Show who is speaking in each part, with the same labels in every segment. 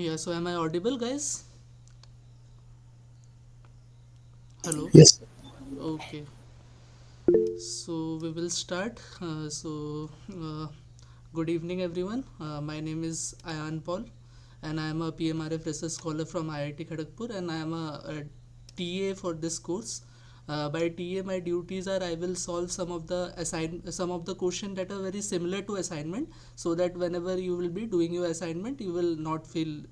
Speaker 1: Yeah, so am I audible, guys? Hello.
Speaker 2: Yes.
Speaker 1: Okay, so we will start. Good evening, everyone. My name is Ayan Paul, and I am a PMRF research scholar from IIT Kharagpur, and I am a TA for this course. By TA, my duties are I will solve some of the question that are very similar to assignment, so that whenever you will be doing your assignment, you will not feel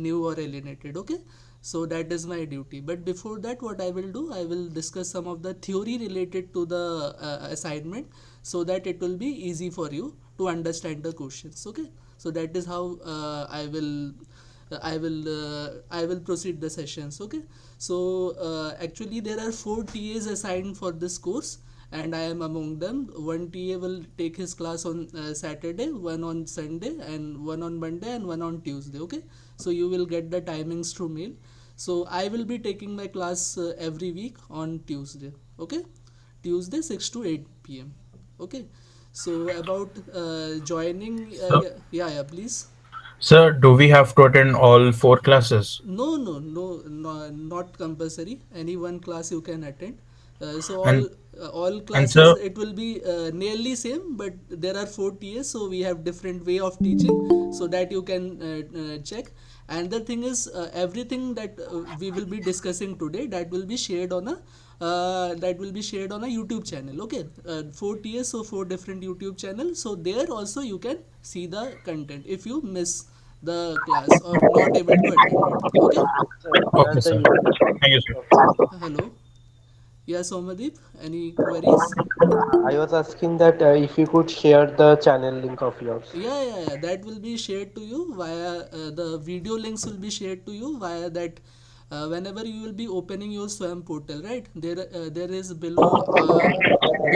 Speaker 1: new or alienated. Okay, so that is my duty. But before that, what I will do, I will discuss some of the theory related to the assignment, so that it will be easy for you to understand the questions. Okay, so that is how I will proceed the sessions. Okay, so actually there are 4 TAs assigned for this course, and I am among them. One TA will take his class on Saturday, one on Sunday, and one on Monday, and one on Tuesday. Okay, so you will get the timings through mail. So I will be taking my class every week on Tuesday. Okay, Tuesday 6 to 8 p.m. Okay, so about joining,
Speaker 3: So,
Speaker 1: yeah, please.
Speaker 3: sir, do we have to attend all four classes?
Speaker 1: No, not compulsory. Any one class you can attend. So
Speaker 3: And
Speaker 1: all
Speaker 3: and
Speaker 1: classes
Speaker 3: sir,
Speaker 1: it will be nearly same, but there are 4 TAs, so we have different way of teaching, so that you can check. And the thing is, everything that we will be discussing today, that will be shared on a YouTube channel. Okay, 4 TAs, so 4 different YouTube channels. So there also you can see the content if you miss the class or not able to attend it. Okay.
Speaker 3: okay, sir. Thank you, sir.
Speaker 1: Hello. Yeah, Somadeep, any queries?
Speaker 2: I was asking that if you could share the channel link of yours.
Speaker 1: Yeah. That will be shared to you via the video links will be shared to you via that. Whenever you will be opening your Swam portal, right? There is below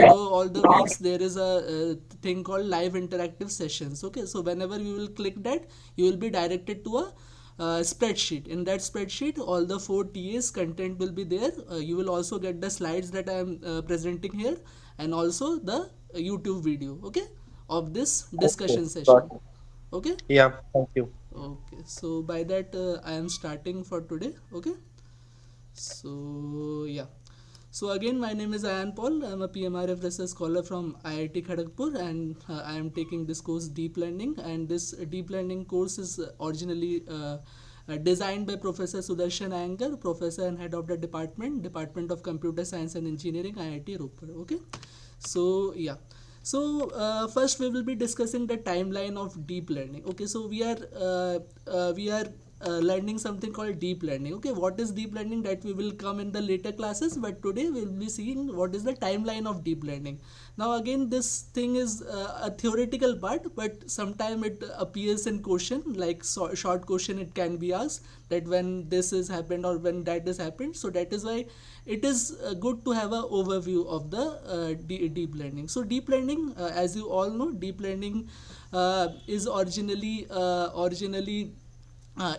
Speaker 1: all the weeks there is a thing called live interactive sessions. Okay, so whenever you will click that, you will be directed to a spreadsheet. In that spreadsheet, all the 4 TAs content will be there. You will also get the slides that I am presenting here, and also the YouTube video. Okay, of this
Speaker 2: Okay,
Speaker 1: discussion
Speaker 2: got
Speaker 1: session.
Speaker 2: it.
Speaker 1: Okay.
Speaker 2: Yeah, thank you.
Speaker 1: Okay, so by that I am starting for today. Okay, so yeah, so again my name is Ayan Paul. I'm a PMRF research scholar from IIT Kharagpur, and I am taking this course deep learning, and this deep learning course is originally designed by Professor Sudarshan Iyengar, professor and head of the Department of Computer Science and Engineering, IIT Ropar. Okay, so yeah, so first we will be discussing the timeline of deep learning. Okay, so we are learning something called deep learning. Okay, what is deep learning, that we will come in the later classes, but today we will be seeing what is the timeline of deep learning. Now again, this thing is a theoretical part, but sometime it appears in question, like short question it can be asked, that when this is happened or when that is happened. So that is why it is good to have a overview of the deep learning. So deep learning, as you all know, deep learning is originally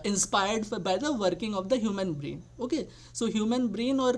Speaker 1: inspired by the working of the human brain. Okay, so human brain, or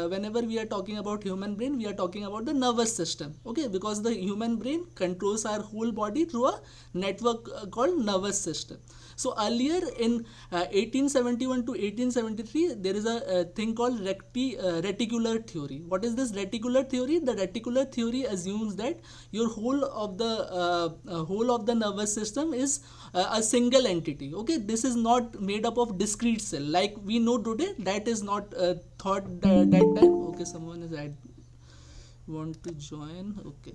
Speaker 1: whenever we are talking about human brain, we are talking about the nervous system. Okay, because the human brain controls our whole body through a network called nervous system. So earlier in 1871 to 1873, there is a thing called reticular theory. What is this reticular theory? The reticular theory assumes that your whole of the nervous system is a single entity. Okay, this is not made up of discrete cell like we know today. That is not thought that time. Okay, someone is want to join. Okay,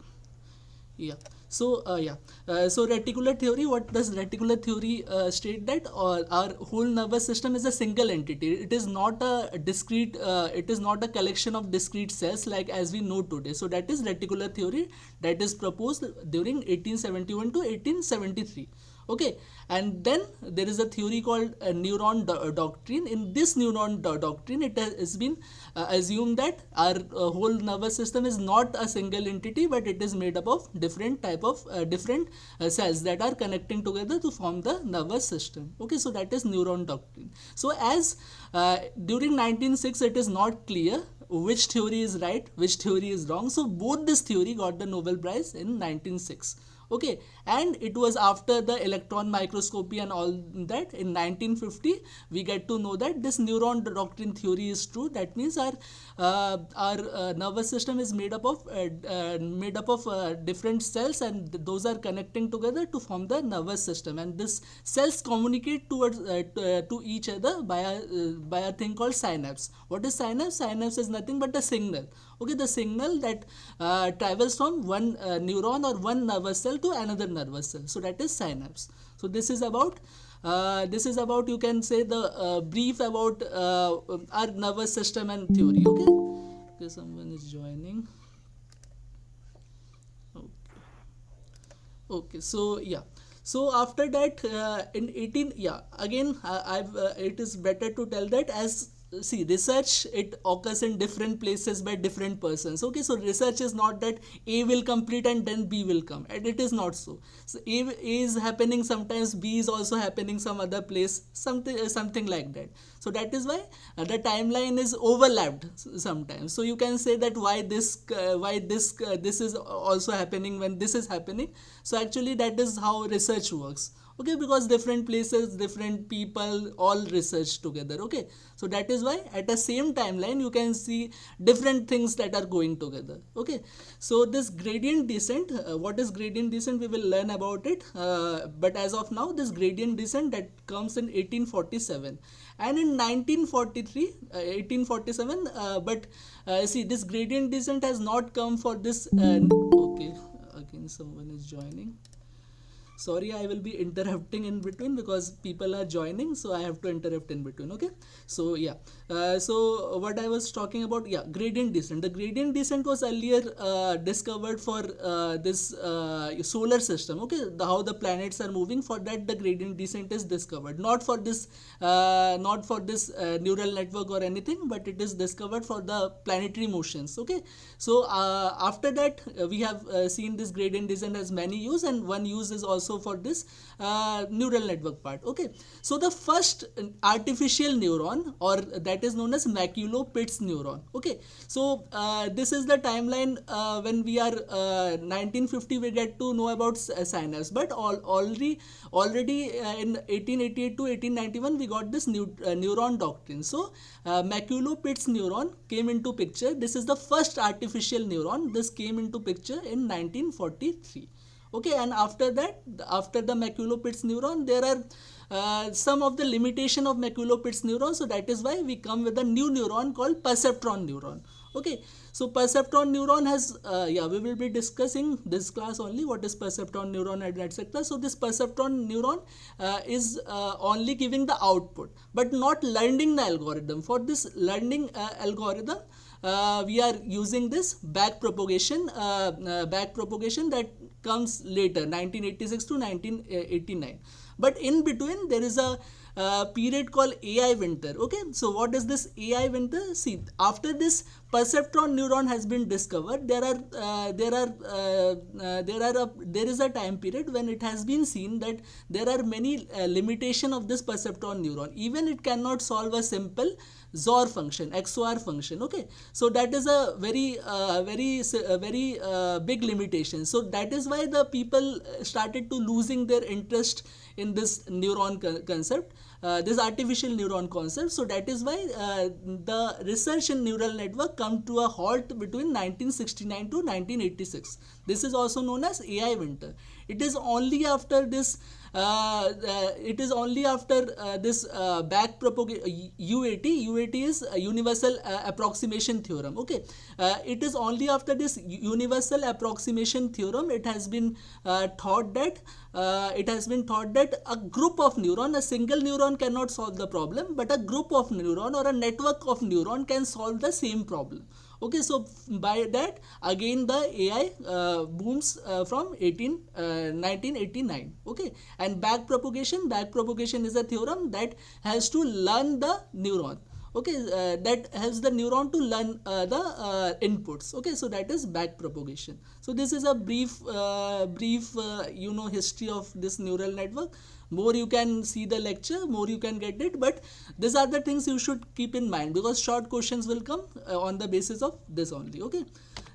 Speaker 1: yeah, so reticular theory, what does reticular theory state? That our whole nervous system is a single entity. It is not a discrete, it is not a collection of discrete cells like as we know today. So that is reticular theory, that is proposed during 1871 to 1873. Okay, and then there is a theory called neuron doctrine. In this neuron doctrine, it has been assumed that our whole nervous system is not a single entity, but it is made up of different cells that are connecting together to form the nervous system. Okay, so that is neuron doctrine. So as during 1906, it is not clear which theory is right, which theory is wrong. So both this theory got the Nobel Prize in 1906. Okay, and it was after the electron microscopy and all that in 1950 we get to know that this neuron doctrine theory is true. That means our nervous system is made up of different cells, and those are connecting together to form the nervous system, and this cells communicate towards to each other by a thing called synapse. What is synapse? Synapse is nothing but a signal. Okay, the signal that travels from one neuron or one nervous cell to another nervous cell. So that is synapse. So this is about you can say the brief about our nervous system and theory. Okay, someone is joining. Okay, so yeah, so after that in 18, yeah, again I've it is better to tell that as see research, it occurs in different places by different persons. Okay, so research is not that A will complete and then B will come, and it is not so. So A is happening sometimes, B is also happening some other place, something like that. So that is why the timeline is overlapped sometimes. So you can say that why this is also happening when this is happening. So actually that is how research works. Okay, because different places, different people all research together. Okay, so that is why at the same timeline you can see different things that are going together. Okay, so this gradient descent, what is gradient descent, we will learn about it, but as of now this gradient descent that comes in 1847, and in 1943 1847, but see this gradient descent has not come for this okay, again someone is joining. Sorry, I will be interrupting in between because people are joining, so I have to interrupt in between. Okay, so yeah, so what I was talking about, yeah, gradient descent. The gradient descent was earlier discovered for this solar system. Okay, how the planets are moving. For that, the gradient descent is discovered, not for this neural network or anything, but it is discovered for the planetary motions. Okay, so after that we have seen this gradient descent has many use, and one use is also for this neural network part. Okay, so the first artificial neuron, or that is known as McCulloch Pitts neuron. Okay, so this is the timeline when we are 1950 we get to know about synapse, but already in 1888 to 1891 we got this neuron doctrine. So McCulloch Pitts neuron came into picture. This is the first artificial neuron. This came into picture in 1943. Okay, and after that, after the McCulloch Pitts neuron, there are some of the limitation of McCulloch Pitts neuron. So that is why we come with a new neuron called perceptron neuron. Okay, so perceptron neuron has yeah, we will be discussing this class only what is perceptron neuron and etc. So this perceptron neuron is only giving the output but not learning the algorithm. For this learning algorithm, we are using this back propagation that comes later, 1986 to 1989. But in between there is a period called AI winter. Okay, so what is this AI winter? See, after this perceptron neuron has been discovered, there is a time period when it has been seen that there are many limitation of this perceptron neuron. Even it cannot solve a simple XOR function, XOR function. Okay, so that is a very big limitation. So that is why the people started to losing their interest in this neuron concept, this artificial neuron concept. So that is why the research in neural network come to a halt between 1969 to 1986. This is also known as AI winter. It is only after this this back propagation, UAT is a universal approximation theorem. Okay, it is only after this universal approximation theorem it has been thought that a group of neuron, a single neuron cannot solve the problem, but a group of neuron or a network of neuron can solve the same problem. Okay, so by that again the AI booms from 1989. Okay, and back propagation is a theorem that has to learn the neuron. Okay, that helps the neuron to learn the inputs. Okay, so that is back propagation. So this is a brief history of this neural network. More you can see the lecture, more you can get it, but these are the things you should keep in mind because short questions will come on the basis of this only. Okay,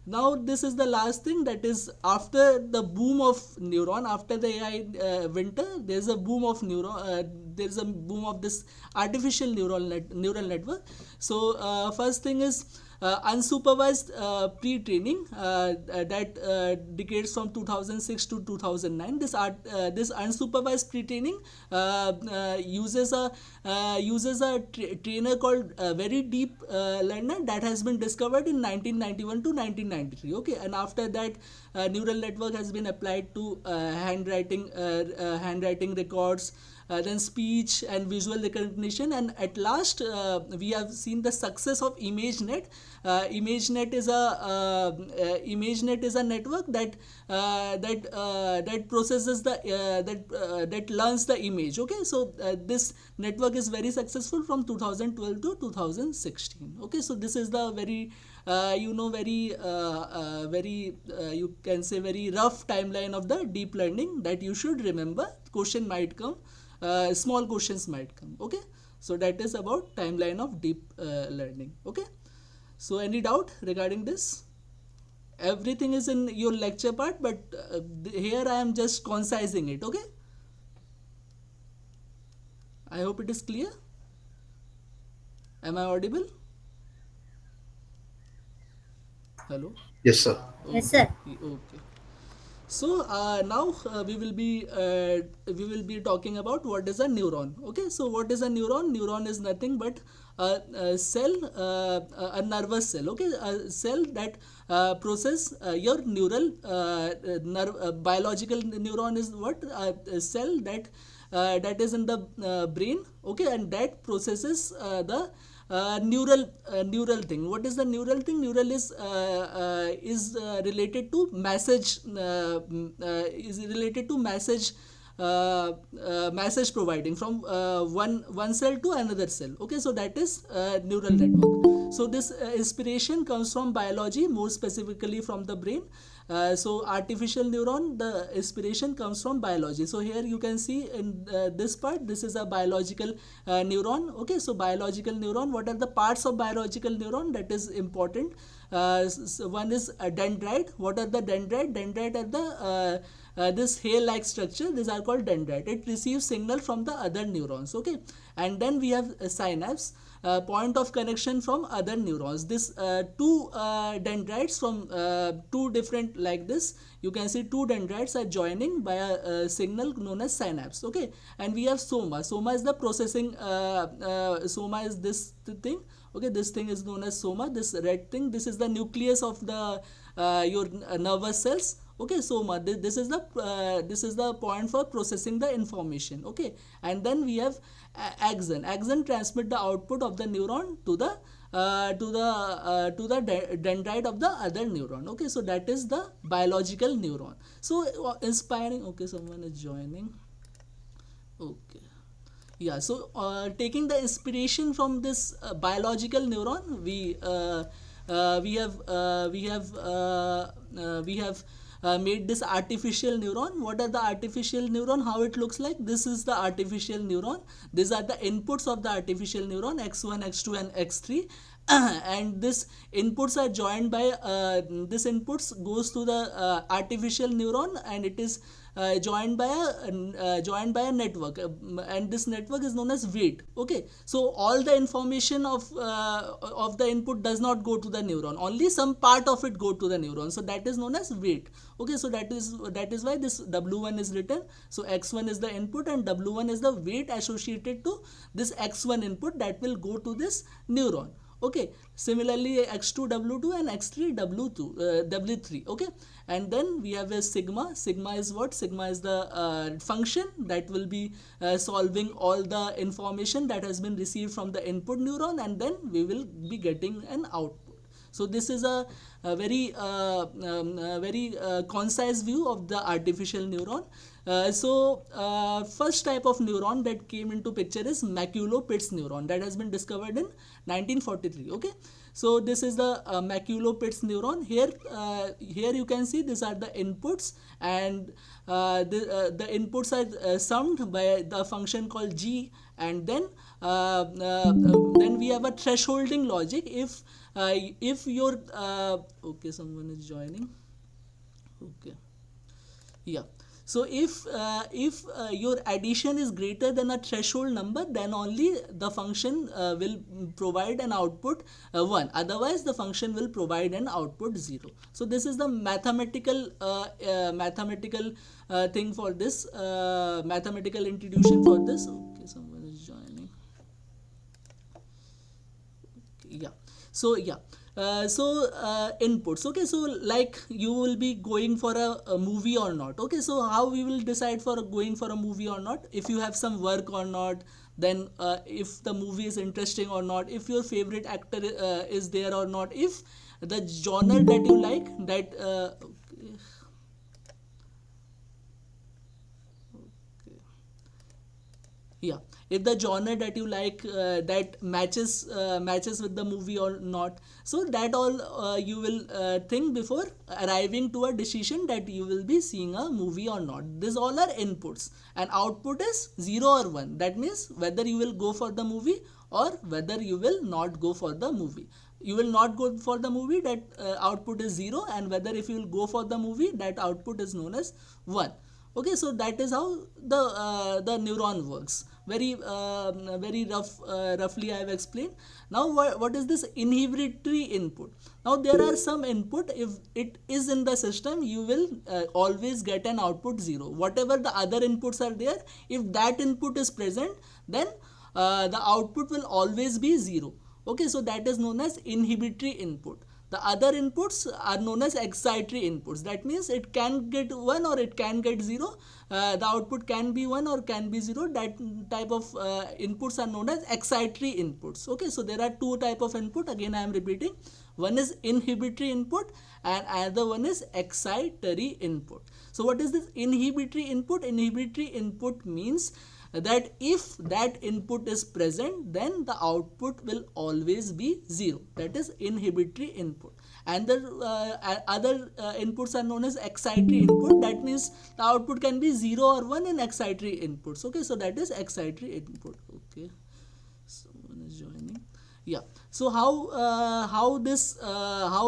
Speaker 1: Now this is the last thing, that is after the boom of neuron, after the AI winter, there's a boom of there's a boom of this artificial neural network. So first thing is unsupervised pre-training that decades from 2006 to 2009. This unsupervised pre-training uses a trainer called very deep learner that has been discovered in 1991 to 1993. Okay, and after that neural network has been applied to handwriting records, then speech and visual recognition, and at last we have seen the success of ImageNet. ImageNet is a network that processes that learns the image. Okay, so this network is very successful from 2012 to 2016. Okay, so this is the very you can say very rough timeline of the deep learning that you should remember. Question might come, small questions might come. Okay, so that is about timeline of deep learning. Okay, so any doubt regarding this? Everything is in your lecture part, but here I am just concising it. Okay, I hope it is clear. Am I audible? Hello.
Speaker 3: Yes, sir.
Speaker 4: Yes, sir.
Speaker 1: Okay. So now we will be talking about what is a neuron. Okay, so what is a neuron? Neuron is nothing but a cell, a nervous cell. Okay, a cell that process your neural biological neuron is what, a cell that is in the brain. Okay, and that processes the neural thing. What is the neural thing? Neural is related to message message providing from one cell to another cell. Okay, so that is neural network. So this inspiration comes from biology, more specifically from the brain. So artificial neuron, the inspiration comes from biology. So here you can see in this part, this is a biological neuron. Okay, so biological neuron, what are the parts of biological neuron? That is important. So one is a dendrite. What are the dendrite? Dendrite are the this hair-like structure. These are called dendrite. It receives signal from the other neurons. Okay, and then we have synapse, point of connection from other neurons. This two dendrites from two different, like this, you can see two dendrites are joining by a signal known as synapse. Okay, and we have soma is the processing soma is this thing. Okay, this thing is known as soma. This red thing, this is the nucleus of the your nervous cells. Okay, soma, this is the point for processing the information. Okay, and then we have axon transmit the output of the neuron to the dendrite of the other neuron. Okay, so that is the biological neuron. So inspiring. Okay, someone is joining. Okay, yeah, so taking the inspiration from this biological neuron, we have made this artificial neuron. What are the artificial neuron? How it looks like? This is the artificial neuron. These are the inputs of the artificial neuron, x1, x2 and x3. And this inputs are joined by this inputs goes to the artificial neuron, and it is joined by a network, and this network is known as weight. Okay, so all the information of the input does not go to the neuron, only some part of it go to the neuron, so that is known as weight. Okay, so that is why this w1 is written. So x1 is the input and w1 is the weight associated to this x1 input that will go to this neuron. Okay, similarly x2 w2 and x3 w2 w3. Okay, and then we have a sigma. Sigma is what? Sigma is the function that will be solving all the information that has been received from the input neuron, and then we will be getting an output. So this is a very concise view of the artificial neuron. First type of neuron that came into picture is McCulloch Pitts neuron that has been discovered in 1943. Okay, so this is the McCulloch Pitts neuron. Here you can see these are the inputs, and the inputs are summed by the function called g, and then we have a thresholding logic. If your okay, someone is joining. Okay, yeah. So if your addition is greater than a threshold number, then only the function will provide an output 1. Otherwise, the function will provide an output 0. So this is the mathematical thing for this, mathematical introduction for this. Okay, someone is joining. Yeah, so yeah, inputs. Okay, so like you will be going for a movie or not. Okay, so how we will decide for going for a movie or not? If you have some work or not, then if the movie is interesting or not, if your favorite actor is there or not, if the genre that you like, that okay. Yeah, if the genre that you like that matches with the movie or not, so that all you will think before arriving to a decision that you will be seeing a movie or not. These all are inputs, and output is 0 or 1. That means whether you will go for the movie or whether you will not go for the movie. You will not go for the movie, that output is 0, and whether if you will go for the movie, that output is known as 1. Okay, so that is how the neuron works. Very roughly I have explained. Now what is this inhibitory input? Now there are some input, if it is in the system, you will always get an output 0. Whatever the other inputs are there, if that input is present, then the output will always be 0. Okay, so that is known as inhibitory input. The other inputs are known as excitatory inputs. That means it can get 1 or it can get 0. The output can be 1 or can be 0. That type of inputs are known as excitatory inputs. Okay, so there are two type of input. Again, I am repeating. One is inhibitory input and another one is excitatory input. So what is this inhibitory input? Inhibitory input means that if that input is present, then the output will always be 0. That is inhibitory input. And the other inputs are known as excitatory input. That means the output can be 0 or 1 in excitatory inputs. Okay, so that is excitatory input. Okay, someone is joining. Yeah, so how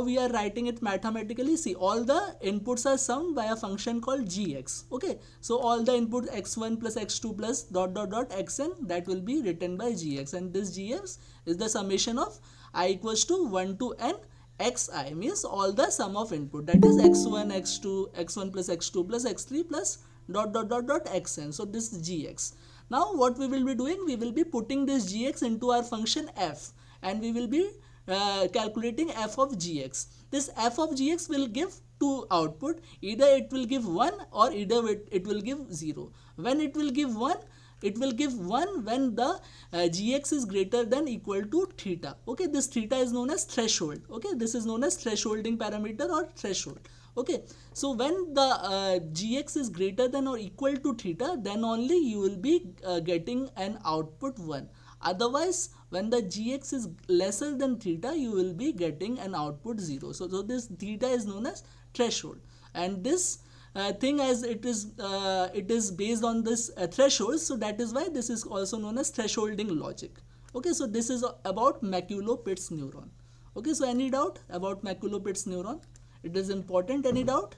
Speaker 1: we are writing it mathematically? See, all the inputs are summed by a function called gx. Okay, so all the inputs x1 plus x2 plus dot dot dot xn, that will be written by gx, and this gx is the summation of I equals to 1 to n xi, means all the sum of input, that is x1 x2 x1 plus x2 plus x3 plus dot dot dot dot xn. So this is gx. Now what we will be doing, we will be putting this gx into our function f, and we will be calculating f of gx. This f of gx will give two output. Either it will give 1 or either it will give 0. When it will give 1, it will give 1 when the gx is greater than equal to theta. Okay, this theta is known as threshold. Okay, this is known as thresholding parameter or threshold. Okay, so when the gx is greater than or equal to theta, then only you will be getting an output 1. Otherwise, when the gx is lesser than theta, you will be getting an output 0. So this theta is known as threshold, and this thing, as it is based on this threshold, so that is why this is also known as thresholding logic. Okay, so this is about McCulloch Pitts neuron. Okay, so any doubt about McCulloch Pitts neuron? It is important. Any doubt?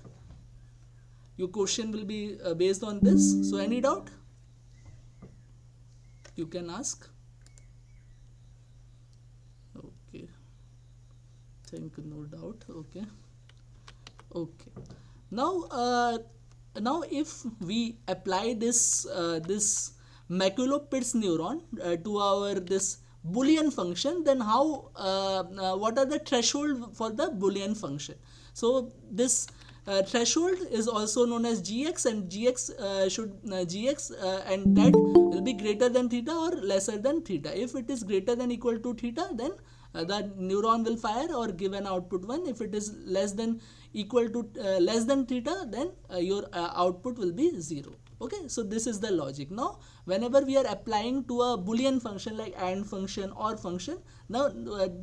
Speaker 1: Your question will be based on this. So any doubt? You can ask. Okay, think no doubt. Okay. Now if we apply this McCulloch Pitts neuron to our this Boolean function, then how what are the threshold for the Boolean function? So this threshold is also known as gx, and gx and that will be greater than theta or lesser than theta. If it is greater than equal to theta, then the neuron will fire or give an output 1. If it is less than equal to less than theta, then your output will be 0. Okay, so this is the logic. Now whenever we are applying to a Boolean function like AND function or function, now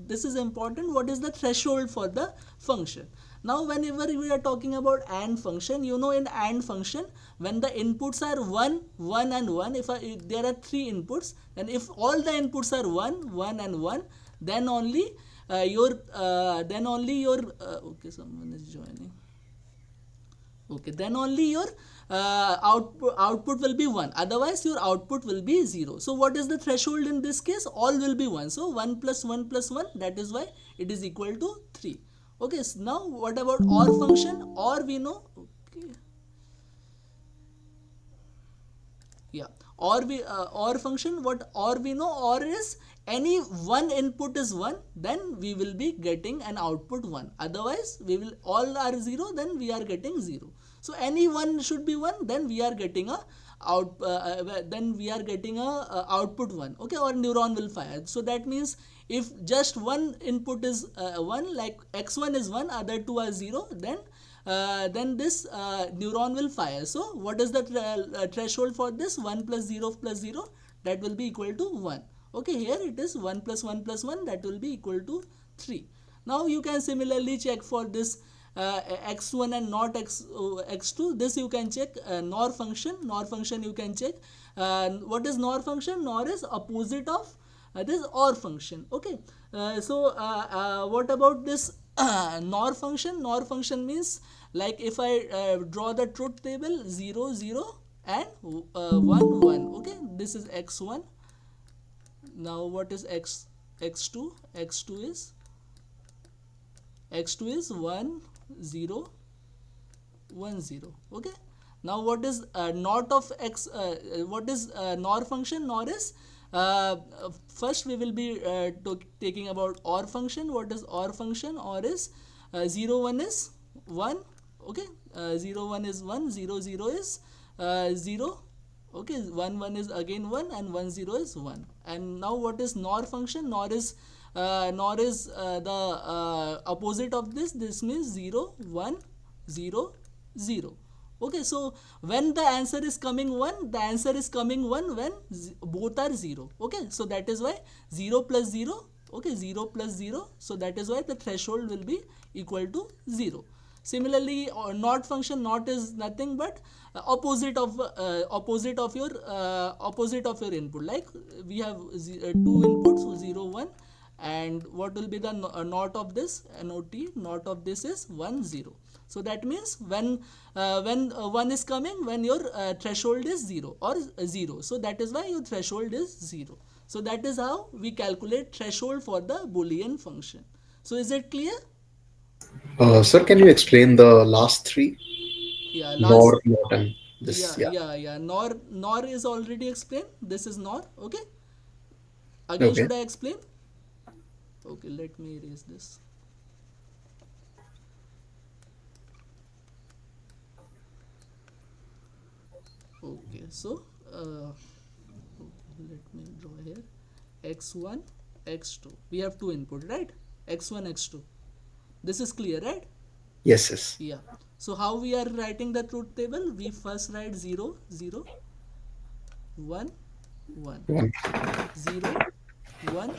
Speaker 1: this is important, what is the threshold for the function. Now whenever we are talking about AND function, you know, in AND function, when the inputs are 1, 1 and 1, if there are 3 inputs, and if all the inputs are 1, 1 and 1, then only okay, someone is joining. Okay, then only your output will be 1, otherwise your output will be 0. So what is the threshold in this case? All will be 1, so 1 plus 1 plus 1, that is why it is equal to 3. Okay, so now what about OR function? OR we know, okay, yeah, OR function, what OR we know, OR is any one input is 1, then we will be getting an output 1, otherwise we will, all are 0, then we are getting 0. So any one should be 1, then we are getting a output 1, okay, or neuron will fire. So that means if just one input is 1, like x1 is 1, other two are 0, then this neuron will fire. So what is the threshold for this? 1 plus 0 plus 0, that will be equal to 1. Okay, here it is 1 plus 1 plus 1, that will be equal to 3. Now you can similarly check for this x1 and not x2. This you can check. NOR function you can check. What is NOR function? NOR is opposite of this OR function. Okay, what about this NOR function? NOR function means, like if I draw the truth table, 0 0 and 1 1. Okay, this is x1. Now what is x2? x2 is 1 0 1 0. Okay, now what is not of x, what is NOR function? NOR is first we will be taking about OR function. What is OR function? OR is 0 1 is 1. Okay, 0 1 is 1, 0 0 is 0. Okay, 1 1 is again 1, and 1 0 is 1. And now what is NOR function? NOR is the opposite of this. This means 0 1 0 0. Okay, so when the answer is coming 1, the answer is coming 1 when both are 0. Okay, so that is why 0 plus 0, okay, 0 plus 0, so that is why the threshold will be equal to 0. Similarly, NOT function, NOT is nothing but opposite of your input. Like we have two inputs, 0 1, and what will be the NOT of this? NOT of this is 1 0. So that means when 1 is coming, when your threshold is 0 or 0, so that is why your threshold is 0. So that is how we calculate threshold for the Boolean function. So is it clear?
Speaker 4: Sir, can you explain the last three?
Speaker 1: Yeah,
Speaker 4: Nor, not, and this. Yeah.
Speaker 1: yeah. NOR is already explained. This is NOR. Okay. Again,
Speaker 4: Okay.
Speaker 1: should I explain? Okay, let me erase this. Okay, so let me draw here. X1, X2. We have two input, right? X1, X2. This is clear, right?
Speaker 4: Yes, yes.
Speaker 1: Yeah. So how we are writing the truth table? We first write 0 0 1 1
Speaker 4: 1,
Speaker 1: 0 1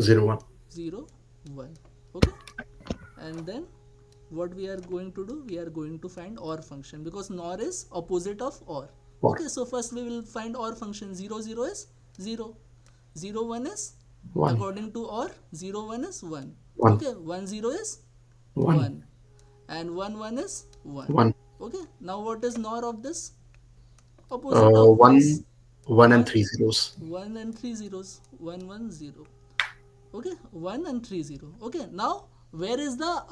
Speaker 4: 0, 1.
Speaker 1: 0 1. Okay, and then what we are going to do? We are going to find OR function, because NOR is opposite of OR.
Speaker 4: Or.
Speaker 1: Okay, so first we will find OR function. 0 0 is 0, 0 1 is
Speaker 4: 1,
Speaker 1: according to OR, 0 1 is 1.
Speaker 4: 1.
Speaker 1: Okay, 1 0 is
Speaker 4: 1,
Speaker 1: 1, and 1 1 is 1.
Speaker 4: 1.
Speaker 1: Okay, now what is NOR of this? Opposite of
Speaker 4: 1,
Speaker 1: this.
Speaker 4: 1 and
Speaker 1: 1
Speaker 4: 3 zeros.
Speaker 1: 1 and 3 zeros. 1 1 0. Okay, 1 and 3 0. Okay, now where is the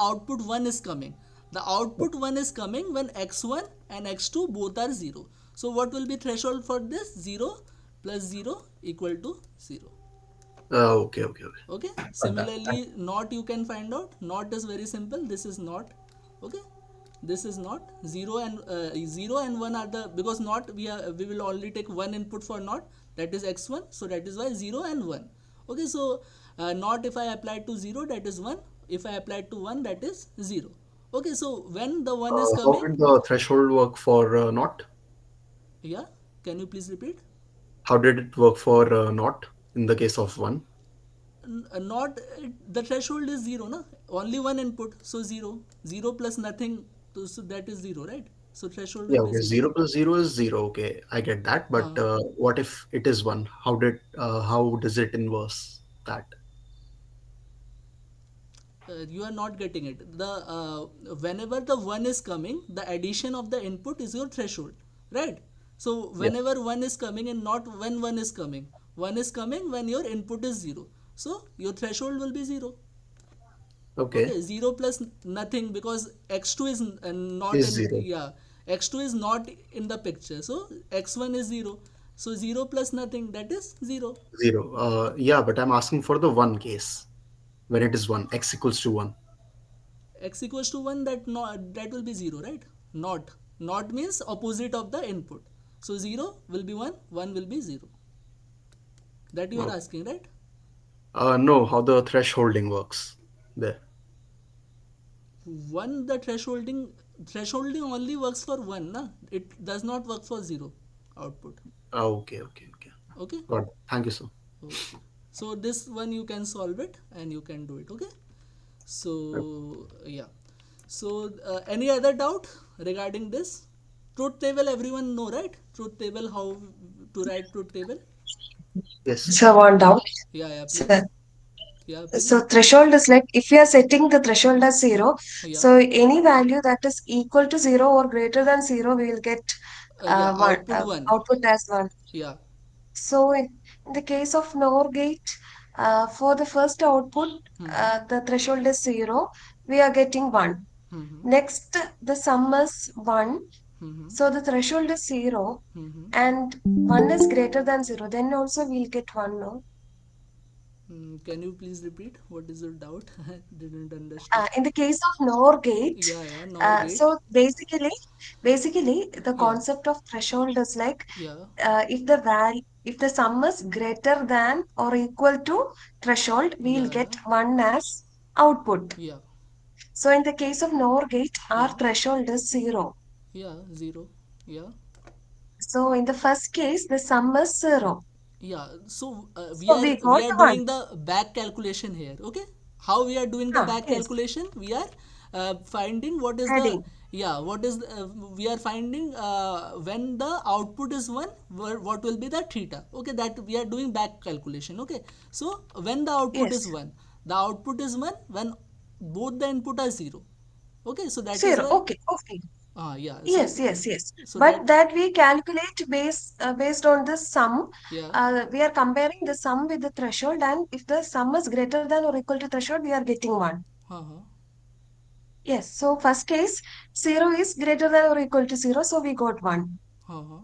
Speaker 1: output 1 is coming? The output 1 is coming when x1 and x2 both are 0. So what will be threshold for this? 0 plus 0 equal to 0.
Speaker 4: Okay.
Speaker 1: Okay, similarly NOT you can find out. NOT is very simple. This is NOT. Okay, this is NOT. 0 and 1 are the, because NOT we will only take one input for NOT, that is x1, so that is why 0 and 1. Okay, so NOT, if I apply to 0, that is 1. If I apply to 1, that is 0. Okay, so when the 1 is
Speaker 4: How
Speaker 1: coming,
Speaker 4: did the threshold work for not?
Speaker 1: yeah, can you please repeat?
Speaker 4: How did it work for not in the case of one?
Speaker 1: Not the threshold is 0, na? Only one input, so 0. 0 plus nothing, so that is 0, right? So threshold will
Speaker 4: Yeah,
Speaker 1: be
Speaker 4: okay.
Speaker 1: 0.
Speaker 4: 0 plus 0 is 0. Okay, I get that. But
Speaker 1: Huh.
Speaker 4: what if it is 1? How does it inverse that?
Speaker 1: You are not getting it. The whenever the 1 is coming, the addition of the input is your threshold, right? So
Speaker 4: Yeah.
Speaker 1: whenever 1 is coming and not when 1 is coming, 1 is coming when your input is 0, so your threshold will be 0.
Speaker 4: Okay,
Speaker 1: Okay, 0 plus nothing, because x2 is not
Speaker 4: is
Speaker 1: in,
Speaker 4: 0.
Speaker 1: yeah, x2 is not in the picture, so x1 is 0, so 0 plus nothing, that is 0.
Speaker 4: 0. Yeah, but I'm asking for the 1 case when it is 1, x equals to 1.
Speaker 1: X equals to 1, that not, that will be 0, right? Not means opposite of the input, so 0 will be 1, 1 will be 0, that you are
Speaker 4: Oh.
Speaker 1: asking, right?
Speaker 4: No, how the thresholding works there.
Speaker 1: 1, the thresholding only works for 1, na? It does not work for 0 output.
Speaker 4: Okay, okay, okay.
Speaker 1: Okay.
Speaker 4: Got it. Thank you, sir.
Speaker 1: Okay, so this one you can solve it and you can do it. Okay,
Speaker 4: Yep.
Speaker 1: so yeah, so any other doubt regarding this? Truth table, everyone know, right? Truth table, how to write truth table?
Speaker 4: Yes.
Speaker 5: So one doubt.
Speaker 1: Yeah, yeah,
Speaker 5: So,
Speaker 1: please. Yeah,
Speaker 5: so
Speaker 1: please.
Speaker 5: threshold is like if we are setting the threshold as zero,
Speaker 1: Yeah,
Speaker 5: so any value that is equal to zero or greater than zero, we will get
Speaker 1: yeah,
Speaker 5: one
Speaker 1: output one.
Speaker 5: output as one.
Speaker 1: Yeah.
Speaker 5: So in the case of NOR gate, for the first output,
Speaker 1: Mm-hmm.
Speaker 5: the threshold is zero. We are getting one.
Speaker 1: Mm-hmm.
Speaker 5: Next, the sum is one.
Speaker 1: Mm-hmm.
Speaker 5: So the threshold is zero,
Speaker 1: Mm-hmm.
Speaker 5: and one is greater than zero. Then also we'll get one. No.
Speaker 1: Can you please repeat? What is your doubt? I didn't understood.
Speaker 5: In the case of NOR gate,
Speaker 1: Yeah, yeah, NOR gate.
Speaker 5: so basically, the
Speaker 1: Yeah,
Speaker 5: concept of threshold is like
Speaker 1: yeah,
Speaker 5: if the sum is greater than or equal to threshold, we'll
Speaker 1: yeah, yeah,
Speaker 5: get one as output.
Speaker 1: yeah.
Speaker 5: So in the case of NOR gate, our
Speaker 1: Huh?
Speaker 5: threshold is zero.
Speaker 1: Yeah, 0. Yeah.
Speaker 5: So in the first case, the sum is zero.
Speaker 1: Yeah, so we
Speaker 5: So
Speaker 1: are
Speaker 5: we
Speaker 1: we
Speaker 5: got
Speaker 1: are
Speaker 5: one.
Speaker 1: doing the back calculation here. Okay, how we are doing the back
Speaker 5: Yes,
Speaker 1: calculation? We are finding what is the,
Speaker 5: adding.
Speaker 1: yeah, what is we are finding when the output is 1, what will be the theta. Okay, that we are doing back calculation. Okay, so when the output is
Speaker 5: Yes,
Speaker 1: 1, the output is 1 when both the input are 0. Okay, so that is
Speaker 5: zero.
Speaker 1: why,
Speaker 5: Okay, okay.
Speaker 1: yeah,
Speaker 5: Yes, yes, yes.
Speaker 1: so
Speaker 5: But
Speaker 1: that,
Speaker 5: that we calculate based on the sum.
Speaker 1: yeah,
Speaker 5: We are comparing the sum with the threshold, and if the sum is greater than or equal to threshold, we are getting one.
Speaker 1: uh-huh,
Speaker 5: Yes. So first case, zero is greater than or equal to zero, so we got one.
Speaker 1: uh-huh.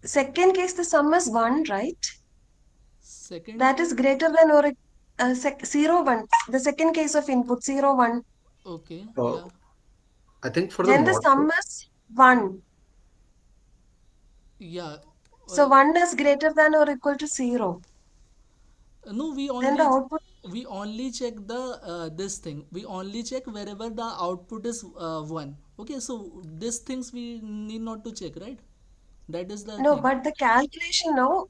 Speaker 5: Second case, the sum is one, right?
Speaker 1: Second
Speaker 5: That is
Speaker 1: case,
Speaker 5: greater than or zero one. The second case of input zero one.
Speaker 1: okay,
Speaker 4: Uh,
Speaker 1: yeah.
Speaker 4: I think for the
Speaker 5: Then the
Speaker 4: not
Speaker 5: sum is one.
Speaker 1: Yeah,
Speaker 5: So one is greater than or equal to zero.
Speaker 1: no,
Speaker 5: Then the output.
Speaker 1: we only check the this thing. We only check wherever the output is 1. Okay, so these things we need not to check, right? That is the
Speaker 5: No,
Speaker 1: thing.
Speaker 5: but the calculation now,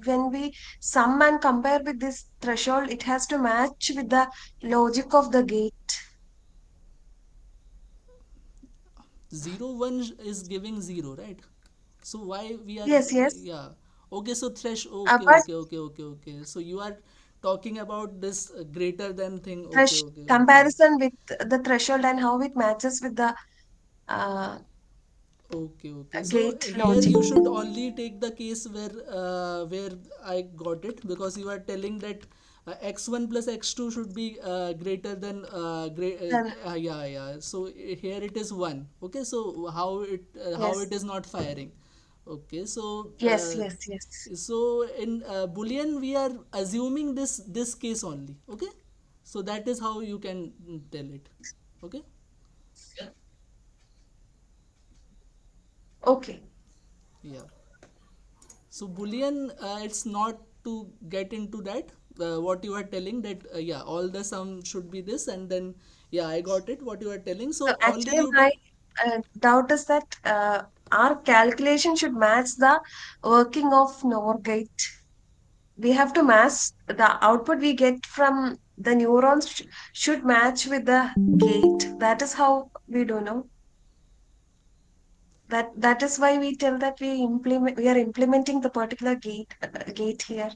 Speaker 5: when we sum and compare with this threshold, it has to match with the logic of the gate.
Speaker 1: 0 1 is giving 0, right? So why we are,
Speaker 5: Yes, yes.
Speaker 1: yeah. Okay, so okay,
Speaker 5: But
Speaker 1: okay. So you are talking about this greater than thing. Okay,
Speaker 5: thresh
Speaker 1: okay.
Speaker 5: comparison with the threshold and how it matches with the uh,
Speaker 1: Okay, okay. So
Speaker 5: gate
Speaker 1: here
Speaker 5: logic.
Speaker 1: you should only take the case where I got it, because you are telling that x1 plus x2 should be greater than
Speaker 5: Then
Speaker 1: yeah, yeah. So here it is 1. Okay, so how
Speaker 5: yes,
Speaker 1: it is not firing? Okay,
Speaker 5: yes, yes, yes.
Speaker 1: so in Boolean we are assuming this case only. Okay, so that is how you can tell it. Okay,
Speaker 5: Okay.
Speaker 1: yeah. So Boolean, it's not to get into that. What you are telling that, yeah, all the sum should be this, and then Yeah, I got it. What you are telling.
Speaker 5: So
Speaker 1: So only
Speaker 5: actually,
Speaker 1: you.
Speaker 5: my doubt is that our calculation should match the working of NOR gate. We have to match the output we get from the neurons should match with the gate. That is how we do know. That is why we tell that we are implementing the particular gate here.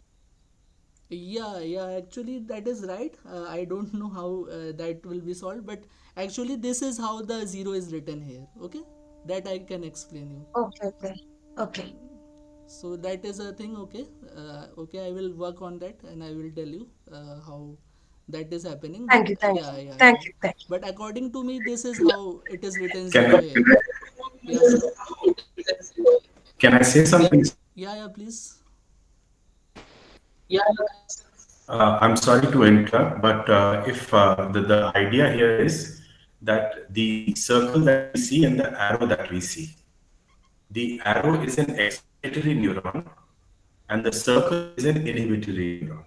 Speaker 1: Yeah, actually that is right. I don't know how that will be solved, but actually this is how the zero is written here. Okay, that I can explain you.
Speaker 5: Okay, okay, okay.
Speaker 1: So that is a thing. Okay, okay, I will work on that and I will tell you how that is happening.
Speaker 5: Thank
Speaker 1: But
Speaker 5: you, thank you,
Speaker 1: yeah.
Speaker 5: thank you, thank you.
Speaker 1: But according to me, this is how it is written
Speaker 4: Can
Speaker 1: zero here. Yeah, hello.
Speaker 4: can I say something?
Speaker 1: Yeah, please.
Speaker 4: I'm sorry to interrupt, but if the idea here is that the circle that we see and the arrow that we see, the arrow is an excitatory neuron and the circle is an inhibitory neuron.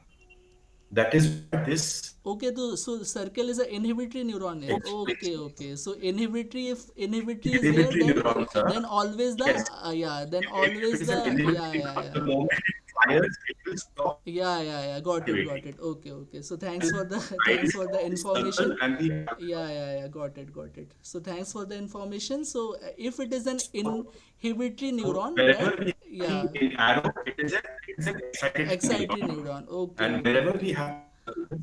Speaker 4: That is why this
Speaker 1: Okay, so circle is an inhibitory neuron here. Okay. So inhibitory, if inhibitory is here,
Speaker 4: inhibitory neuron, sir.
Speaker 1: then always the
Speaker 4: Yes,
Speaker 1: yeah, then
Speaker 4: it
Speaker 1: always
Speaker 4: is an
Speaker 1: the
Speaker 4: inhibitory neuron. The moment it fires, it will stop
Speaker 1: yeah. Got
Speaker 4: activating.
Speaker 1: it. Okay. So
Speaker 4: That
Speaker 1: thanks
Speaker 4: is
Speaker 1: for the
Speaker 4: why
Speaker 1: thanks for the
Speaker 4: the circle
Speaker 1: information.
Speaker 4: and the arrow.
Speaker 1: Yeah. Got it. So thanks for the information. So if it is an inhibitory
Speaker 4: So
Speaker 1: neuron,
Speaker 4: wherever
Speaker 1: then
Speaker 4: we have
Speaker 1: yeah,
Speaker 4: the arrow, it is an excited
Speaker 1: excitatory
Speaker 4: neuron.
Speaker 1: neuron.
Speaker 4: And
Speaker 1: Okay.
Speaker 4: wherever we have the circle,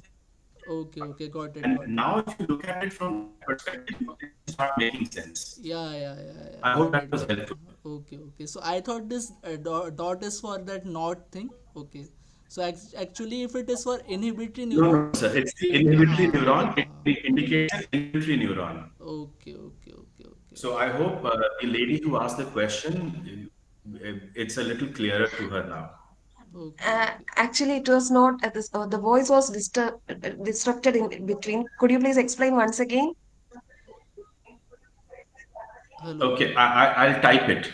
Speaker 1: Okay. Got it.
Speaker 4: and now if you look at it from that perspective, it will start making sense.
Speaker 1: Yeah.
Speaker 4: I hope
Speaker 1: Got
Speaker 4: that
Speaker 1: it.
Speaker 4: was helpful.
Speaker 1: Okay. So I thought this dot is for that not thing. Okay. So actually, if it is for inhibitory
Speaker 4: No,
Speaker 1: neuron,
Speaker 4: no, sir. It's the inhibitory neuron. It
Speaker 1: ha.
Speaker 4: indicates an inhibitory neuron.
Speaker 1: Okay.
Speaker 4: So I hope the lady who asked the question, it's a little clearer to her now.
Speaker 1: Okay.
Speaker 5: Actually, it was not this. The voice was disrupted in between. Could you please explain once again?
Speaker 1: Hello.
Speaker 4: Okay, I'll type it.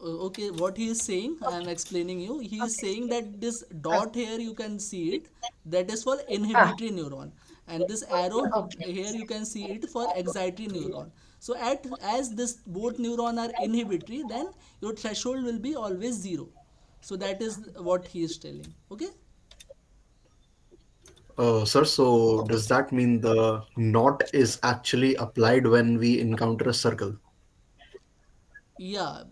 Speaker 1: Okay, what he is saying, I am explaining you. He is
Speaker 5: Okay.
Speaker 1: saying that this dot here you can see it, that is for
Speaker 5: Ah,
Speaker 1: inhibitory neuron, and this arrow
Speaker 5: okay.
Speaker 1: here you can see it for excitatory neuron. So at as this both neuron are inhibitory, then your threshold will be always zero. So that is what he is telling. Okay.
Speaker 2: Sir, so does that mean the not is actually applied when we encounter a circle?
Speaker 1: Yeah,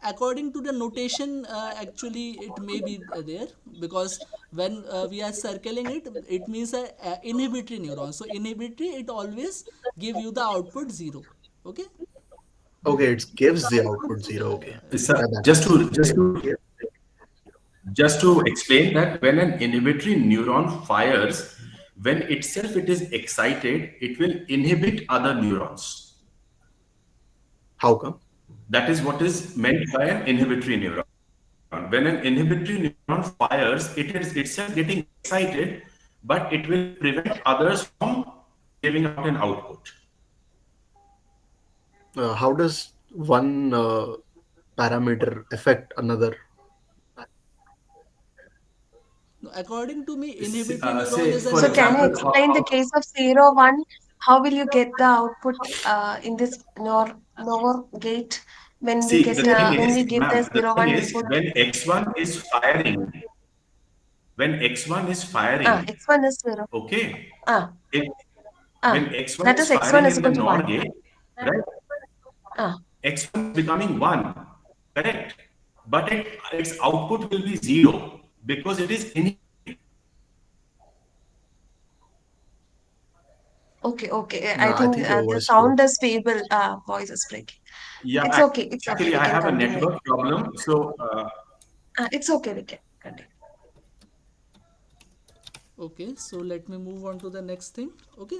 Speaker 1: according to the notation, actually it may be there, because when we are circling it, it means a inhibitory neuron. So inhibitory, it always give you the output zero. Okay.
Speaker 2: Okay, it gives the output zero. Okay,
Speaker 4: Sir,
Speaker 2: that's clear.
Speaker 4: just to explain that when an inhibitory neuron fires, when itself it is excited, it will inhibit other neurons.
Speaker 2: How come?
Speaker 4: That is what is meant by an inhibitory neuron. When an inhibitory neuron fires, it is itself getting excited, but it will prevent others from giving out an output.
Speaker 2: How does one parameter affect another?
Speaker 1: No, according to me, inhibitory neuron
Speaker 4: Say,
Speaker 1: is an
Speaker 4: for
Speaker 5: So can you
Speaker 4: example,
Speaker 5: explain the case of 0, 1? How will you get the output in this NOR gate
Speaker 4: see, the thing
Speaker 5: when
Speaker 4: is,
Speaker 5: we give the
Speaker 4: ma'am, the
Speaker 5: zero
Speaker 4: thing
Speaker 5: one
Speaker 4: is,
Speaker 5: input?
Speaker 4: when X1 is firing,
Speaker 5: X1 is 0.
Speaker 4: okay,
Speaker 5: Ah,
Speaker 4: it, when
Speaker 5: ah.
Speaker 4: X1
Speaker 5: That
Speaker 4: is
Speaker 5: is X1
Speaker 4: firing
Speaker 5: is
Speaker 4: in the
Speaker 5: equal to
Speaker 4: NOR
Speaker 5: 1.
Speaker 4: gate, right?
Speaker 5: Ah,
Speaker 4: X1 is becoming 1, correct? But its output will be 0 because it is in.
Speaker 5: okay. I
Speaker 2: I
Speaker 5: think
Speaker 2: think your
Speaker 5: the
Speaker 2: voice broke.
Speaker 5: sound is feeble. Voice is breaking.
Speaker 4: Yeah,
Speaker 5: It's okay. It's okay.
Speaker 4: actually,
Speaker 5: We
Speaker 4: I
Speaker 5: can
Speaker 4: have a
Speaker 5: continue.
Speaker 4: network problem. So,
Speaker 5: It's okay. We can continue.
Speaker 1: Okay, so let me move on to the next thing. Okay,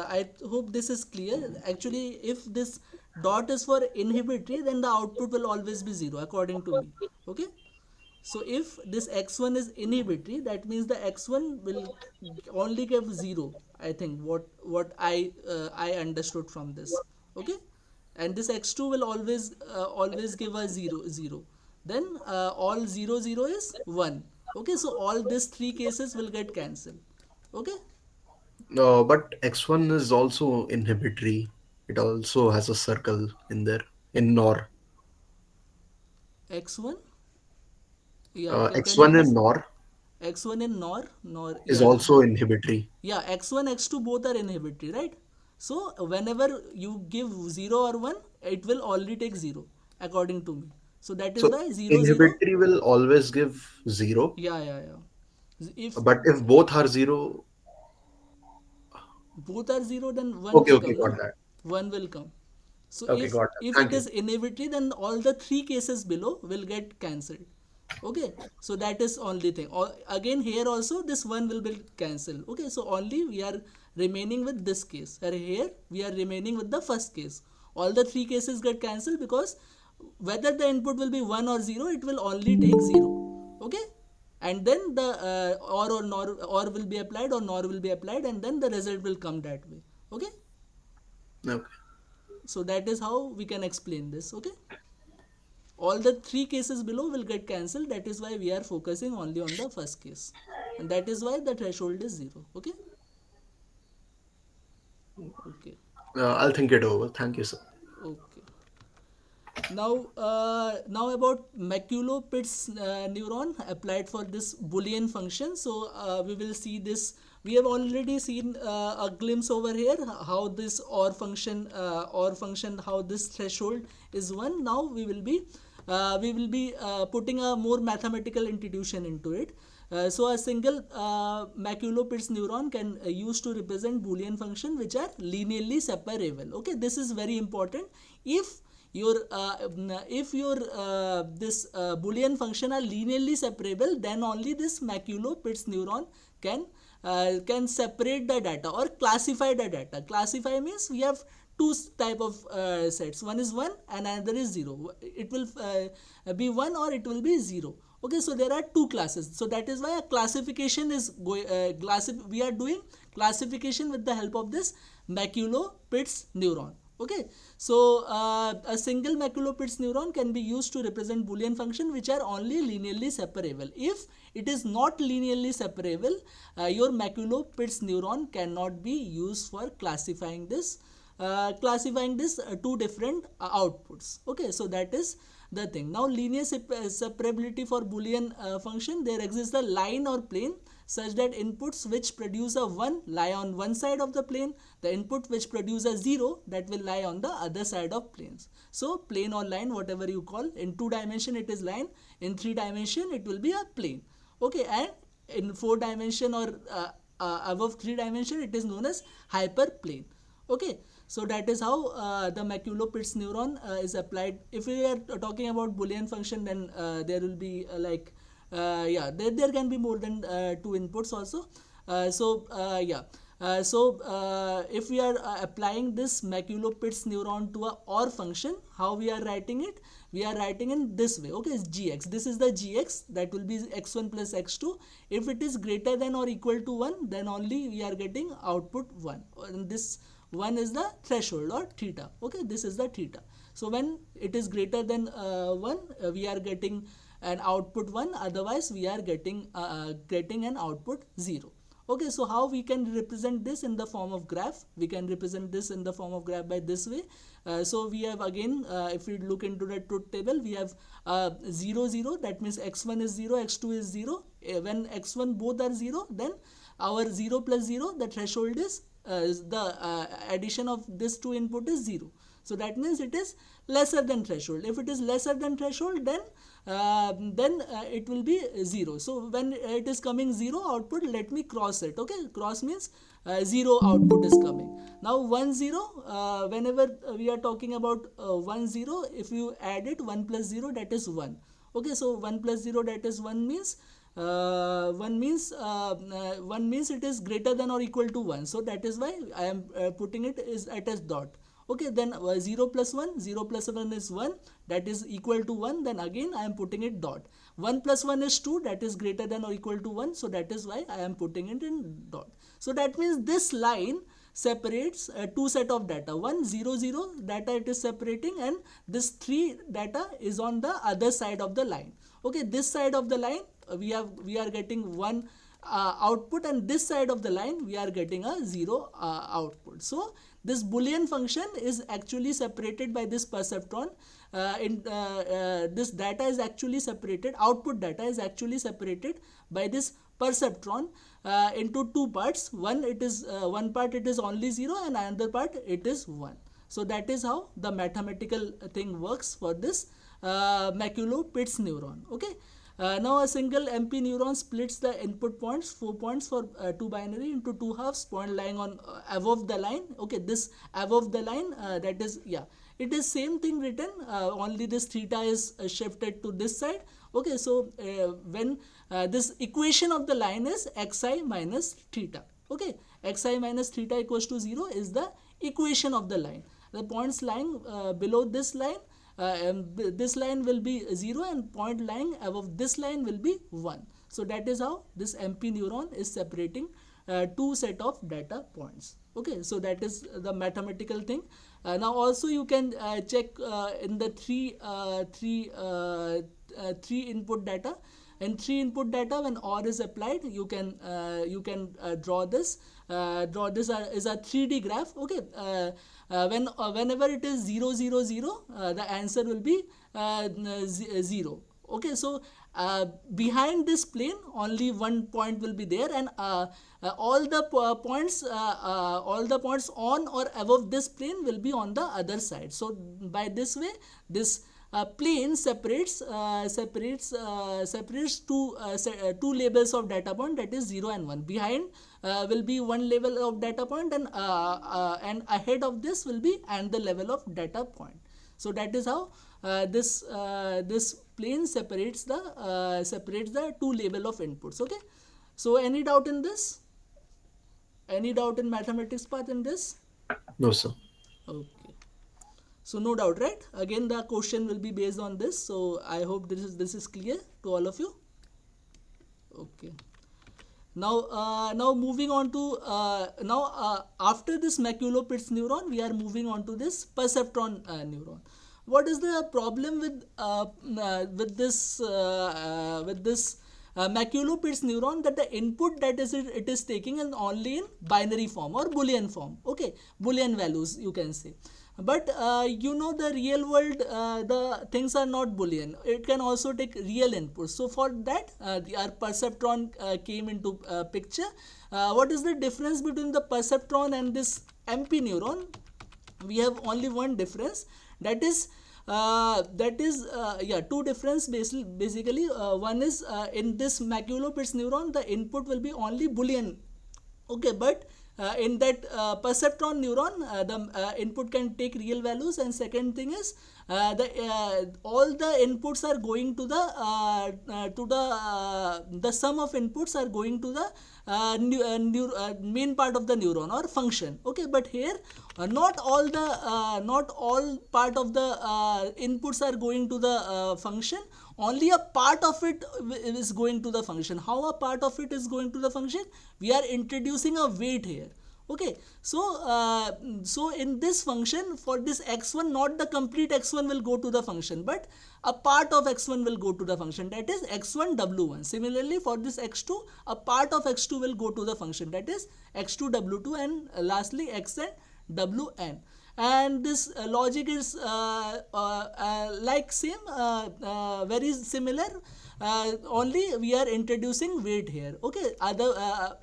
Speaker 1: I hope this is clear. Actually, if this dot is for inhibitory, then the output will always be zero, according to me. Okay, so if this x1 is inhibitory, that means the x1 will only give zero. I think what I understood from this. Okay, and this x2 will always give a zero. Then all zero is 1. Okay, so all these three cases will get cancelled. Okay.
Speaker 2: But x1 is also inhibitory. It also has a circle in there in NOR.
Speaker 1: X1, yeah, can you
Speaker 2: X1 in
Speaker 1: please?
Speaker 2: NOR
Speaker 1: X1 in NOR,
Speaker 2: is
Speaker 1: yeah,
Speaker 2: also inhibitory.
Speaker 1: yeah, X1, X2 both are inhibitory, right? So whenever you give 0 or 1, it will only take 0 according to me. So that is
Speaker 2: So
Speaker 1: why 0 0.
Speaker 2: inhibitory will always give 0,
Speaker 1: Yeah, yeah, yeah. If
Speaker 2: but if both are 0,
Speaker 1: both are 0, then 1
Speaker 2: okay,
Speaker 1: will
Speaker 2: okay,
Speaker 1: come, na?
Speaker 2: got that.
Speaker 1: 1 will come. So
Speaker 2: Okay, got that.
Speaker 1: if
Speaker 2: Thank
Speaker 1: it
Speaker 2: you.
Speaker 1: is inhibitory, then all the three cases below will get cancelled. Okay, so that is only thing. Or again here also this one will be cancelled. Okay, so only we are remaining with this case. And here we are remaining with the first case. All the three cases get cancelled because whether the input will be 1 or 0, it will only take 0. Okay, and then the or nor or will be applied or nor will be applied, and then the result will come that way. Okay,
Speaker 2: Okay.
Speaker 1: so that is how we can explain this. Okay, all the three cases below will get cancelled. That is why we are focusing only on the first case, and that is why the threshold is 0. Okay, okay,
Speaker 2: I'll think it over. Thank you, sir.
Speaker 1: okay. Now about McCulloch Pitts neuron applied for this Boolean function. So we will see this. We have already seen a glimpse over here how this or function, how this threshold is 1. Now we will be putting a more mathematical institution into it. So a single McCulloch Pitts neuron can use to represent Boolean function which are linearly separable. Okay, this is very important. If your this Boolean function are linearly separable, then only this McCulloch Pitts neuron can separate the data or classify the data. Classify means we have two type of sets. One is 1 and another is 0. It will be 1 or it will be 0. Okay, so there are two classes. So that is why a classification is going. We are doing classification with the help of this McCulloch Pitts neuron. Okay, so a single McCulloch Pitts neuron can be used to represent Boolean function which are only linearly separable. If it is not linearly separable, your McCulloch Pitts neuron cannot be used for classifying this two different outputs. Okay, so that is the thing. Now linear separability for Boolean function, there exists a line or plane such that inputs which produce a 1 lie on one side of the plane, the input which produce a 0 that will lie on the other side of planes. So plane or line, whatever you call, in 2 dimension it is line, in 3 dimension it will be a plane. Okay, and in 4 dimension or above 3 dimension it is known as hyperplane. Okay, so that is how the McCulloch Pitts neuron is applied. If we are talking about Boolean function, then there will be yeah, there can be more than two inputs also. If we are applying this McCulloch Pitts neuron to a OR function, how we are writing it? We are writing in this way. Okay, it's gx. This is the gx, that will be x1 plus x2. If it is greater than or equal to 1, then only we are getting output 1. And this 1 is the threshold or theta. Okay, this is the theta. So when it is greater than 1, we are getting an output 1, otherwise we are getting an output 0. Okay, so how we can represent this in the form of graph? We can represent this in the form of graph by this way. So we have again, if we look into the truth table, we have 0 0, that means x1 is 0, x2 is 0. When x1 both are 0, then our 0 plus 0, the threshold is the addition of this two input is 0. So that means it is lesser than threshold. If it is lesser than threshold, then it will be 0. So when it is coming 0 output, let me cross it. Okay, cross means 0 output is coming. Now 1 0, whenever we are talking about 1 0, if you add it, 1 plus 0, that is 1. Okay, so 1 plus 0, that is 1 means 1 means it is greater than or equal to 1. So that is why I am putting it is at a dot. Okay, then 0 plus 1, 0 plus 1 is 1, that is equal to 1, then again I am putting it dot. 1 plus 1 is 2, that is greater than or equal to 1, so that is why I am putting it in dot. So that means this line separates two set of data. 1 0 0 data it is separating, and this 3 data is on the other side of the line. Okay, this side of the line we are getting 1 output, and this side of the line we are getting a 0 output. So this Boolean function is actually separated by this perceptron. This data is actually separated, output data is actually separated by this perceptron into two parts. One part it is only 0, and another part it is 1. So that is how the mathematical thing works for this McCulloch Pitts neuron. Okay. Now a single MP neuron splits the input points, 4 points for 2 binary, into 2 halves, point lying on above the line. Okay, this above the line, that is, yeah, it is same thing written, only this theta is shifted to this side. Okay, so when this equation of the line is xi minus theta. Okay, xi minus theta equals to 0 is the equation of the line. The points lying below this line, this line will be 0, and point lying above this line will be 1. So that is how this MP neuron is separating two set of data points. Okay, so that is the mathematical thing. Now also you can check in the three input data. In 3 input data, when OR is applied, you can draw this. Is a 3D graph. Okay, whenever it is 0 0 0, the answer will be 0. Okay, so behind this plane only one point will be there, and all the points on or above this plane will be on the other side. So by this way, this plane separates two labels of data point, that is 0 and 1. Behind will be one level of data point, and ahead of this will be another level of data point. So that is how this plane separates the two label of inputs. Okay, so any doubt in this? Any doubt in mathematics part in this?
Speaker 2: No, sir.
Speaker 1: Okay. So no doubt, right? Again, the question will be based on this. So I hope this is clear to all of you. Okay. Now moving on to after this McCulloch Pitts neuron, we are moving on to this perceptron neuron. What is the problem with this McCulloch Pitts neuron? That the input that it is taking is only in binary form or Boolean form. Okay, Boolean values you can say. But the real world, the things are not Boolean. It can also take real inputs. So for that, our perceptron came into picture. What is the difference between the perceptron and this MP neuron? We have only one difference. That is two difference basically. One is in this McCulloch Pitts neuron, the input will be only Boolean. Okay, but in that perceptron neuron, the input can take real values, and second thing is all the inputs are going to the sum of inputs are going to the main part of the neuron or function. Okay, but here not all part of the inputs are going to the function. Only a part of it is going to the function. How a part of it is going to the function? We are introducing a weight here. Okay, so in this function, for this x1, not the complete x1 will go to the function, but a part of x1 will go to the function, that is x1 w1. Similarly, for this x2, a part of x2 will go to the function, that is x2 w2, and lastly xn wn. And this logic is like same, very similar. Only we are introducing weight here. Okay,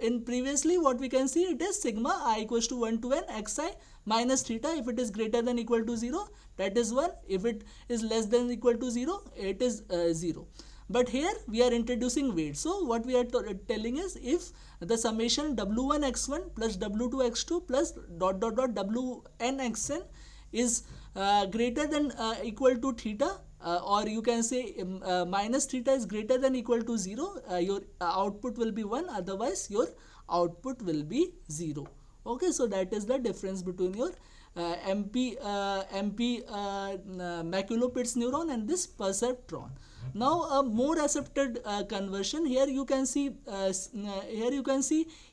Speaker 1: in previously what we can see, it is sigma I equals to 1 to n xi minus theta. If it is greater than equal to 0, that is 1. If it is less than equal to 0, it is 0. But here we are introducing weight. So what we are telling is, if the summation w1 x1 plus w2 x2 plus ... wn xn is greater than equal to theta, or you can say minus theta is greater than equal to 0, your output will be 1, otherwise your output will be 0. Okay, so that is the difference between your McCulloch Pitts neuron and this perceptron. Now a more accepted conversion, here you can see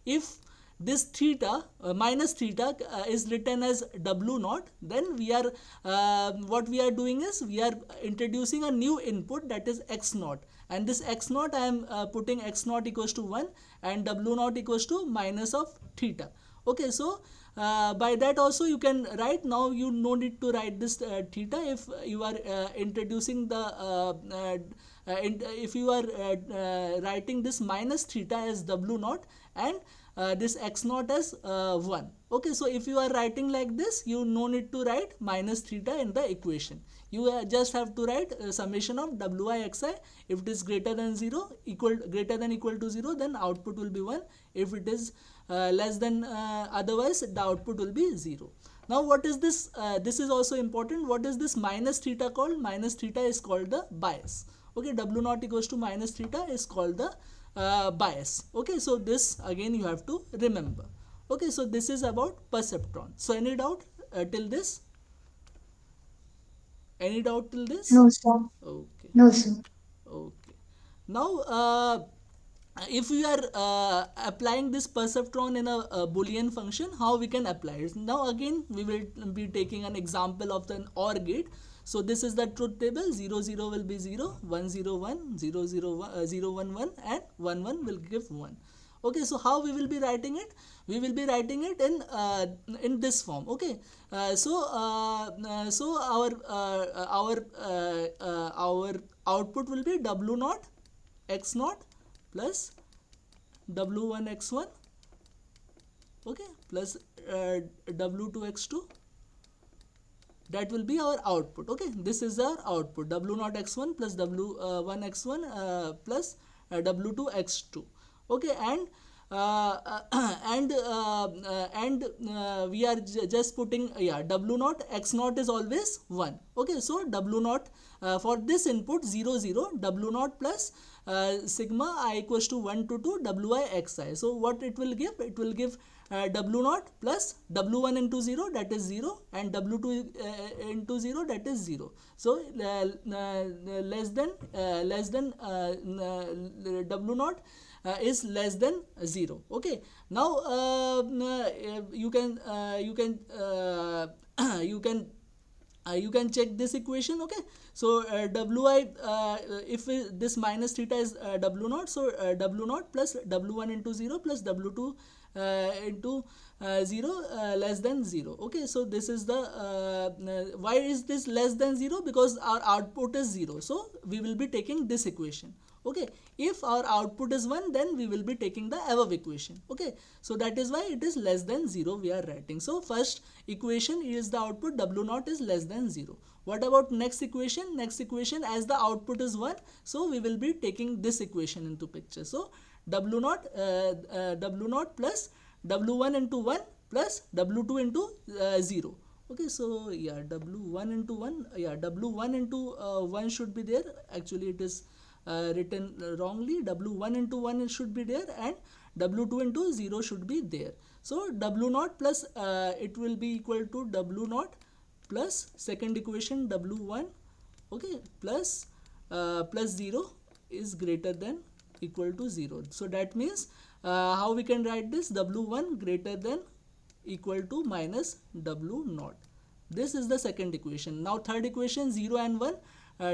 Speaker 1: if this theta minus theta is written as w naught, then we are what we are doing is we are introducing a new input, that is x naught, and this x naught I am putting x naught equals to 1 and w naught equals to minus of theta. Okay, so by that also you can write, now you no need to write this theta if you are introducing the if you are writing this minus theta as w naught and this x naught as 1. Okay, so if you are writing like this, you no need to write minus theta in the equation. You just have to write summation of wi xi. If it is greater than 0, greater than equal to 0, then output will be 1. If it is less than otherwise, the output will be 0. Now what is this? This is also important. What is this minus theta called? Minus theta is called the bias. Okay, w naught equals to minus theta is called the bias. Okay, so this again you have to remember. Okay, so this is about perceptron. So any doubt till this? Any doubt till this?
Speaker 6: No, sir.
Speaker 1: Okay.
Speaker 6: No, sir.
Speaker 1: Okay. Now, if we are applying this perceptron in a Boolean function, how we can apply it? Now again, we will be taking an example of an OR gate. So this is the truth table. 0 0 will be 0, 1 0 1, 0 0 1, 0 1 1, and 1 1 will give 1. Okay, so how we will be writing it? We will be writing it in this form. Okay, so our output will be w naught x naught plus w1 x1, okay, plus w2 x2. That will be our output. Okay, this is our output, w naught x1 plus w1 x1 plus w2 x2. Okay, and we are just putting w naught x naught is always 1. Okay, so w naught for this input 0 0, w naught plus sigma I equals to 1 to 2 wi xi. So what it will give? It will give w naught plus w1 into 0, that is 0, and w2 into 0, that is 0. So less than w naught is less than 0. Okay, now you can you can check this equation. Okay, so wi if this minus theta is w naught, so w naught plus w1 into 0 plus w2 into 0 less than 0. Okay, so this is the why is this less than 0? Because our output is 0, so we will be taking this equation. Okay, if our output is 1, then we will be taking the above equation. Okay, so that is why it is less than 0 we are writing. So first equation is the output w naught is less than 0. What about next equation? Next equation, as the output is 1, so we will be taking this equation into picture. So w naught plus w1 into 1 plus w2 into 0. Okay, so yeah, w1 into 1, yeah, w1 into 1 should be there. Actually it is written wrongly. W1 into 1 should be there and W2 into 0 should be there. So W naught plus it will be equal to W naught plus second equation W1, okay, plus 0 is greater than equal to 0. So that means how we can write this? W1 greater than equal to minus W naught. This is the second equation. Now third equation, 0 and 1.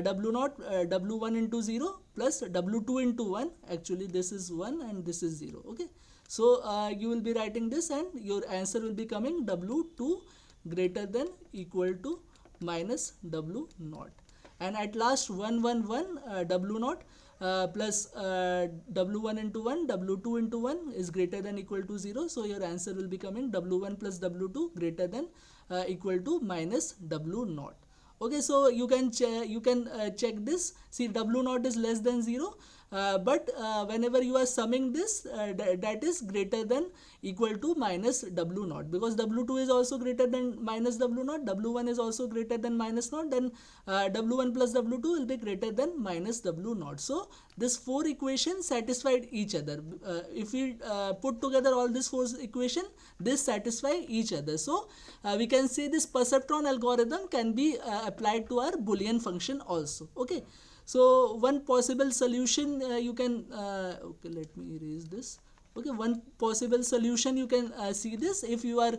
Speaker 1: W naught w1 into 0 plus w2 into 1. Actually this is 1 and this is 0. Okay, so you will be writing this and your answer will be coming w2 greater than equal to minus w naught. And at last 1 1 1 w naught plus w1 into 1, w2 into 1 is greater than equal to 0. So your answer will be coming w1 plus w2 greater than equal to minus w naught. Okay, so you can check this. See, w naught is less than 0, but whenever you are summing this, that is greater than equal to minus w naught, because w2 is also greater than minus w naught, w1 is also greater than minus naught, then w1 plus w2 will be greater than minus w naught. So this four equations satisfied each other. If we put together all these four equations, this satisfy each other. So we can say this perceptron algorithm can be applied to our Boolean function also. Okay, so one possible solution you can okay, let me erase this. Okay, one possible solution you can see this. If you are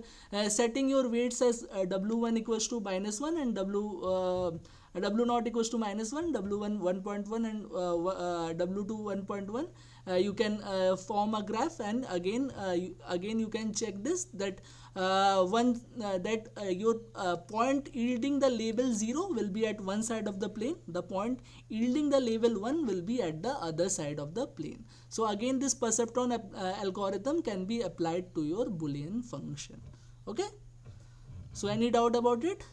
Speaker 1: setting your weights as w1 equals to minus 1 and w naught equals to -1, w1 1.1, and w2 1.1. You can form a graph, and again you can check this, that your point yielding the label 0 will be at one side of the plane, the point yielding the label 1 will be at the other side of the plane. So again, this perceptron algorithm can be applied to your Boolean function. Okay, so any doubt about it?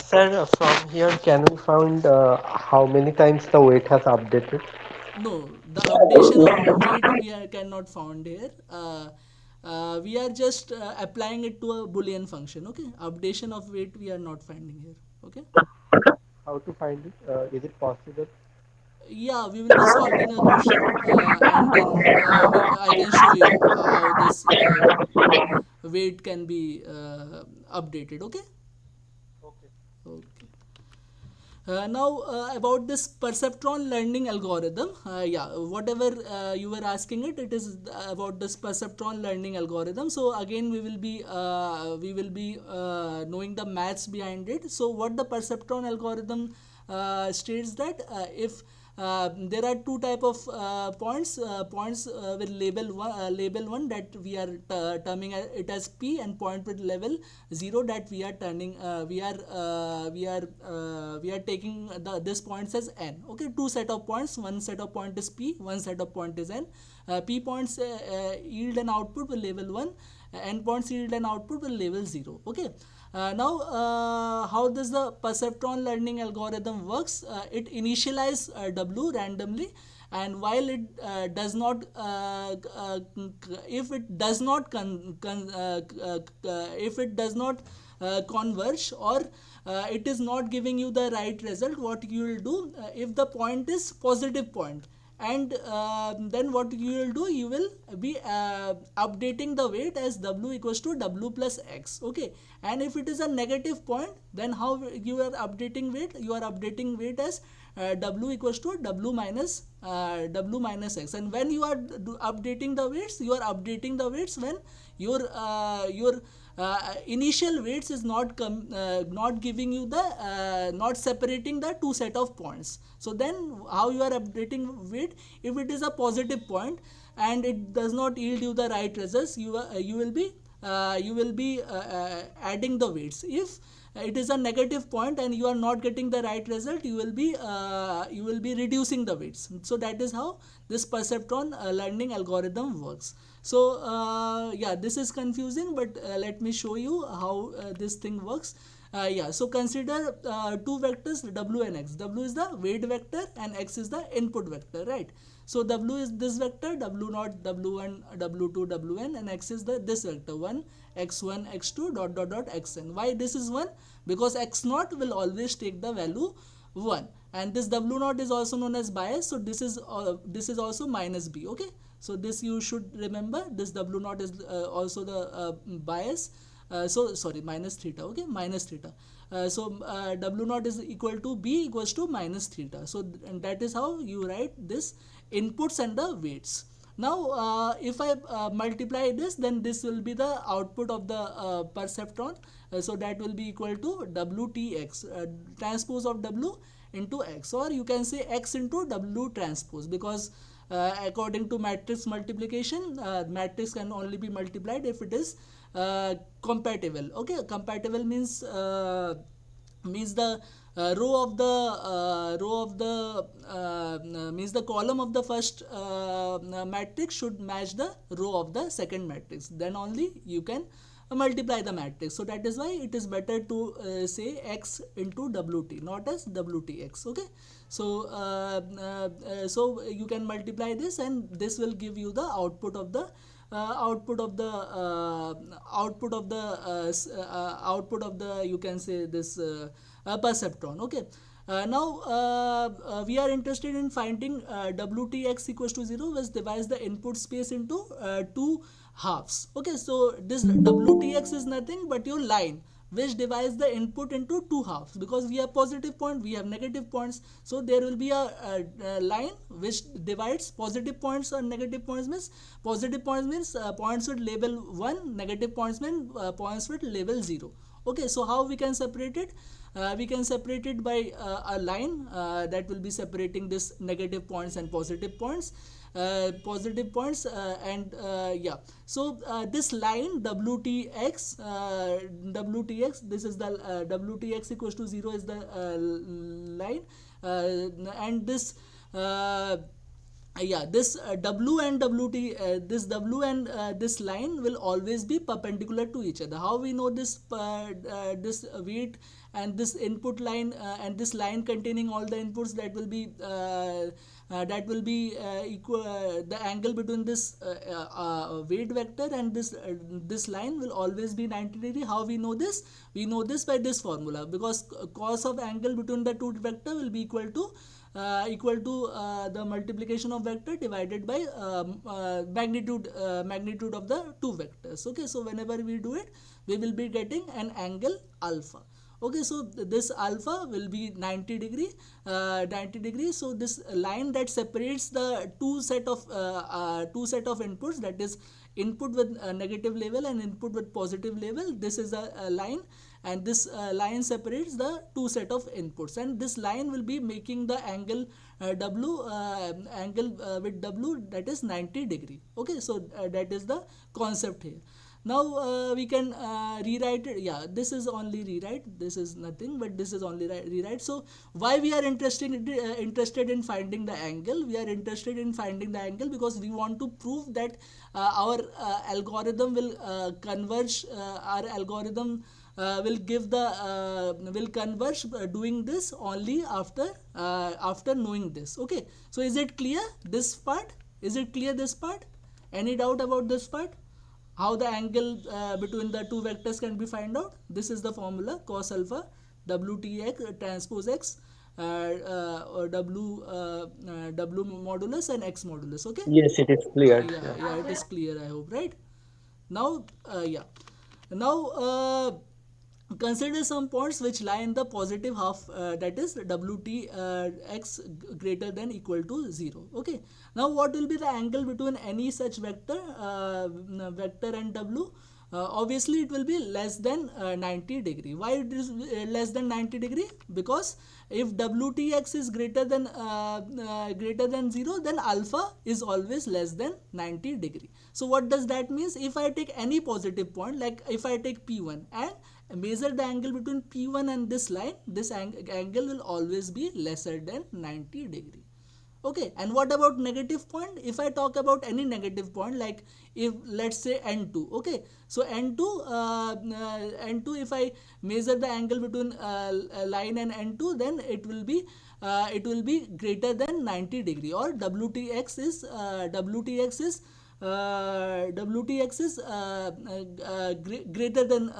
Speaker 6: Sir, from here, can we find how many times the weight has updated?
Speaker 1: No, the updation of weight cannot found here. We are just applying it to a Boolean function. Okay, updation of weight we are not finding here. Okay,
Speaker 6: How to find it? Is it possible?
Speaker 1: yeah, we will be solving a question, and then I can show you how this weight can be updated. Okay.
Speaker 6: Okay.
Speaker 1: Okay. Now about this perceptron learning algorithm, yeah, whatever you were asking it is about this perceptron learning algorithm. So again, we will be knowing the maths behind it. So what the perceptron algorithm states that if there are two type of points with label 1 that we are terming it as P, and point with level 0 that we are turning we are taking this points as N. Okay, two set of points, one set of point is P, one set of point is N. P points yield an output with label 1, N points yield an output with label 0. Okay. Now, how does the perceptron learning algorithm works? It initializes W randomly, and while it does not, if it does not converge, or it is not giving you the right result, what you will do, if the point is positive point, and then what you will do, you will be updating the weight as W equals to W plus X. Okay, and if it is a negative point, then how you are updating weight? You are updating weight as W equals to W minus X. And when you are updating the weights, you are updating the weights when your initial weights is not giving you the not separating the two set of points. So then how you are updating weight? If it is a positive point and it does not yield you the right results, you will be adding the weights. If it is a negative point and you are not getting the right result, you will be reducing the weights. So that is how this perceptron learning algorithm works. So yeah, this is confusing, but let me show you how this thing works. Yeah, so consider two vectors W and X. W is the weight vector and X is the input vector, right? So W is this vector, W naught, W1, W2, Wn, and X is this vector 1, X1, X2, dot dot dot Xn. Why this is 1? Because X naught will always take the value 1, and this W naught is also known as bias, so this is also minus B. Okay, so this you should remember, this W naught is also the bias. So sorry, minus theta. Okay, minus theta. So W naught is equal to B equals to minus theta. So and that is how you write this inputs and the weights. Now if I multiply this, then this will be the output of the perceptron. So that will be equal to WTX, transpose of W into X, or you can say X into W transpose, because according to matrix multiplication, matrix can only be multiplied if it is compatible. Okay, compatible means the means the column of the first matrix should match the row of the second matrix, then only you can multiply the matrix. So that is why it is better to say X into WT, not as WTX. Okay, so so you can multiply this, and this will give you the output of the you can say this perceptron. Okay, now we are interested in finding WTX equals to 0, which divides the input space into two halves. Okay, so this WTX is nothing but your line which divides the input into two halves, because we have positive point, we have negative points. So there will be a line which divides positive points and negative points. Means positive points means points with label 1, negative points mean points with label 0. Okay, so how we can separate it? We can separate it by a line that will be separating this negative points and positive points. And yeah, so this line WTX, this is the WTX equals to 0 is the line, and this yeah, this W and WT, this W and this line will always be perpendicular to each other. How we know this? This weight and this input line and this line containing all the inputs, that will be equal. The angle between this weight vector and this line will always be 90 degree. How we know this? We know this by this formula, because cos of angle between the two vector will be equal to the multiplication of vector divided by magnitude of the two vectors. Okay, so whenever we do it, we will be getting an angle alpha. Okay, so this alpha will be 90 degree. So this line that separates the two set of inputs, that is input with negative label and input with positive label, this is a line, and this line separates the two set of inputs, and this line will be making the angle with W, that is 90 degree. Okay, so that is the concept here. Now we can rewrite it. Yeah, this is only rewrite, this is nothing, but this is only rewrite. So why we are interested in finding the angle? We are interested in finding the angle because we want to prove that our algorithm will converge. Our algorithm will converge doing this only after knowing this. Okay, so is it clear this part? Any doubt about this part? How the angle between the two vectors can be found out? This is the formula: cos alpha WTX transpose X, or W modulus and X modulus. Okay.
Speaker 6: Yes, it is clear.
Speaker 1: Yeah, it is clear, I hope, right? Now consider some points which lie in the positive half, that is WTX greater than equal to 0. Okay, now what will be the angle between any such vector and W? Obviously it will be less than 90 degree. Why it is less than 90 degree? Because if WTX is greater than 0, then alpha is always less than 90 degree. So what does that mean? If I take any positive point, like if I take P1 and measure the angle between P1 and this line, this angle will always be lesser than 90 degree. Okay, and what about negative point? If I talk about any negative point, like if let's say N2, okay, so N2 if I measure the angle between line and N2, then it will be greater than 90 degree, or WTX is greater than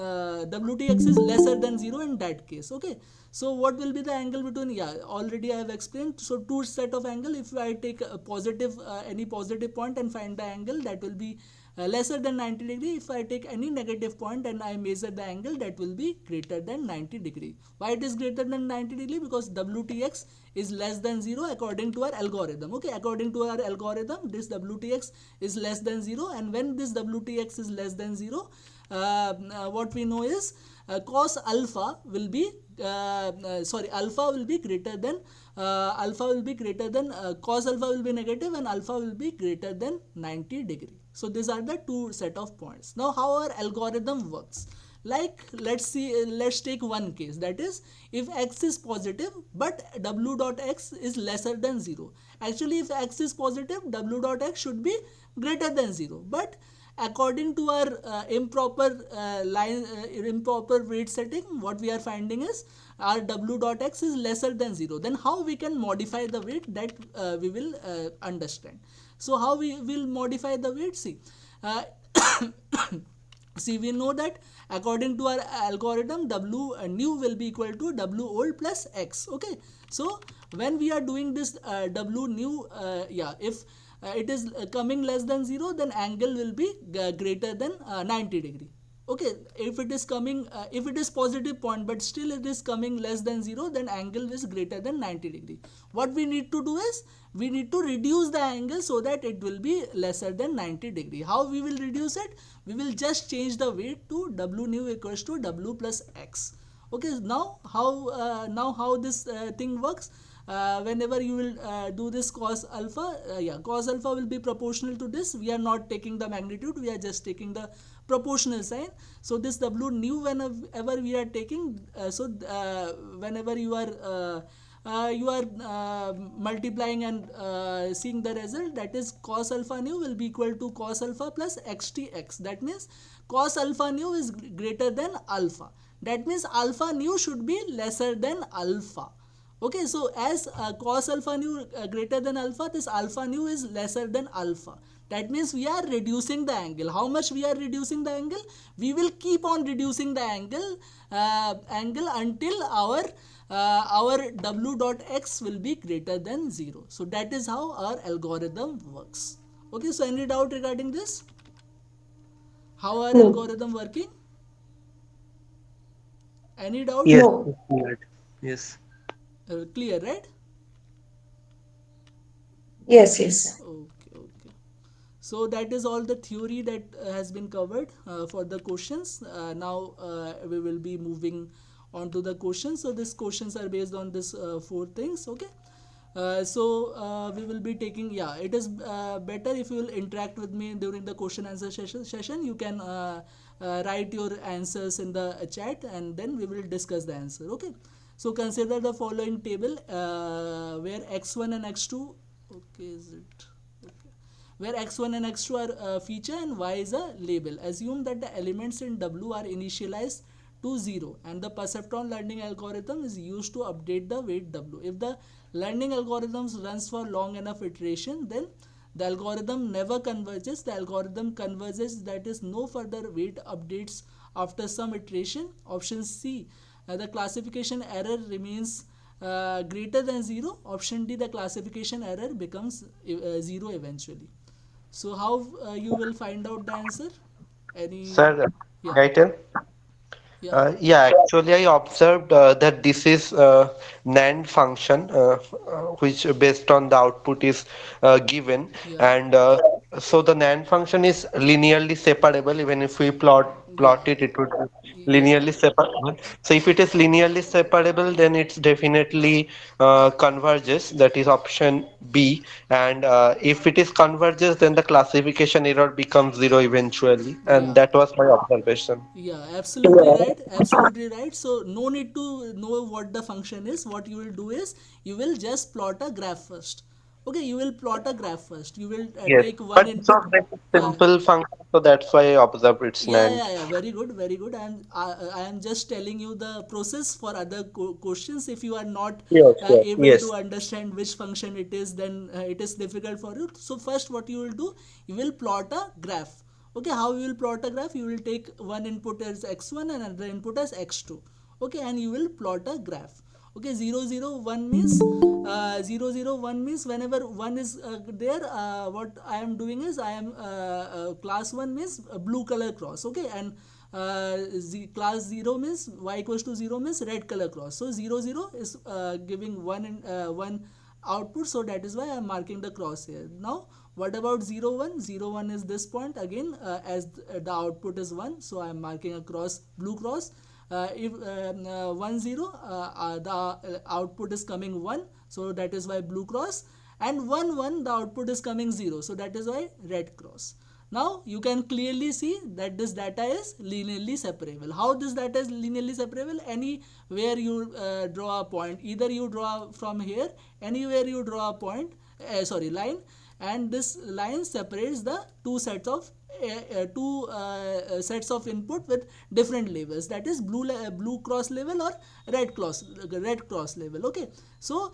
Speaker 1: WTX is lesser than 0 in that case. Okay, so what will be the angle between? Yeah, already I have explained. So two set of angle. If I take a positive any positive point and find the angle, that will be lesser than 90 degree. If I take any negative point and I measure the angle, that will be greater than 90 degree. Why it is greater than 90 degree? Because WTX is less than 0 according to our algorithm. Okay, according to our algorithm, this WTX is less than 0, and when this WTX is less than 0, what we know is cos alpha will be alpha will be greater than cos alpha will be negative and alpha will be greater than 90 degree. So these are the two set of points. Now how our algorithm works? Like let's take one case, that is if x is positive but w dot x is lesser than 0. Actually if x is positive, w dot x should be greater than 0, but according to our improper weight setting, what we are finding is our w dot x is lesser than 0. Then how we can modify the weight, that we will understand. So how we will modify the weight? See, we know that according to our algorithm, w new will be equal to w old plus x. Okay, so when we are doing this w new, if it is coming less than 0, then angle will be greater than 90 degree. Okay, if it is coming, if it is positive point but still it is coming less than 0, then angle is greater than 90 degree. What we need to do is we need to reduce the angle so that it will be lesser than 90 degree. How we will reduce it? We will just change the weight to w nu equals to w plus x. Okay, now how this thing works? Whenever you will do this cos alpha, cos alpha will be proportional to this. We are not taking the magnitude, we are just taking the proportional sign. So this w nu, whenever we are taking, whenever you are multiplying and seeing the result, that is cos alpha nu will be equal to cos alpha plus xtx. That means cos alpha nu is greater than alpha. That means alpha nu should be lesser than alpha. Okay, so as cos alpha nu greater than alpha, this alpha nu is lesser than alpha. That means we are reducing the angle. How much we are reducing the angle? We will keep on reducing the angle until our w dot x will be greater than 0. So that is how our algorithm works. Okay, so any doubt regarding this? How our
Speaker 5: No.
Speaker 1: algorithm working? Any doubt?
Speaker 6: Yes,
Speaker 5: No.
Speaker 6: it's cleared. Yes.
Speaker 1: Clear, right?
Speaker 5: Yes, yes.
Speaker 1: Okay. So that is all the theory that has been covered for the questions. Now we will be moving on to the questions. So these questions are based on this four things. Okay. We will be taking, it is better if you will interact with me during the question answer session. You can write your answers in the chat and then we will discuss the answer. Okay. So consider the following table where x1 and x2, okay, is it? Okay, where x1 and x2 are a feature and y is a label. Assume that the elements in W are initialized to 0 and the perceptron learning algorithm is used to update the weight W. If the learning algorithms runs for long enough iteration, then the algorithm never converges. The algorithm converges, that is no further weight updates after some iteration. Option C, the classification error remains greater than 0. Option D, the classification error becomes 0 eventually. So how you will find out the answer? Any?
Speaker 6: Sir,
Speaker 1: Yeah,
Speaker 6: I tell?
Speaker 1: yeah,
Speaker 6: Yeah, actually, I observed that this is NAND function, which based on the output is given,
Speaker 1: yeah,
Speaker 6: and so the NAND function is linearly separable. Even if we
Speaker 1: yeah,
Speaker 6: plot it, it would be
Speaker 1: yeah,
Speaker 6: linearly separable. So if it is linearly separable, then it's definitely converges. That is option B. And if it is converges, then the classification error becomes zero eventually. And
Speaker 1: yeah.
Speaker 6: that was my observation.
Speaker 1: Yeah, absolutely right. Absolutely right. So no need to know what the function is. What you will do is you will just plot a graph first. Okay, you will plot a graph first. You will
Speaker 6: Yes,
Speaker 1: take one
Speaker 6: but it's
Speaker 1: input.
Speaker 6: not very
Speaker 1: Yeah,
Speaker 6: simple function, so that's why I observed its NAND.
Speaker 1: yeah. Very good, very good. And I am just telling you the process for other questions. If you are not
Speaker 6: Sure, sure.
Speaker 1: able to
Speaker 6: Yes,
Speaker 1: understand which function it is, then it is difficult for you. So first, what you will do, you will plot a graph. Okay, how you will plot a graph? You will take one input as x1 and another input as x2. Okay, and you will plot a graph. Okay, 0 0 1 means 0 0 1 means whenever 1 is there, what I am doing is I am class 1 means blue color cross. Okay, and class 0 means y equals to 0 means red color cross. So 0 0 is giving one output, so that is why I am marking the cross here. Now what about 0 1? 0 1 is this point again, as the output is 1, so I am marking a cross, blue cross. If 1 0, the output is coming 1, so that is why blue cross, and 1 1, the output is coming 0, so that is why red cross. Now you can clearly see that this data is linearly separable. How this data is linearly separable? Anywhere you draw a point, either you draw from here, anywhere you draw a point, line, and this line separates the two sets of input with different labels, that is blue cross label or red cross label. Okay, so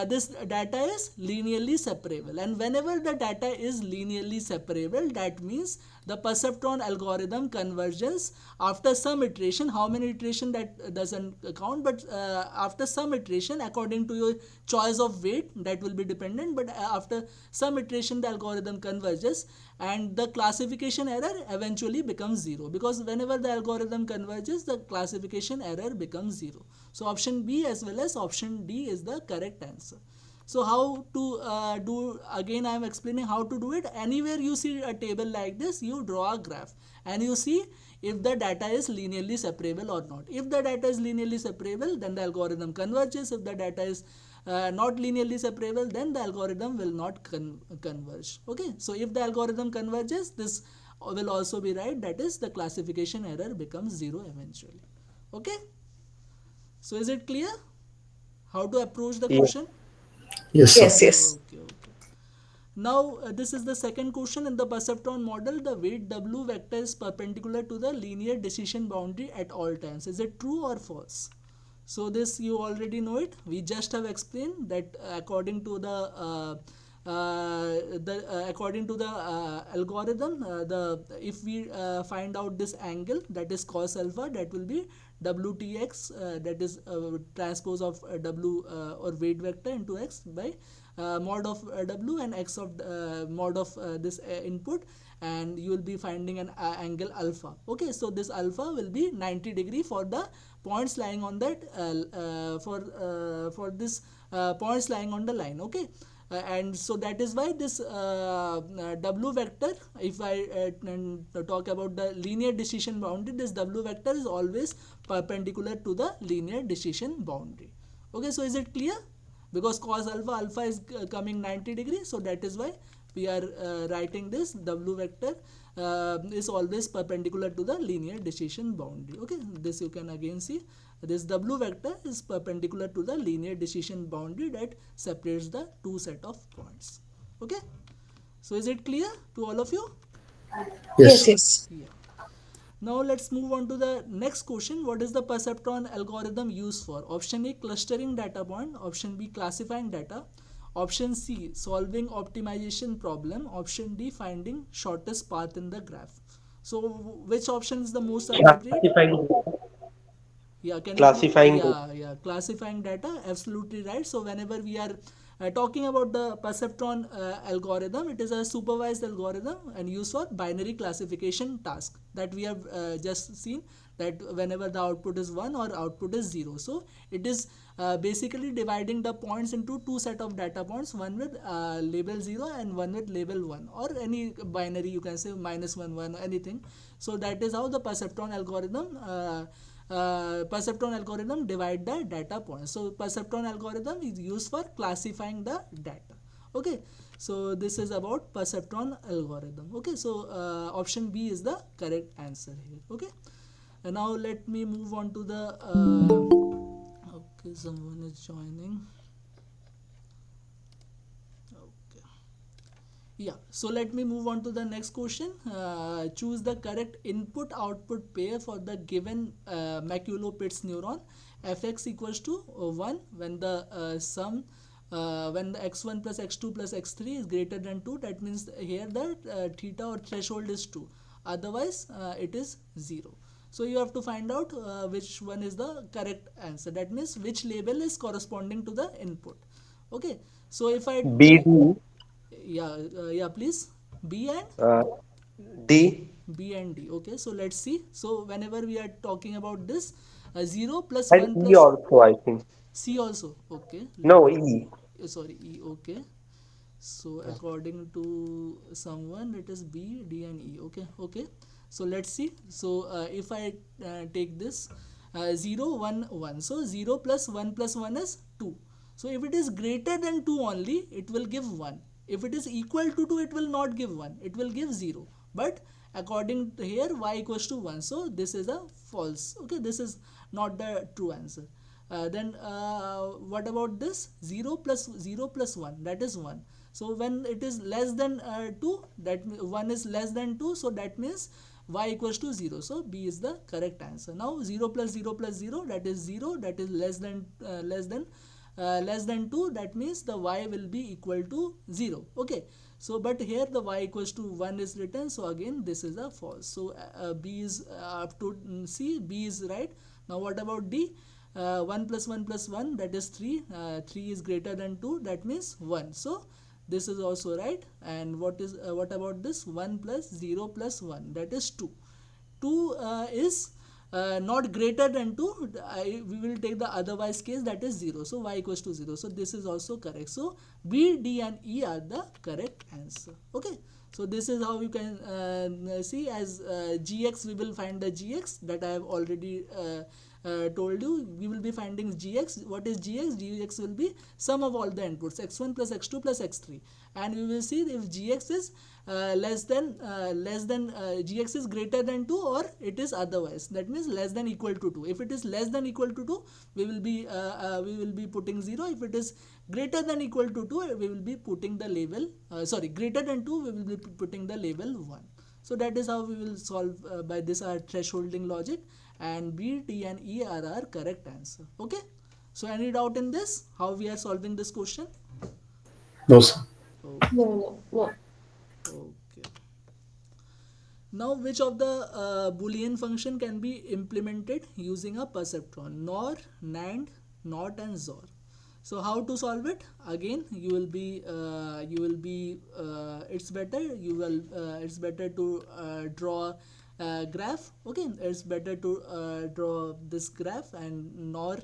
Speaker 1: this data is linearly separable, and whenever the data is linearly separable, that means the perceptron algorithm convergence after some iteration. How many iteration, that doesn't count, but after some iteration according to your choice of weight, that will be dependent, but after some iteration the algorithm converges and the classification classification error eventually becomes 0, because whenever the algorithm converges, the classification error becomes 0. So option B as well as option D is the correct answer. So how to do, again I am explaining how to do it. Anywhere you see a table like this, you draw a graph and you see if the data is linearly separable or not. If the data is linearly separable, then the algorithm converges. If the data is not linearly separable, then the algorithm will not converge. Okay, so if the algorithm converges, this will also be right, that is the classification error becomes 0 eventually. Okay, so is it clear how to approach the
Speaker 6: Yeah.
Speaker 1: question?
Speaker 2: Yes, sir.
Speaker 5: Yes.
Speaker 1: Okay. Now this is the second question. In the perceptron model, the weight W vector is perpendicular to the linear decision boundary at all times. Is it true or false? So this you already know it. We just have explained that according to the algorithm, if we find out this angle, that is cos alpha, that will be WTX, that is transpose of W or weight vector into X by mod of W and X of mod of this input, and you will be finding an angle alpha. Okay, so this alpha will be 90 degree for the points lying on that for this points lying on the line. Okay, and so that is why this W vector, if I talk about the linear decision boundary, this W vector is always perpendicular to the linear decision boundary. Okay, so is it clear? Because cos alpha is coming 90 degrees, so that is why we are writing this W vector is always perpendicular to the linear decision boundary. Okay, this you can again see, this W vector is perpendicular to the linear decision boundary that separates the two set of points. Okay, so is it clear to all of you?
Speaker 2: Yes.
Speaker 5: Yes.
Speaker 1: Yeah. Now let's move on to the next question. What is the perceptron algorithm used for? Option A, clustering data point. Option B, classifying data. Option C, solving optimization problem. Option D, finding shortest path in the graph. So which option is the most appropriate?
Speaker 6: Classifying.
Speaker 1: Yeah, can you
Speaker 6: Classifying.
Speaker 1: classifying data, absolutely right. So whenever we are talking about the perceptron algorithm, it is a supervised algorithm and used for binary classification task that we have just seen, that whenever the output is 1 or output is 0, so it is basically dividing the points into two set of data points, one with label 0 and one with label 1, or any binary, you can say -1 1, anything. So that is how the perceptron algorithm divide the data points. So perceptron algorithm is used for classifying the data. Okay, so this is about perceptron algorithm. Okay, so option B is the correct answer here. Okay, and now let me move on to the okay, someone is joining. Okay, yeah, so let me move on to the next question. Choose the correct input output pair for the given McCulloch Pitts neuron. Fx equals to 1 when the sum when the x1 plus x2 plus x3 is greater than 2, that means here the theta or threshold is 2, otherwise it is 0. So you have to find out which one is the correct answer, that means which label is corresponding to the input. Okay, so if I
Speaker 6: BD.
Speaker 1: yeah, please. B and
Speaker 6: Uh, D.
Speaker 1: B and D. Okay, so let's see. So whenever we are talking about this, 0 plus
Speaker 6: And
Speaker 1: 1
Speaker 6: E
Speaker 1: plus
Speaker 6: also, I think.
Speaker 1: C also. Okay, let
Speaker 6: No,
Speaker 1: me
Speaker 6: E.
Speaker 1: sorry, E. Okay, so according to someone, it is B, D, and E. Okay. So let's see. So if I take this 0, 1, 1. So 0 plus 1 is 2. So if it is greater than 2 only, it will give 1. If it is equal to 2, it will not give 1. It will give 0. But according to here, y equals to 1. So this is a false. Okay, this is not the true answer. Then what about this 0 plus 1, that is 1. So when it is less than 2, that 1 is less than 2, so that means y equals to 0. So B is the correct answer. Now 0 plus 0 plus 0, that is 0, that is less than 2, that means the y will be equal to 0. Okay, so but here the y equals to 1 is written, so again this is a false. So B is up to C, B is right. Now what about D? 1 plus 1 plus 1, that is 3. 3 is greater than 2, that means 1. So This is also right. And what about this 1 plus 0 plus 1, that is 2. 2 is not greater than 2. We will take the otherwise case, that is 0. So y equals to 0. So this is also correct. So B, D and E are the correct answer. Okay. So this is how you can see, as gx we will find the gx that I have already told you. We will be finding gx. What is gx? Gx will be sum of all the inputs, x1 plus x2 plus x3, and we will see if gx is gx is greater than 2 or it is otherwise, that means less than equal to 2. If it is less than equal to 2, we will be putting 0. If it is greater than equal to 2, we will be putting the label greater than 2, we will be putting the label 1. So that is how we will solve by this our thresholding logic, and B, T and E are our correct answer. Okay. So any doubt in this, how we are solving this question?
Speaker 2: No, sir.
Speaker 5: No.
Speaker 1: Okay. Now, which of the Boolean function can be implemented using a perceptron? NOR, NAND, NOT and XOR. So how to solve it? Again, it's better to draw a graph. Okay, it's better to draw this graph, and NOR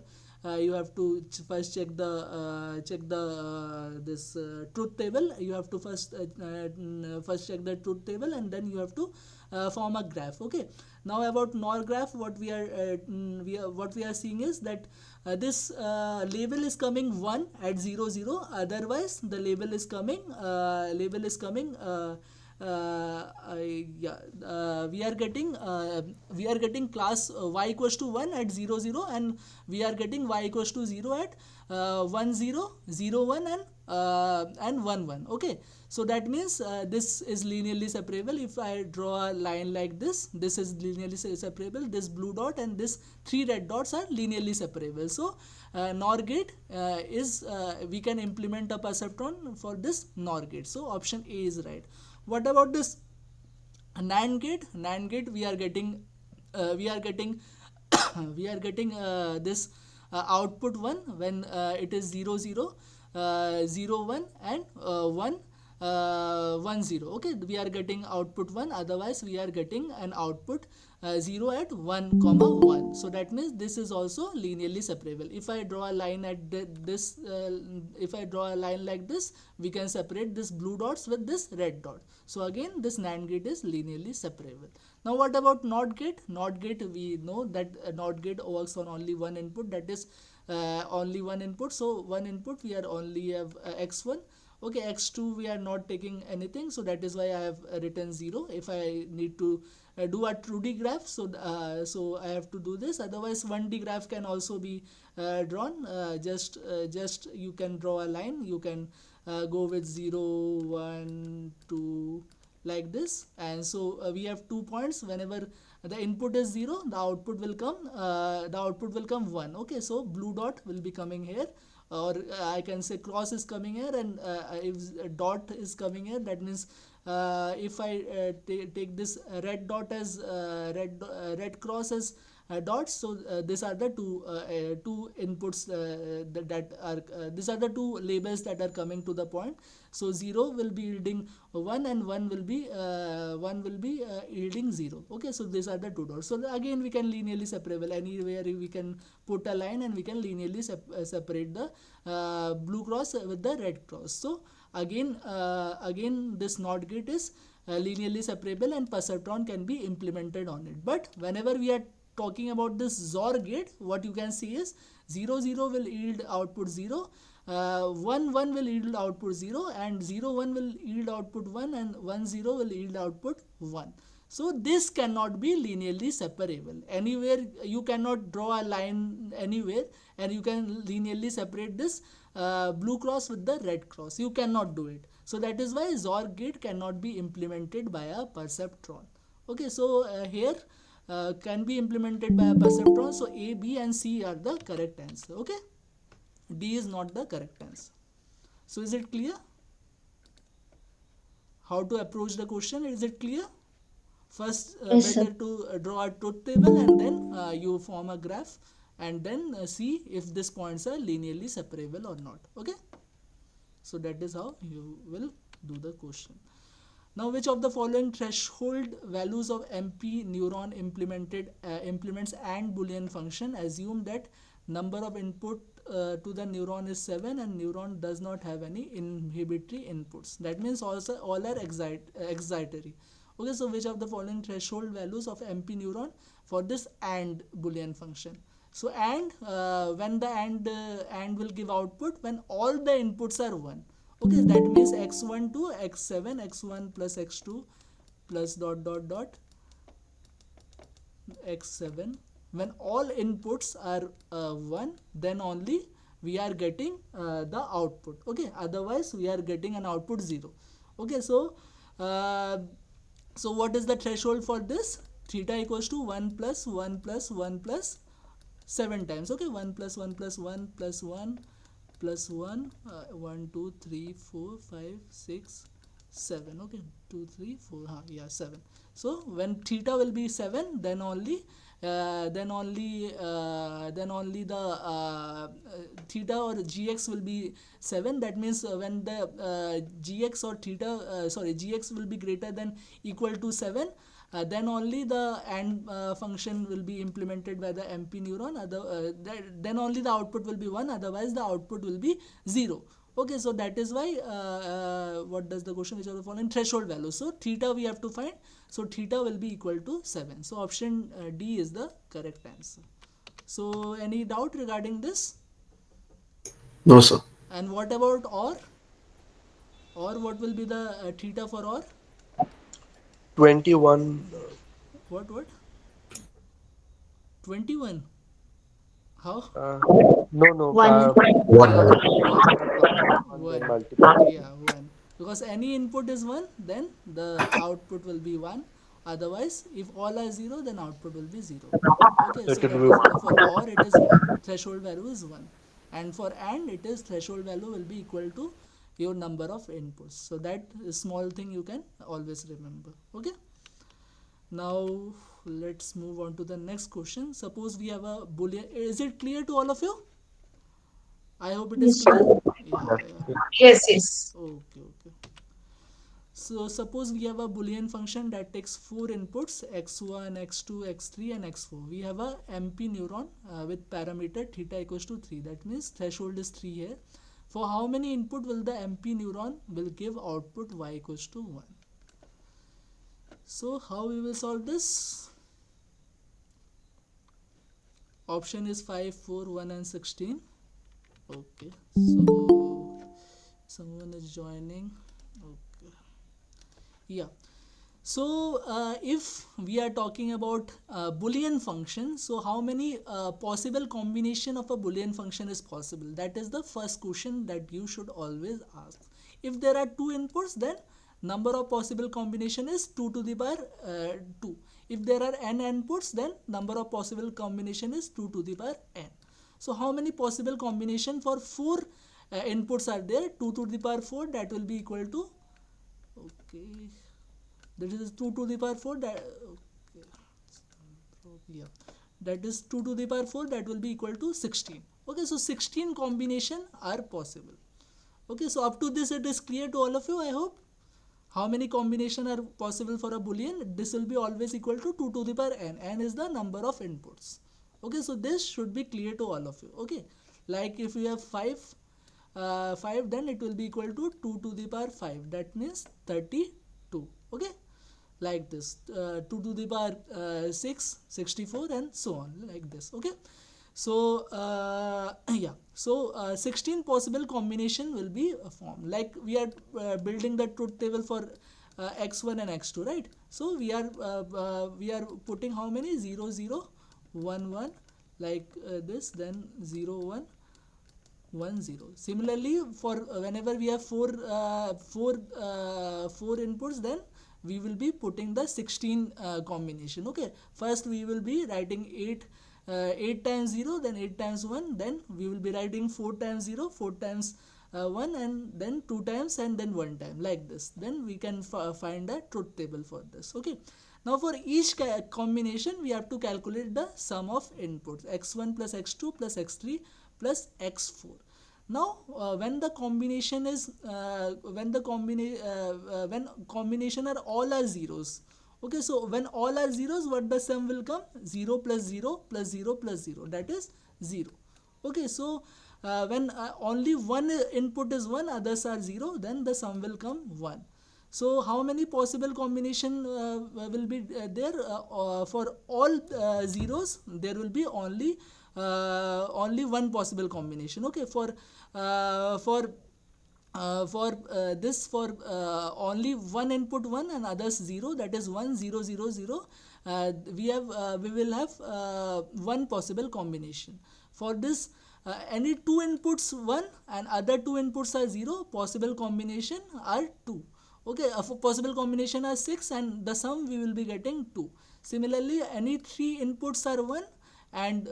Speaker 1: you have to first check the this truth table. You have to first check the truth table, and then you have to form a graph. Okay. Now about NOR graph, what we are seeing is that this label is coming 1 at 0 0. Otherwise, the label is coming we are getting class y equals to 1 at 0 0, and we are getting y equals to 0 at 1 0 0 1 and 1 1. Okay, so that means this is linearly separable. If I draw a line like this is linearly separable. This blue dot and this 3 red dots are linearly separable. So NOR gate we can implement a perceptron for this NOR gate. So option A is right. What about this NAND gate? NAND gate, we are getting this output 1 when it is 0 0 0 1 and 1 1 0. Okay, we are getting output 1, otherwise we are getting an output 0 at 1 comma 1. So that means this is also linearly separable. If I draw a line at this if I draw a line like this, we can separate this blue dots with this red dot. So again, this NAND gate is linearly separable. Now what about NOT gate? NOT gate, we know that NOT gate works on only one input, that is only one input. So one input we are only have x1. Okay, x2 we are not taking anything, so that is why I have written 0. If I need to do a 2D graph, so I have to do this. Otherwise 1D graph can also be drawn. Just you can draw a line. You can go with 0 1 2 like this, and so we have 2 points. Whenever the input is 0, the output will come 1. Okay, so blue dot will be coming here, or I can say cross is coming here, and if a dot is coming here, that means if I take this red dot as red cross as dots, so these are the two inputs that are these are the two labels that are coming to the point. So 0 will be yielding 1 and 1 will be yielding 0. Okay, so these are the two dots. So again, we can linearly separable. Anywhere we can put a line and we can linearly separate the blue cross with the red cross. So again this NOT gate is linearly separable, and perceptron can be implemented on it. But whenever we are talking about this XOR gate, what you can see is 0 0 will yield output 0, 1 1 will yield output 0, and 0 1 will yield output 1, and 1 0 will yield output 1. So this cannot be linearly separable. Anywhere you cannot draw a line anywhere and you can linearly separate this blue cross with the red cross. You cannot do it. So that is why XOR gate cannot be implemented by a perceptron. Okay, so here can be implemented by a perceptron. So A, B and C are the correct answer. Okay, D is not the correct answer. So is it clear how to approach the question? Is it clear? First,
Speaker 7: Yes,
Speaker 1: better
Speaker 7: sir.
Speaker 1: to draw a truth table, and then you form a graph, and then see if these points are linearly separable or not. Okay. So that is how you will do the question. Now, which of the following threshold values of MP neuron implements AND Boolean function? Assume that number of input to the neuron is 7 and neuron does not have any inhibitory inputs. That means also all are excitatory. Okay, so which of the following threshold values of MP neuron for this AND Boolean function? So AND, when the AND will give output when all the inputs are 1. Okay, that means x1 to x7, x1 plus x2 plus dot dot dot x7. When all inputs are 1, then only we are getting the output. Okay, otherwise we are getting an output 0. Okay, uh, so what is the threshold for this? Theta equals to 1 plus 1 plus 1 plus 7 times. Okay, 1 plus 1 plus 1 plus 1 plus 1, 1 2 3 4 5 6 7. Okay, 2 3 4, yeah, 7. So when theta will be 7, then only the theta or gx will be 7. That means when the gx or gx will be greater than equal to 7, then only the AND function will be implemented by the MP neuron. Then only the output will be 1, otherwise the output will be 0. Okay, so that is why what does the question, which are the following threshold value? So theta we have to find. So theta will be equal to 7. So option D is the correct answer. So any doubt regarding this?
Speaker 2: No, sir.
Speaker 1: And what about OR? OR, what will be the theta for OR?
Speaker 6: 21.
Speaker 1: What? 21? How?
Speaker 6: No.
Speaker 7: One.
Speaker 2: One.
Speaker 1: One.
Speaker 6: Multiple.
Speaker 1: Yeah, 1. Because any input is 1, then the output will be 1. Otherwise, if all are 0, then output will be 0. Okay, so
Speaker 6: It
Speaker 1: that
Speaker 6: will
Speaker 1: is
Speaker 6: be
Speaker 1: why for OR it is 1. Threshold value is 1. And for AND it is threshold value will be equal to your number of inputs. So that is small thing you can always remember. Okay. Now let's move on to the next question. Suppose we have a Boolean. Is it clear to all of you? I hope it is
Speaker 7: Yes,
Speaker 1: clear.
Speaker 7: sir.
Speaker 1: Yeah.
Speaker 7: Yes, yes.
Speaker 1: Okay. So suppose we have a Boolean function that takes 4 inputs, x1, x2, x3 and x4. We have a MP neuron with parameter theta equals to 3. That means threshold is 3 here. For how many input will the MP neuron will give output y equals to 1? So how we will solve this? Option is 5, 4, 1 and 16. Okay, so someone is joining. Okay, yeah. So if we are talking about Boolean function, so how many possible combination of a Boolean function is possible? That is the first question that you should always ask. If there are 2 inputs, then number of possible combination is 2 to the power 2. If there are n inputs, then number of possible combination is 2 to the power n. So how many possible combination for 4 inputs are there? 2 to the power 4, that will be equal to, okay, that is 2 to the power 4, that, okay, yeah, that is 2 to the power 4, that will be equal to 16. Okay, so 16 combination are possible. Okay, so up to this it is clear to all of you, I hope. How many combination are possible for a Boolean? This will be always equal to 2 to the power n. N is the number of inputs. Okay, so this should be clear to all of you. Okay, like if you have 5, then it will be equal to 2 to the power 5. That means 32. Okay, like this. 2 to the power 6, 64 and so on, like this. Okay. So yeah, so 16 possible combination will be formed. Like we are building the truth table for x1 and x2, right? So we are putting how many? 0 0 1 1, like this, then 0 1 1 0. Similarly, for whenever we have four inputs, then we will be putting the 16 combination. Okay, first we will be writing 8 times 0, then 8 times 1, then we will be writing 4 times 0, 4 times 1, and then 2 times and then 1 time, like this. Then we can find a truth table for this. Okay, now for each combination we have to calculate the sum of inputs, x1 plus x2 plus x3 plus x4. Now when the combination is when combination are all are zeros. Okay, so when all are zeros, what the sum will come? 0 plus 0 plus 0 plus 0, that is 0. Okay, so when only one input is 1, others are 0, then the sum will come 1. So how many possible combination will be there? For all zeros, there will be only one possible combination. Okay, this for only one input 1 and others 0, that is 1 0 0 0, we will have one possible combination. For this any two inputs 1 and other two inputs are 0, possible combination are 2. Okay, for possible combination are 6 and the sum we will be getting 2. Similarly, any three inputs are 1 and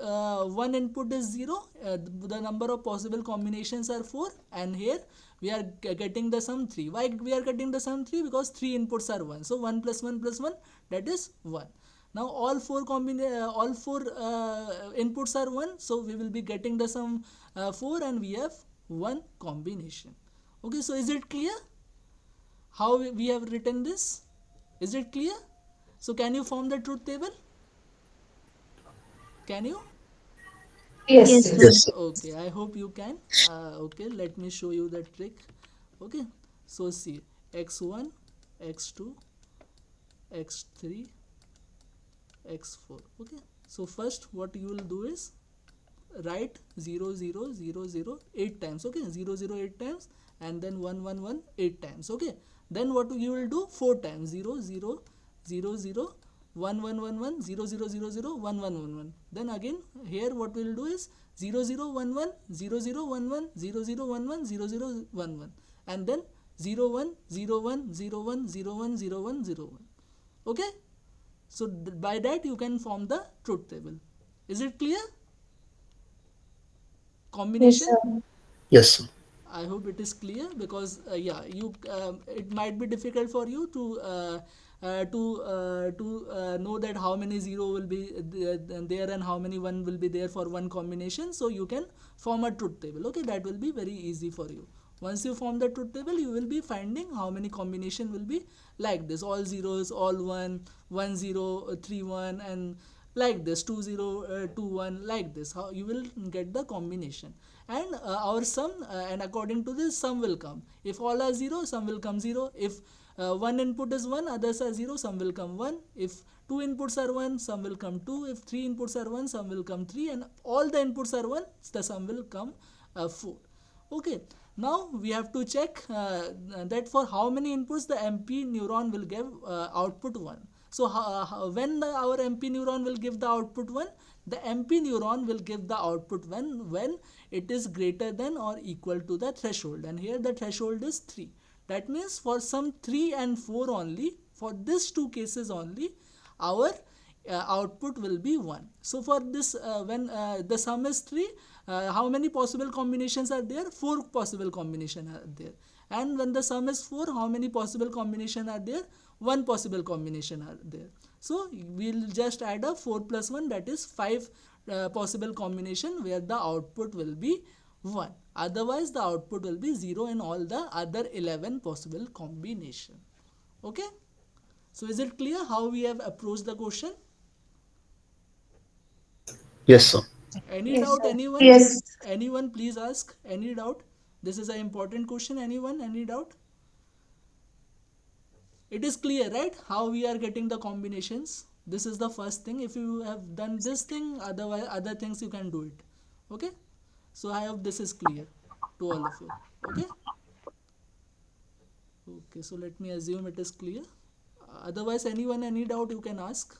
Speaker 1: one input is 0, the number of possible combinations are 4, and here we are getting the sum 3. Why we are getting the sum 3? Because three inputs are 1, so 1 plus 1 plus 1, that is 1. Now all four inputs are 1, so we will be getting the sum 4, and we have one combination. Okay, so is it clear how we have written this? Is it clear? So can you form the truth table? Can you?
Speaker 5: Yes,
Speaker 2: Yes,
Speaker 5: yes.
Speaker 2: sir.
Speaker 1: Okay, I hope you can. Okay, let me show you the trick. Okay, so see, x1, x2, x3, x4. Okay, so first what you will do is write 0 0 0 0 8 times. Okay, 0 0 8 times, and then 1 1 1 8 times. Okay, then what you will do 4 times: 0 0 0 0 1 1 1 1 0 0 0 0 1 1 1 1. Then again here what we will do is 0 0 1 1 0 0 1 1 0 0 1 1 0 0 1 1, and then 0 1 0 1 0 1 0 1 0 1 0 1. Okay, so by that you can form the truth table. Is it clear?
Speaker 5: Yes,
Speaker 1: Combination?
Speaker 5: sir.
Speaker 2: Yes, sir.
Speaker 1: I hope it is clear, because yeah, you it might be difficult for you to know that how many zero will be there and how many one will be there for one combination. So you can form a truth table. Okay, that will be very easy for you. Once you form the truth table, you will be finding how many combination will be like this: all zeros, all 1 1 0 3 1, and like this 2 0 2 1, like this. How you will get the combination, and our sum, and according to this sum will come. If all are 0, sum will come 0. If one input is 1, others are 0, sum will come 1. If two inputs are 1, sum will come 2. If three inputs are 1, sum will come 3, and all the inputs are 1, the sum will come 4. Okay, now we have to check that for how many inputs the MP neuron will give output 1. So when our MP neuron will give the output 1, the MP neuron will give the output 1 when it is greater than or equal to the threshold, and here the threshold is 3. That means for some 3 and 4 only, for these two cases only, our output will be 1. So for this, when the sum is 3, how many possible combinations are there? 4 possible combinations are there. And when the sum is 4, how many possible combinations are there? 1 possible combination are there. So we'll just add a 4 plus 1, that is 5 possible combination where the output will be 1. Otherwise the output will be 0 in all the other 11 possible combination. Okay, so is it clear how we have approached the question?
Speaker 2: Yes, sir.
Speaker 1: Any
Speaker 5: Yes,
Speaker 1: doubt,
Speaker 5: sir.
Speaker 1: anyone?
Speaker 5: Yes.
Speaker 1: Anyone, please ask. Any doubt? This is an important question. Anyone? Any doubt? It is clear, right? How we are getting the combinations. This is the first thing. If you have done this thing, otherwise other things you can do it. Okay? So I hope this is clear to all of you. Okay? Okay, so let me assume it is clear. Otherwise, anyone, any doubt you can ask.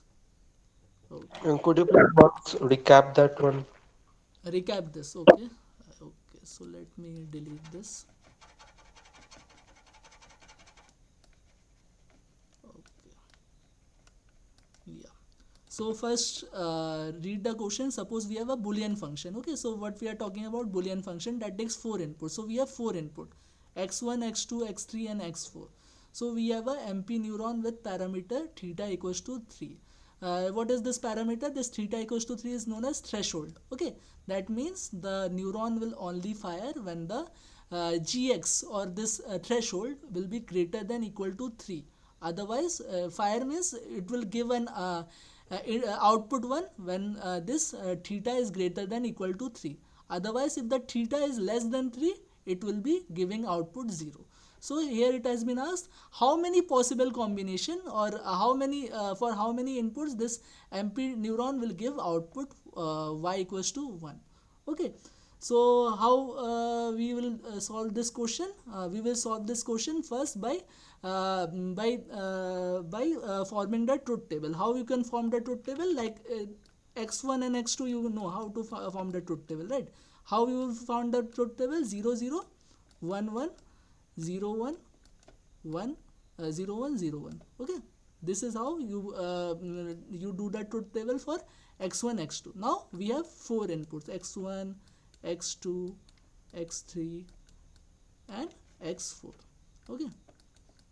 Speaker 1: Okay.
Speaker 6: Could you please once recap that one?
Speaker 1: Recap this. Okay. Okay, so let me delete this. Okay. Yeah. So first read the question. Suppose we have a Boolean function. Okay, so what we are talking about, Boolean function that takes 4 inputs. So we have 4 input: x1, x2, x3 and x4. So we have a MP neuron with parameter theta equals to 3. what is this parameter? This theta equals to 3 is known as threshold. Okay, that means the neuron will only fire when the gx or this threshold will be greater than equal to 3. Otherwise, fire means it will give an output 1 when this theta is greater than equal to 3. Otherwise, if the theta is less than 3, it will be giving output 0. So here it has been asked how many possible combination or how many for how many inputs this MP neuron will give output y equals to 1. Okay, so how we will solve this question? We will solve this question first by forming the truth table. How you can form the truth table? Like x1 and x2, you know how to form the truth table, right? How you will form the truth table? 0 0 1 1 0 1 1 0 1 0 1. Okay, this is how you do the truth table for x1 x2. Now we have 4 inputs: x1, x2, x3 and x4. Okay,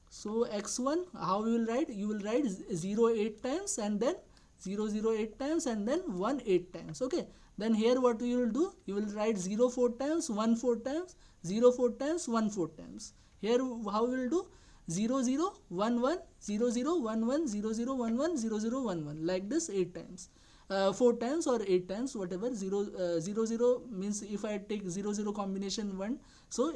Speaker 1: so x1, how you will write? You will write 0 8 times and then 0 0 8 times and then 1 8 times. Okay, then here what you will do? You will write 0 4 times, 1 4 times, 0 4 times, 1 4 times. Here how we will do? 0 0 1 1 0 0 1 1 0 0 1 1 0 0 1 1, like this 8 times. 4 times or 8 times, whatever. 0 0 means if I take 0 0 combination 1, so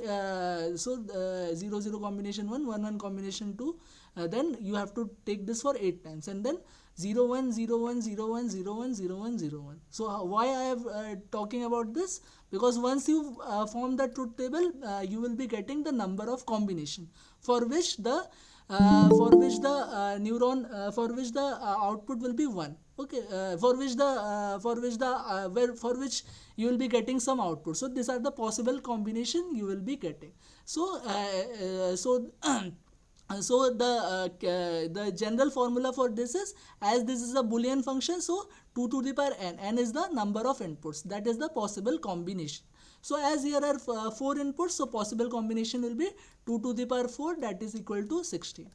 Speaker 1: 0 0 combination 1 1 1 combination 2, then you have to take this for 8 times, and then 0 1 0 1 0 1 0 1 0 1 0 1. So why I have talking about this? Because once you form the truth table, you will be getting the number of combination for which the neuron for which the output will be 1. Okay, for which you will be getting some output. So these are the possible combination you will be getting. So so the general formula for this is, as this is a Boolean function, so 2 to the power n is the number of inputs, that is the possible combination. So as here are 4 inputs, so possible combination will be 2 to the power 4, that is equal to 16.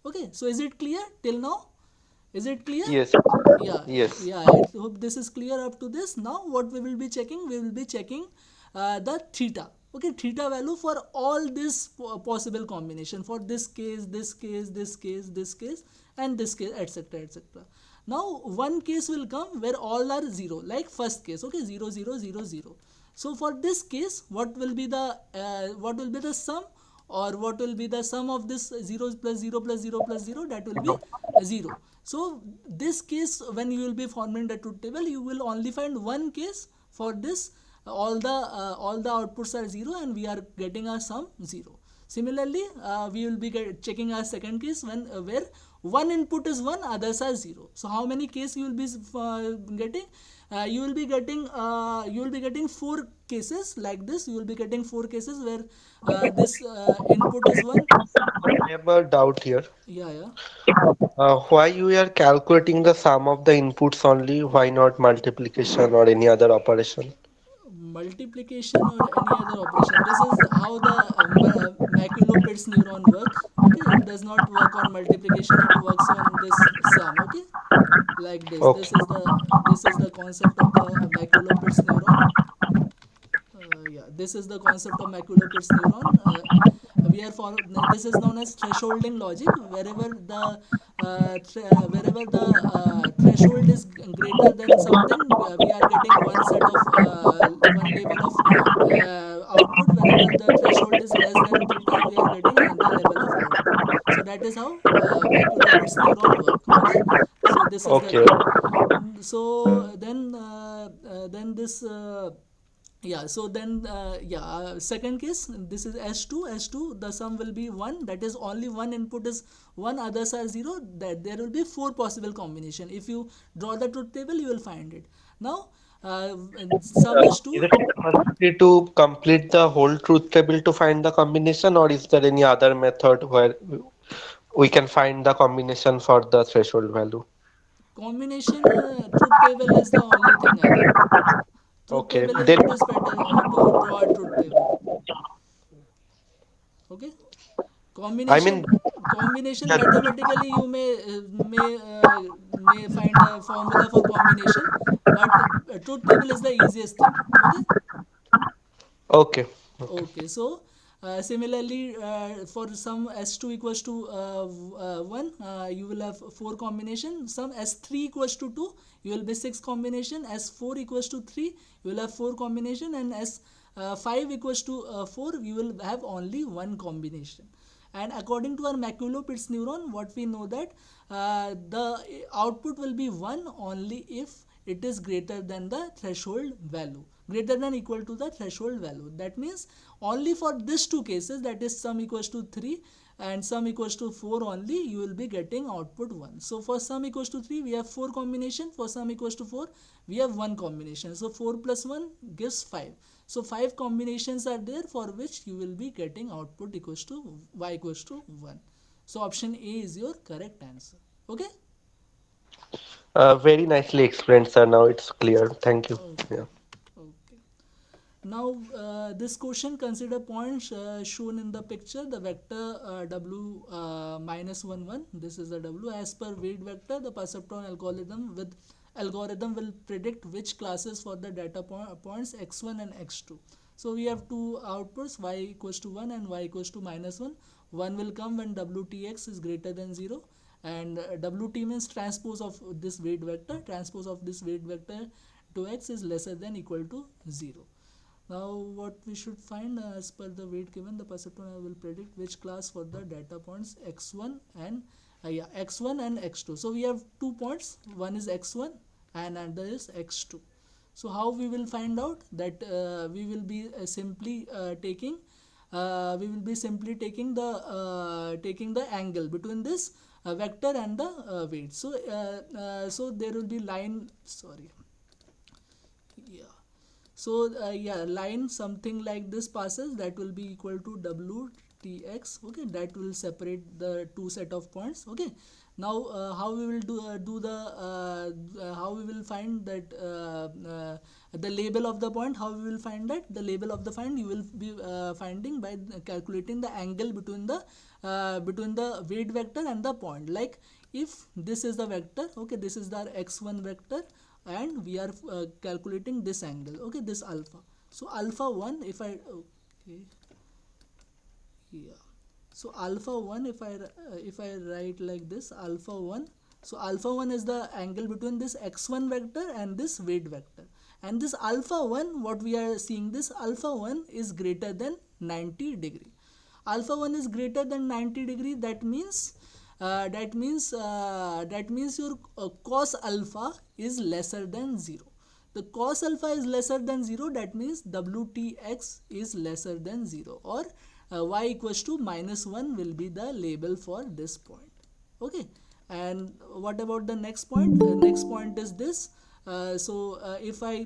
Speaker 1: Okay, so is it clear till now? Is it clear?
Speaker 6: Yes.
Speaker 1: Yeah,
Speaker 6: Yes.
Speaker 1: yeah, I hope this is clear up to this. Now what we will be checking? We will be checking the theta. Okay, theta value for all this possible combination, for this case, this case, this case, this case and this case, etc etc. Now one case will come where all are 0, like first case. Okay, 0 0 0 0. So for this case, what will be the sum, or what will be the sum of this 0 plus 0 plus 0 plus 0? That will be 0. So this case, when you will be forming the truth table, you will only find one case for this. All the outputs are 0 and we are getting our sum 0. Similarly, we will be checking our second case when where one input is 1, others are 0. So how many cases you will be getting? You will be getting 4 cases like this. You will be getting 4 cases where this input is 1.
Speaker 6: I have a doubt here.
Speaker 1: Yeah, yeah.
Speaker 6: Why you are calculating the sum of the inputs only? Why not multiplication or any other operation?
Speaker 1: Multiplication or any other operation. This is how the McCulloch Pitts neuron work. Okay, it does not work on multiplication, it works on this sum. Okay, like this.
Speaker 6: Okay.
Speaker 1: This is the concept of the McCulloch Pitts neuron. Yeah, this is the concept of McCulloch Pitts neuron. We are for This is known as thresholding logic. Wherever the threshold is greater than something, we are getting one level of output. Wherever the threshold is less than theta, we are getting another level of output. So that is how McCulloch Pitts neuron work. Okay, so this is the
Speaker 6: Okay.
Speaker 1: thing. So then this. Yeah, so then second case, this is s2, the sum will be 1, that is only one input is 1, others are 0, that there will be 4 possible combination. If you draw the truth table, you will find it. Now sum is
Speaker 6: Is
Speaker 1: 2.
Speaker 6: it necessary to complete the whole truth table to find the combination, or is there any other method where we can find the combination for the threshold value?
Speaker 1: Combination truth table is the only thing, I think. Truth
Speaker 6: Okay.
Speaker 1: table is,
Speaker 6: Then
Speaker 1: it is better to draw a truth table. Okay,
Speaker 6: I mean,
Speaker 1: combination. combination,
Speaker 6: Yeah.
Speaker 1: mathematically you may find a formula for combination, but truth table is the easiest thing. Okay.
Speaker 6: Okay. Okay.
Speaker 1: Okay, so similarly, for some s2 equals to 1, you will have 4 combination. Some s3 equals to 2, you will be 6 combination. S4 equals to 3, you will have 4 combination, and s5 equals to 4, you will have only 1 combination. And according to our McCulloch Pitts neuron, what we know that the output will be 1 only if it is greater than the threshold value, greater than equal to the threshold value. That means only for these two cases, that is sum equals to 3 and sum equals to 4, only you will be getting output 1. So for sum equals to 3 we have 4 combination, for sum equals to 4 we have 1 combination. So 4 plus 1 gives 5. So 5 combinations are there for which you will be getting output equals to y equals to 1. So option A is your correct answer. Okay.
Speaker 6: Very nicely explained, sir. Now it's clear. Thank you.
Speaker 1: Okay.
Speaker 6: Yeah.
Speaker 1: Okay. Now this question consider points shown in the picture. The vector w minus 1 1. This is the w. As per weight vector, the perceptron algorithm will predict which classes for the data points x1 and x2. So we have two outputs, y equals to 1 and y equals to minus 1. 1 will come when wtx is greater than 0, and wt means transpose of this weight vector. Transpose of this weight vector to x is lesser than equal to 0. Now what we should find, as per the weight given, the perceptron will predict which class for the data points x1 and x1 and x2. So we have 2 points, one is x1 and another is x2. So how we will find out that? We will be simply taking the angle between this vector and the weight. So there will be line, sorry, yeah. So line something like this passes, that will be equal to wtx. Okay, that will separate the two set of points. Okay. Now how we will do the how we will find that the label of the point? How we will find that? The label of the point you will be finding by calculating the angle between the weight vector and the point. Like if this is the vector, okay, this is the x1 vector, and we are calculating this angle, okay, this alpha. So alpha 1, if I, okay, yeah, so alpha 1, if I write like this, alpha 1, so alpha 1 is the angle between this x1 vector and this weight vector. And this alpha 1, what we are seeing, this alpha 1 is greater than 90 degree. Alpha 1 is greater than 90 degree. That means your cos alpha is lesser than 0. The cos alpha is lesser than 0, that means wtx is lesser than 0, or y equals to minus 1 will be the label for this point. Okay. And what about the next point? The next point is this. If I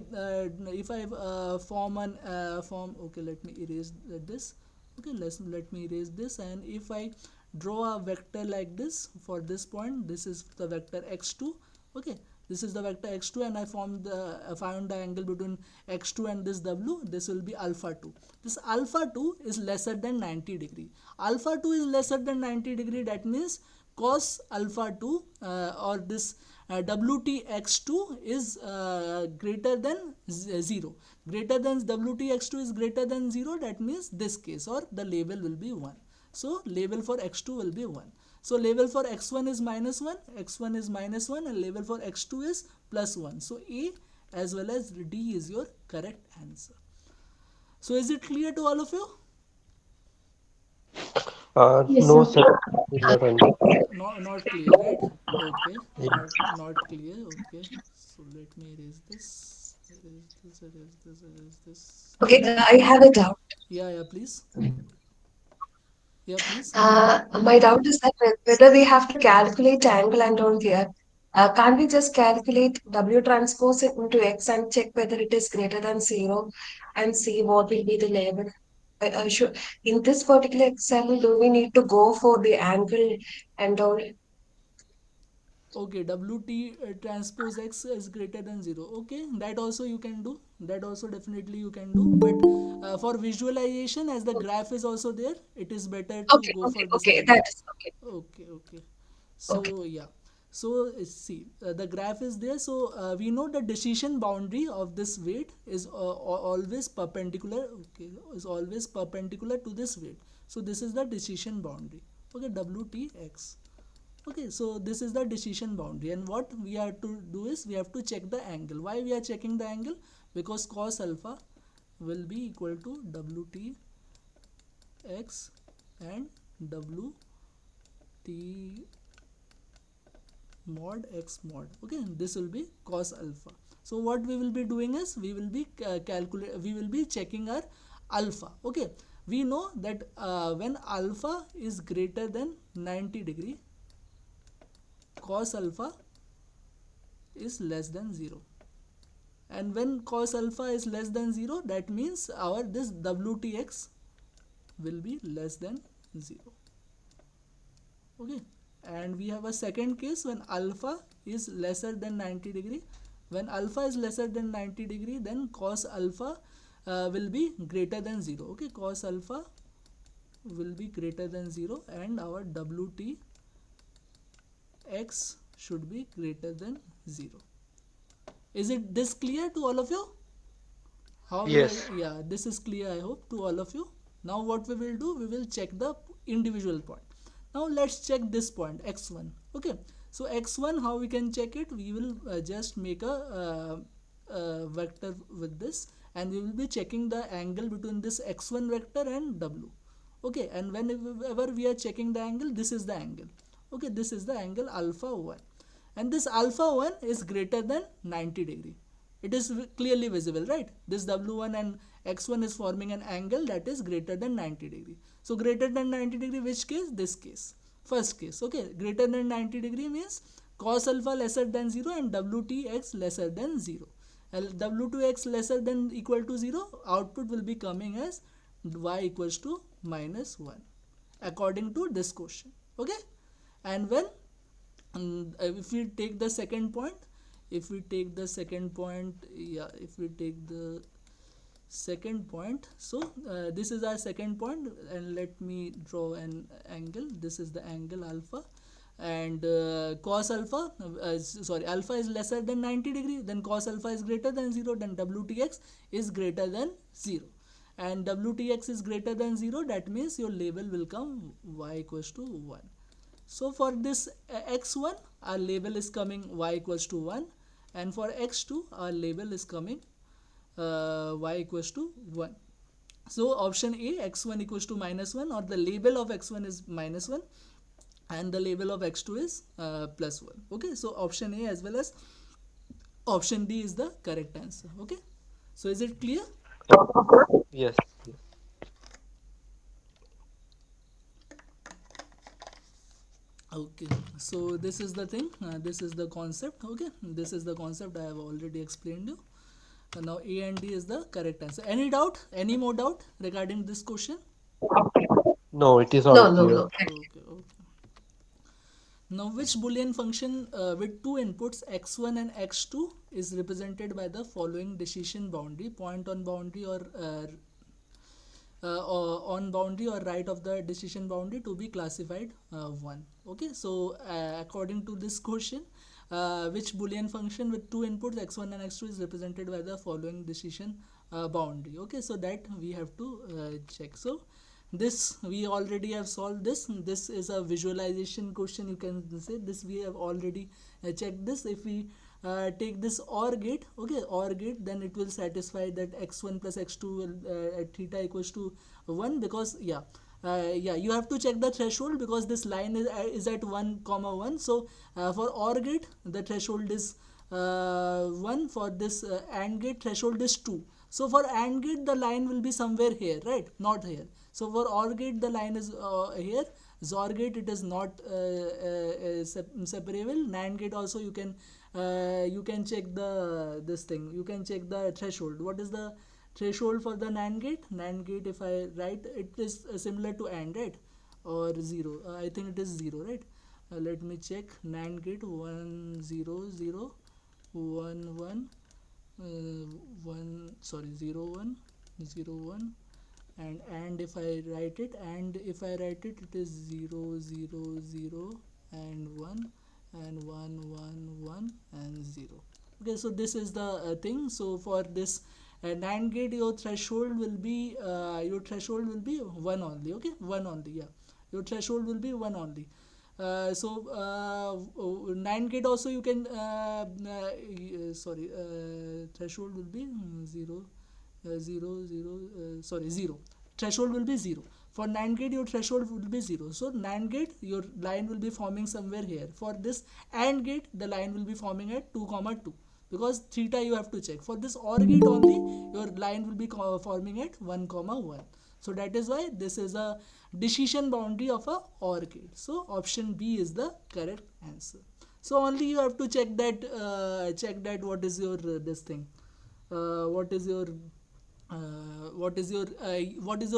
Speaker 1: form, okay, let me erase this. Okay, let me erase this. And if I draw a vector like this for this point, this is the vector x2. Okay, this is the vector x2, and I found the angle between x2 and this w. This will be alpha 2. This alpha 2 is lesser than 90 degree. Alpha 2 is lesser than 90 degree. That means cos alpha 2 or this wtx2 is greater than 0. Greater than wtx2 is greater than 0. That means this case, or the label will be 1. So label for x2 will be 1. So label for x1 is minus 1, x1 is minus 1, and label for x2 is plus 1. So A as well as D is your correct answer. So is it clear to all of you?
Speaker 5: Yes,
Speaker 6: No,
Speaker 5: sir.
Speaker 6: sir. Not understood.
Speaker 1: Not clear, right? Okay,
Speaker 6: Yeah.
Speaker 1: not clear. Okay, so let me erase this. Erase this.
Speaker 5: Okay, I have a doubt.
Speaker 1: Yeah, please. Yeah, please.
Speaker 5: My doubt is that whether we have to calculate angle and all here, can't we just calculate W transpose it into X and check whether it is greater than 0 and see what will be the label? In this particular example, do we need to go for the angle and all?
Speaker 1: Okay, wt transpose x is greater than 0. Okay, that also you can do. That also definitely you can do. But For visualization, as the graph is also there, it is better to
Speaker 5: Okay,
Speaker 1: go
Speaker 5: okay,
Speaker 1: for this
Speaker 5: okay.
Speaker 1: diagram.
Speaker 5: That is okay.
Speaker 1: Okay.
Speaker 5: Okay.
Speaker 1: So yeah, so see, the graph is there. So we know the decision boundary of this weight is always perpendicular. Okay, is always perpendicular to this weight. So this is the decision boundary. Okay, WTX. Okay, so this is the decision boundary, and what we have to do is we have to check the angle. Why we are checking the angle? Because cos alpha will be equal to WTX and WT mod x mod. Okay, this will be cos alpha. So what we will be doing is we will be we will be checking our alpha. Okay, we know that when alpha is greater than 90 degree, cos alpha is less than 0, and when cos alpha is less than 0, that means our this WTX will be less than 0. Okay, and we have a second case when alpha is lesser than 90 degree. When alpha is lesser than 90 degree, then cos alpha will be greater than 0. Okay, cos alpha will be greater than 0, and our WTX should be greater than 0. Is it this clear to all of you? How we are?
Speaker 6: Yes.
Speaker 1: Yeah, this is clear, I hope, to all of you. Now what we will do, we will check the individual point. Now let's check this point x1. Okay, so x1, how we can check it? We will just make a vector with this, and we will be checking the angle between this x1 vector and w. Okay, and whenever we are checking the angle, this is the angle. Okay, this is the angle alpha 1, and this alpha 1 is greater than 90 degree. It is clearly visible, right? This w1 and x1 is forming an angle that is greater than 90 degree. So greater than 90 degree, which case? This case, first case. Okay, greater than 90 degree means cos alpha lesser than 0 and WTX lesser than 0. W2x lesser than equal to 0, output will be coming as y equals to -1 according to this question. Okay, and when if we take the second point, if we take the second point, so this is our second point, and let me draw an angle. This is the angle alpha, and cos alpha alpha is lesser than 90 degree, then cos alpha is greater than 0, then WTX is greater than 0, and WTX is greater than 0, that means your label will come y equals to 1. So for this x1, our label is coming y equals to 1, and for x2, our label is coming y equals to 1. So option A, x1 equals to -1, or the label of x1 is -1 and the label of x2 is +1. Okay, so option A as well as option D is the correct answer. Okay, so is it clear?
Speaker 6: Yes.
Speaker 1: Okay, so this is the thing, this is the concept. Okay, this is the concept I have already explained you. Now A and D is the correct answer. Any doubt, any more doubt regarding this question?
Speaker 6: No, it is all
Speaker 5: No, no,
Speaker 6: clear.
Speaker 5: no. Thank you.
Speaker 1: Okay. Now which Boolean function with two inputs x1 and x2 is represented by the following decision boundary, point on boundary or on boundary or right of the decision boundary to be classified 1. Okay, so according to this question, which Boolean function with two inputs x1 and x2 is represented by the following decision boundary? Okay, so that we have to check. So this we already have solved. This is a visualization question, you can say. This we have already checked this. If we take this OR gate, okay, OR gate, then it will satisfy that x1 plus x2 will at theta equals to 1, because you have to check the threshold, because this line is at 1 comma 1. So for OR gate the threshold is 1, for this AND gate threshold is 2. So for AND gate the line will be somewhere here, right, not here. So for OR gate the line is here. XOR gate it is not separable. NAND gate also you can check this thing, you can check the threshold. What is the threshold for the NAND gate? NAND gate, if I write, it is similar to AND, right, or 0. I think it is 0, right? Let me check. NAND gate 1 0 0 1 1 1 0 1 0 1, and if I write it, it is 0 0 0 and 1 and 1 1 1 and 0. Okay, so this is the thing. So for this NAND gate, your threshold will be 1 only. Okay, 1 only. Yeah, your threshold will be 1 only. NAND gate also you can threshold will be 0 0 0 0. Threshold will be 0. For NAND gate your threshold will be 0. So NAND gate, your line will be forming somewhere here. For this AND gate, the line will be forming at 2 comma 2, because theta you have to check. For this OR gate only, your line will be forming at 1 comma 1. So that is why this is a decision boundary of a OR gate. So option B is the correct answer. So only you have to check that what is your this thing, what is your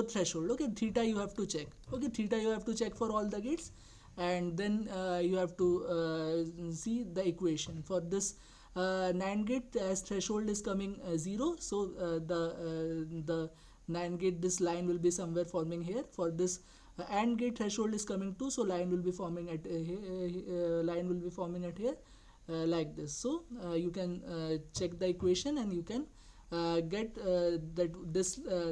Speaker 1: threshold. Okay, theta you have to check. Okay, theta you have to check for all the gates, and then you have to see the equation for this NAND gate. As threshold is coming 0, so the NAND gate, this line will be somewhere forming here. For this AND gate, threshold is coming 2, so line will be forming at here, like this. So you can check the equation, and you can get that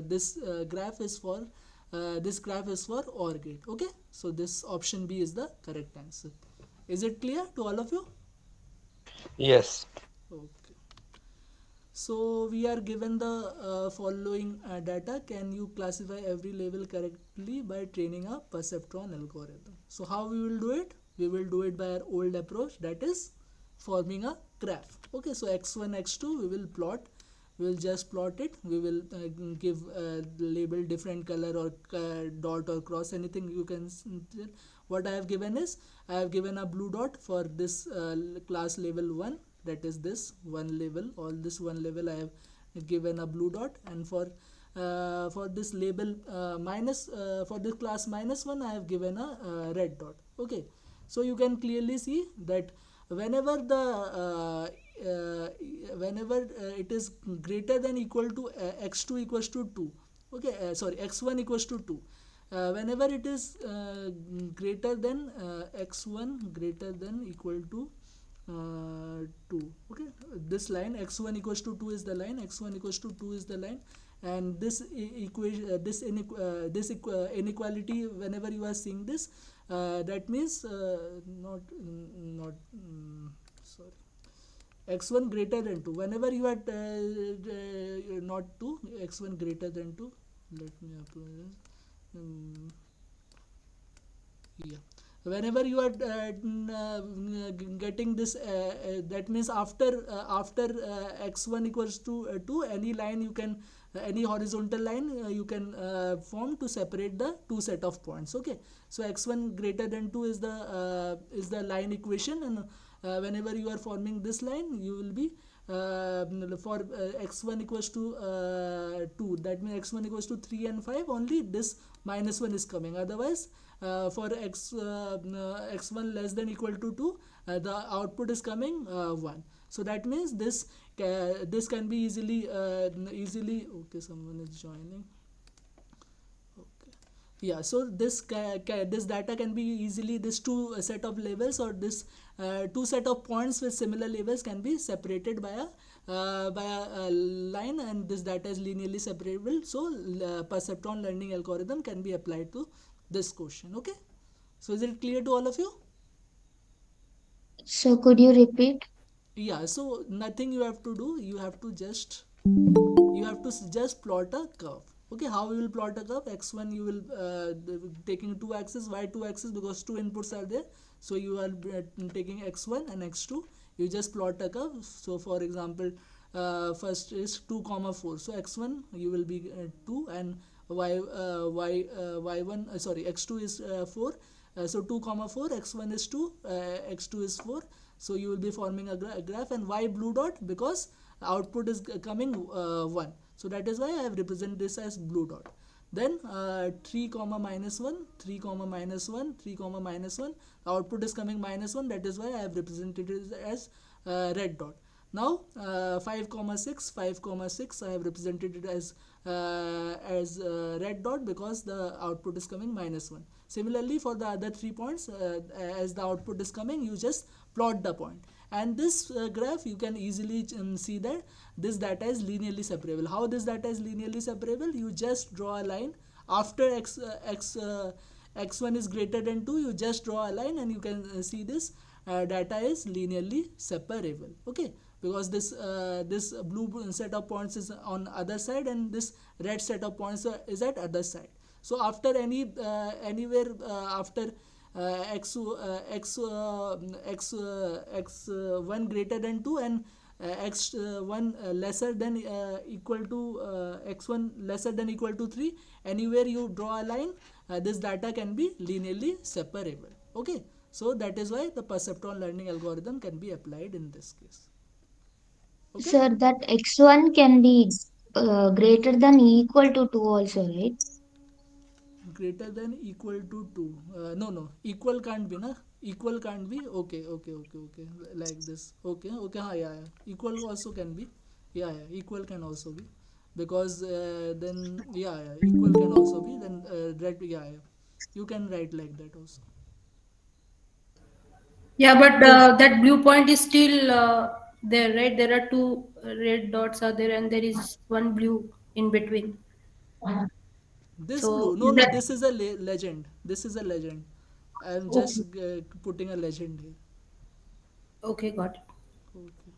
Speaker 1: this graph is for OR gate. Okay, so this option B is the correct answer. Is it clear to all of you?
Speaker 6: Yes.
Speaker 1: Okay. So we are given the following data. Can you classify every label correctly by training a perceptron algorithm? So how we will do it? We will do it by our old approach, that is forming a graph. Okay, so x1 x2 we will plot. We will just plot it. We will give label different color, or dot or cross, anything you can. What I have given is, I have given a blue dot for this class level 1, that is this one level. All this one level I have given a blue dot, and for this label for this class -1 I have given a red dot. Okay, so you can clearly see that whenever it is greater than equal to x2 equals to 2, okay, x1 equals to 2, whenever it is greater than x1 greater than equal to 2, okay, this line x1 equals to 2 is the line, x1 equals to 2 is the line, and this equation, inequality, whenever you are seeing this, that means x1 greater than 2, whenever you are not 2, x1 greater than 2, let me apply this. Yeah, whenever you are getting this, that means after x1 equals to 2, any line you can, any horizontal line you can form to separate the two set of points. Okay, so x1 greater than 2 is the line equation, and whenever you are forming this line, you will be for x1 equals to 2, that means x1 equals to 3 and 5, only this -1 is coming. Otherwise for x1 less than equal to 2, the output is coming 1. So that means this can be easily okay, someone is joining. Yeah, so this data can be easily, this two set of labels, or this two set of points with similar labels can be separated by a line, and this data is linearly separable. So perceptron learning algorithm can be applied to this question. Okay, so is it clear to all of you?
Speaker 7: So could you repeat?
Speaker 1: Yeah, so nothing you have to do, you have to just plot a curve. Okay, how you will plot a curve? X1 you will taking two axes. Why two axes? Because two inputs are there, so you are taking x1 and x2. You just plot a curve. So for example, first is 2 comma 4, so x1 you will be 2, and x2 is 4, so 2 comma 4, x1 is 2, x2 is 4, so you will be forming a graph. And why blue dot? Because output is coming 1, so that is why I have represented this as blue dot. Then 3 comma -1, 3 comma -1, 3 comma -1, output is coming -1, that is why I have represented it as red dot. Now 5 comma 6, 5 comma 6, I have represented it as red dot because the output is coming -1. Similarly, for the other 3 points, as the output is coming, you just plot the point. And this graph, you can easily see that this data is linearly separable. How this data is linearly separable? You just draw a line after x1 is greater than 2. You just draw a line and you can see this data is linearly separable. Okay, because this blue set of points is on other side and this red set of points is at other side. So after anywhere after x1 greater than 2 and x1 lesser than equal to x1 lesser than equal to 3, anywhere you draw a line, this data can be linearly separable. Okay, so that is why the perceptron learning algorithm can be applied in this case. Okay,
Speaker 7: Sir, that x1 can be greater than equal to 2 also, right?
Speaker 1: greater than equal to 2, no, equal can't be, na, equal can't be. Okay, like this. Okay, yeah, equal also can be. Yeah, equal can also be, because then equal can also be, then that, you can write like that also.
Speaker 8: Yeah, but
Speaker 7: Yes.
Speaker 8: that blue point is still there, right? There are two red dots are there, and there is one blue in between.
Speaker 1: This blue,
Speaker 8: So is
Speaker 1: no,
Speaker 8: that
Speaker 1: this is a legend. This is a legend. I am just
Speaker 8: okay?
Speaker 1: putting a legend here.
Speaker 8: Okay, got it.
Speaker 1: Okay.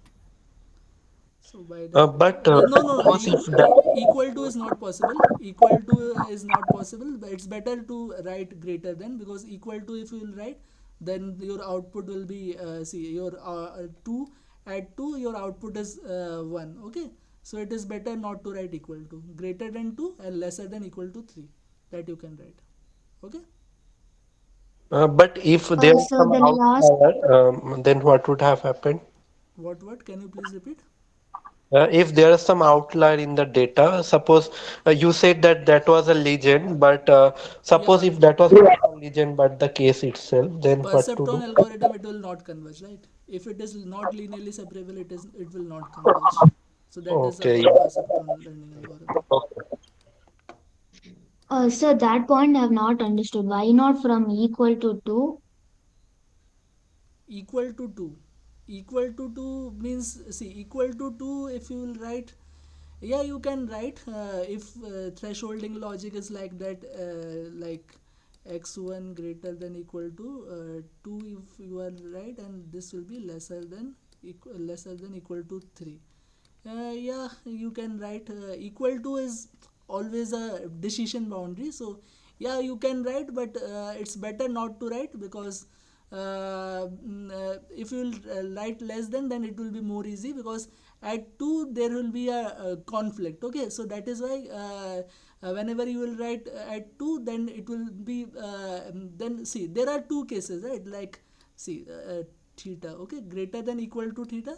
Speaker 1: So by that,
Speaker 6: But
Speaker 1: no,
Speaker 6: suppose if that
Speaker 1: equal to is not possible. Equal to is not possible. But it's better to write greater than, because equal to, if you will write, then your output will be see your 2 at 2, your output is 1. Okay, so it is better not to write equal to. Greater than 2 and lesser than equal to 3, that you can write. Okay.
Speaker 6: but if there are
Speaker 7: So
Speaker 6: some
Speaker 7: the last,
Speaker 6: outlier, then what would have happened?
Speaker 1: What can you please repeat?
Speaker 6: If there is some outlier in the data, suppose you said that that was a legend, but suppose
Speaker 1: Yeah,
Speaker 6: if that was not a legend but the case itself, then what to
Speaker 1: perceptron
Speaker 6: do?
Speaker 1: algorithm, it will not converge, right? If it is not linearly separable, it will not converge. So that is
Speaker 6: Okay,
Speaker 1: about
Speaker 6: yeah.
Speaker 1: perceptron learning algorithm.
Speaker 6: Okay.
Speaker 7: sir, that point I have not understood. Why not from equal to 2?
Speaker 1: Equal to 2. Equal to 2 means, see, equal to 2, if you will write, yeah, you can write if thresholding logic is like that, like x1 greater than equal to 2, if you are right, and this will be lesser than equal to 3. Yeah, you can write equal to is always a decision boundary, so yeah, you can write, but it's better not to write, because if you will write less than, then it will be more easy, because at 2 there will be a conflict. Okay, so that is why whenever you will write at 2, then it will be then see, there are two cases, right? Like, see, theta, okay, greater than equal to theta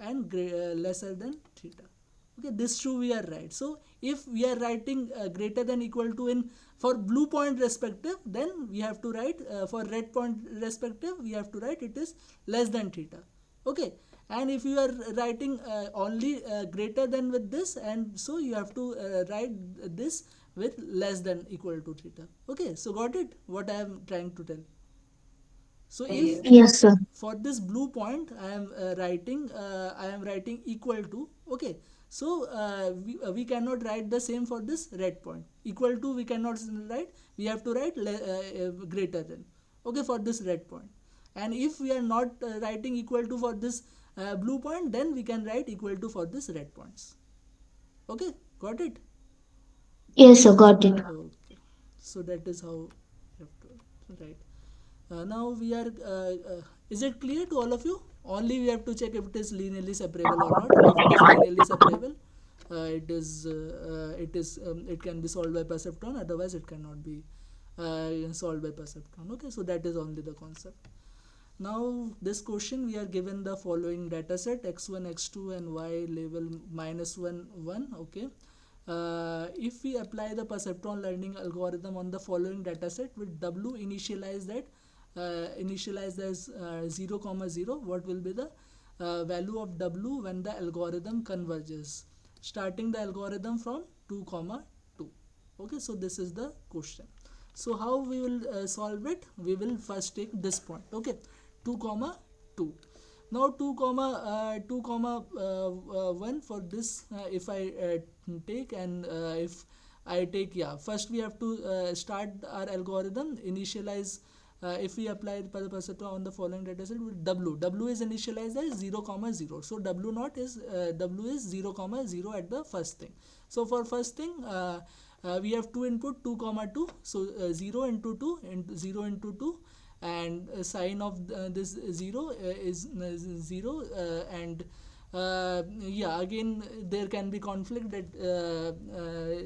Speaker 1: and lesser than theta. Okay, this true, we are right. So if we are writing greater than equal to in for blue point respective, then we have to write for red point respective, we have to write it is less than theta. Okay, and if you are writing only greater than with this, and so you have to write this with less than equal to theta. Okay, so got it, what I am trying to tell? So if
Speaker 7: Yes, sir.
Speaker 1: for this blue point I am writing equal to. Okay, so we cannot write the same for this red point. Equal to we cannot write, we have to write greater than. Okay, for this red point. And if we are not writing equal to for this blue point, then we can write equal to for this red points. Okay, got it?
Speaker 7: Yes, sir, got it.
Speaker 1: Okay, so that is how you have to write. Now we are. Is it clear to all of you? Only we have to check if it is linearly separable or not. If it is linearly separable, it can be solved by perceptron. Otherwise, it cannot be solved by perceptron. Okay, so that is only the concept. Now this question, we are given the following data set x1, x2 and y label -1, 1. Okay. If we apply the perceptron learning algorithm on the following data set with w initialized as 0, 0, what will be the value of w when the algorithm converges, starting the algorithm from 2 comma 2. Okay, so this is the question. So how we will solve it? We will first take this point. Okay, 2 comma 2. Now 2 comma 1 for this, if I take, and if I take, yeah, first we have to start our algorithm, initialize, if we apply the perceptron on the following data set with w is initialized as 0 comma 0, so w naught is w is 0 comma 0 at the first thing. So for first thing, we have two input 2 comma 2, so 0 into 2 into 0 into 2, and sign of this 0 is 0, and yeah, again there can be conflict that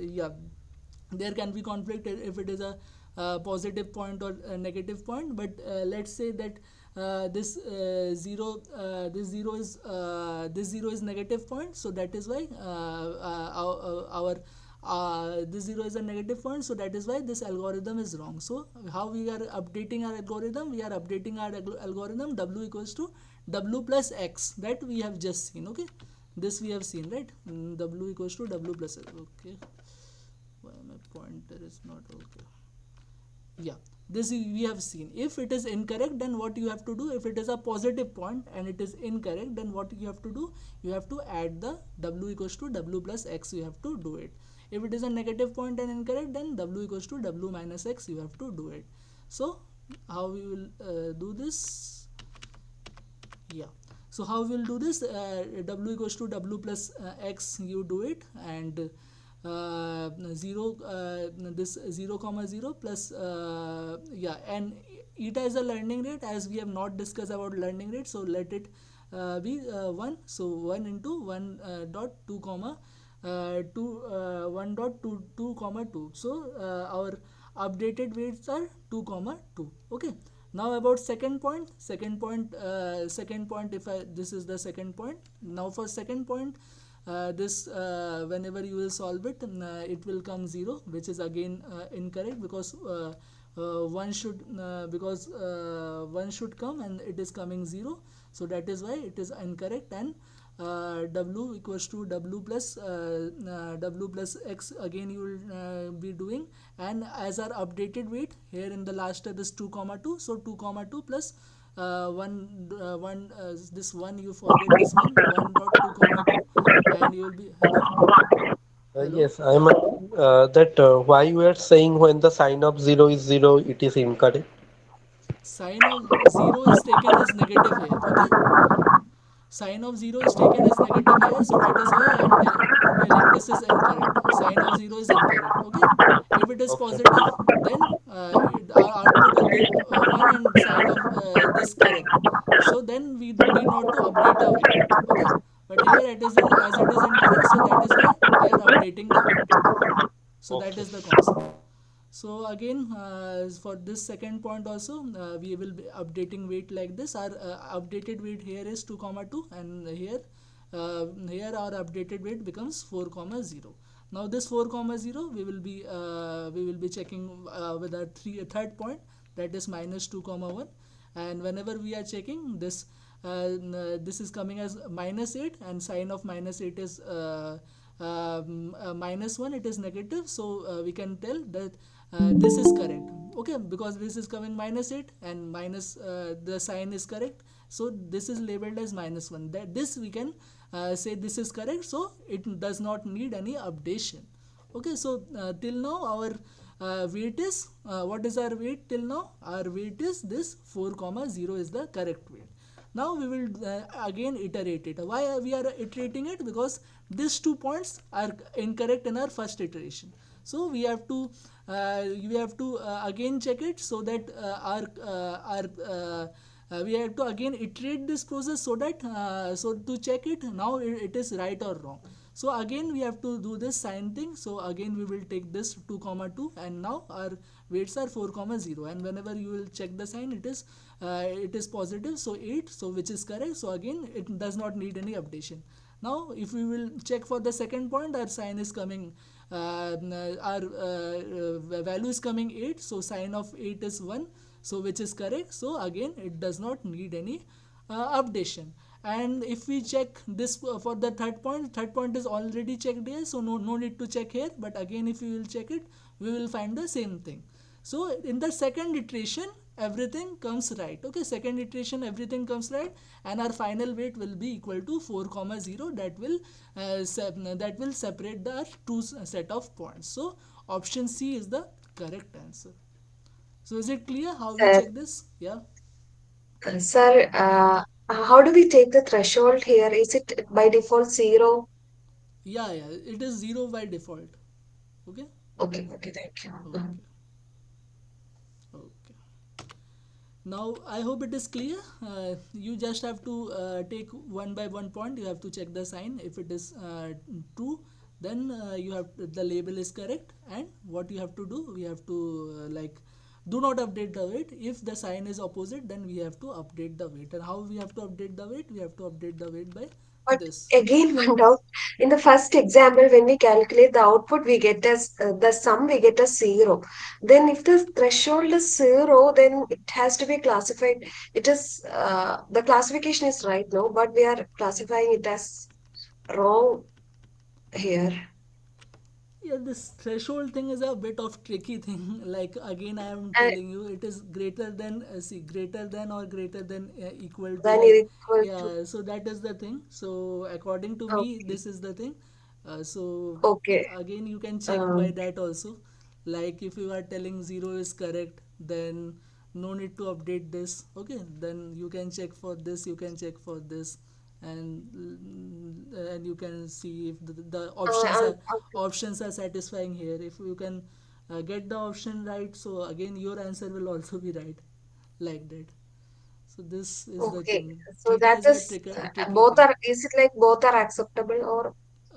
Speaker 1: yeah, there can be conflict if it is a positive point or a negative point, but let's say that this 0 is this 0 is negative point, so that is why our this 0 is a negative point, so that is why this algorithm is wrong. So how we are updating our algorithm? We are updating our algorithm w equals to w plus x, that we have just seen. Okay, this we have seen, right? W equals to w plus x. Okay, why my pointer is not okay? Yeah, this we have seen. If it is incorrect, then what you have to do? If it is a positive point and it is incorrect, then what you have to do? You have to add the w equals to w plus x, you have to do it. If it is a negative point and incorrect, then w equals to w minus x, you have to do it. So how we will do this? Yeah, so how we will do this? W equals to w plus x, you do it, and 0 this 0 comma 0 plus yeah, and eta is a learning rate, as we have not discussed about learning rate, so let it be 1. So 1 into 1 dot 2 comma 1 dot 2 comma 2. So our updated weights are 2 comma 2. Okay, now about second point. Second point, if I, this is the second point. Now for second point, this whenever you will solve it, it will come 0, which is again incorrect, because one should one should come and it is coming 0, so that is why it is incorrect. And w equals to w plus x, again you will be doing, and as our updated weight here in the last step is 2 comma 2, so 2 comma 2 plus 1 this 1, you forget this 1 dot 2 comma 2, and you will be, hello.
Speaker 6: Yes, I'm that why you are saying when the sign of 0 is 0, it is incorrect.
Speaker 1: Sign of 0 is taken as negative here. Okay, sign of 0 is taken as negative here, so that is why I am telling this is incorrect. Sign of 0 is incorrect. Okay, if it is
Speaker 6: Okay.
Speaker 1: positive, then our output will be 1 and sign of this correct, so then we need not to update our weight. Okay, but here it is, as it is incorrect, so that is why we are updating the weight. So that
Speaker 6: Okay.
Speaker 1: is the concept. So again, for this second point also, we will be updating weight like this. Our updated weight here is 2 comma 2, and here here our updated weight becomes 4 comma 0. Now this 4 comma 0 we will be checking with our third point, that is minus 2 comma 1, and whenever we are checking this, this is coming as minus 8, and sign of minus 8 is minus 1, it is negative, so we can tell that this is correct. Okay, because this is coming minus 8 and minus the sign is correct, so this is labeled as minus 1, that this we can say this is correct, so it does not need any updation. Okay, so till now our weight is what is our weight till now? Our weight is this 4 comma 0 is the correct weight. Now we will again iterate it. Why we are iterating it? Because these 2 points are incorrect in our first iteration, so we have to again check it, so that we have to again iterate this process, so that so to check it now it is right or wrong. So again we have to do this sign thing, so again we will take this 2 comma 2, and now our weights are 4 comma 0, and whenever you will check the sign, it is positive, so 8, so which is correct, so again it does not need any updation. Now if we will check for the second point, our sign is coming our value is coming 8, so sign of 8 is 1, so which is correct, so again it does not need any updation. And if we check this for the third point is already checked here, so no need to check here, but again if we will check it, we will find the same thing. So in the second iteration everything comes right. Okay, second iteration everything comes right, and our final weight will be equal to 4 comma 0. That will separate the two set of points. So option C is the correct answer. So is it clear how we
Speaker 5: Sir,
Speaker 1: check this? Yeah.
Speaker 5: sir, how do we take the threshold here? Is it by default zero?
Speaker 1: Yeah, it is 0 by default. Okay.
Speaker 5: Okay, okay, thank you.
Speaker 1: Okay. Okay. Now I hope it is clear. You just have to take one by one point. You have to check the sign. If it is true, then you have the label is correct. And what you have to do, we have to do not update the weight. If the sign is opposite, then we have to update the weight. And how we have to update the weight? We have to update the weight by
Speaker 5: But
Speaker 1: this.
Speaker 5: again, one doubt. In the first example, when we calculate the output, we get as the sum we get as zero. Then, if the threshold is zero, then it has to be classified. It is the classification is right now, but we are classifying it as wrong here.
Speaker 1: Yeah, this threshold thing is a bit of tricky thing. Like again I am
Speaker 5: And
Speaker 1: telling you, it is greater than greater than or greater than equal to,
Speaker 5: when
Speaker 1: like,
Speaker 5: it equal to
Speaker 1: yeah, so that is the thing. So according to me
Speaker 5: okay,
Speaker 1: this is the thing. So
Speaker 5: okay,
Speaker 1: again you can check by
Speaker 5: um,
Speaker 1: that also. Like if you are telling 0 is correct, then no need to update this. Okay, then you can check for this, you can check for this, and you can see if the
Speaker 5: okay,
Speaker 1: options are satisfying here. If you can get the option right, so again your answer will also be right, like that. So this is the
Speaker 5: okay.
Speaker 1: thing.
Speaker 5: So
Speaker 1: Theta
Speaker 5: that
Speaker 1: is a
Speaker 5: is
Speaker 1: tricky
Speaker 5: both
Speaker 1: thing.
Speaker 5: are. Is it like both are acceptable, or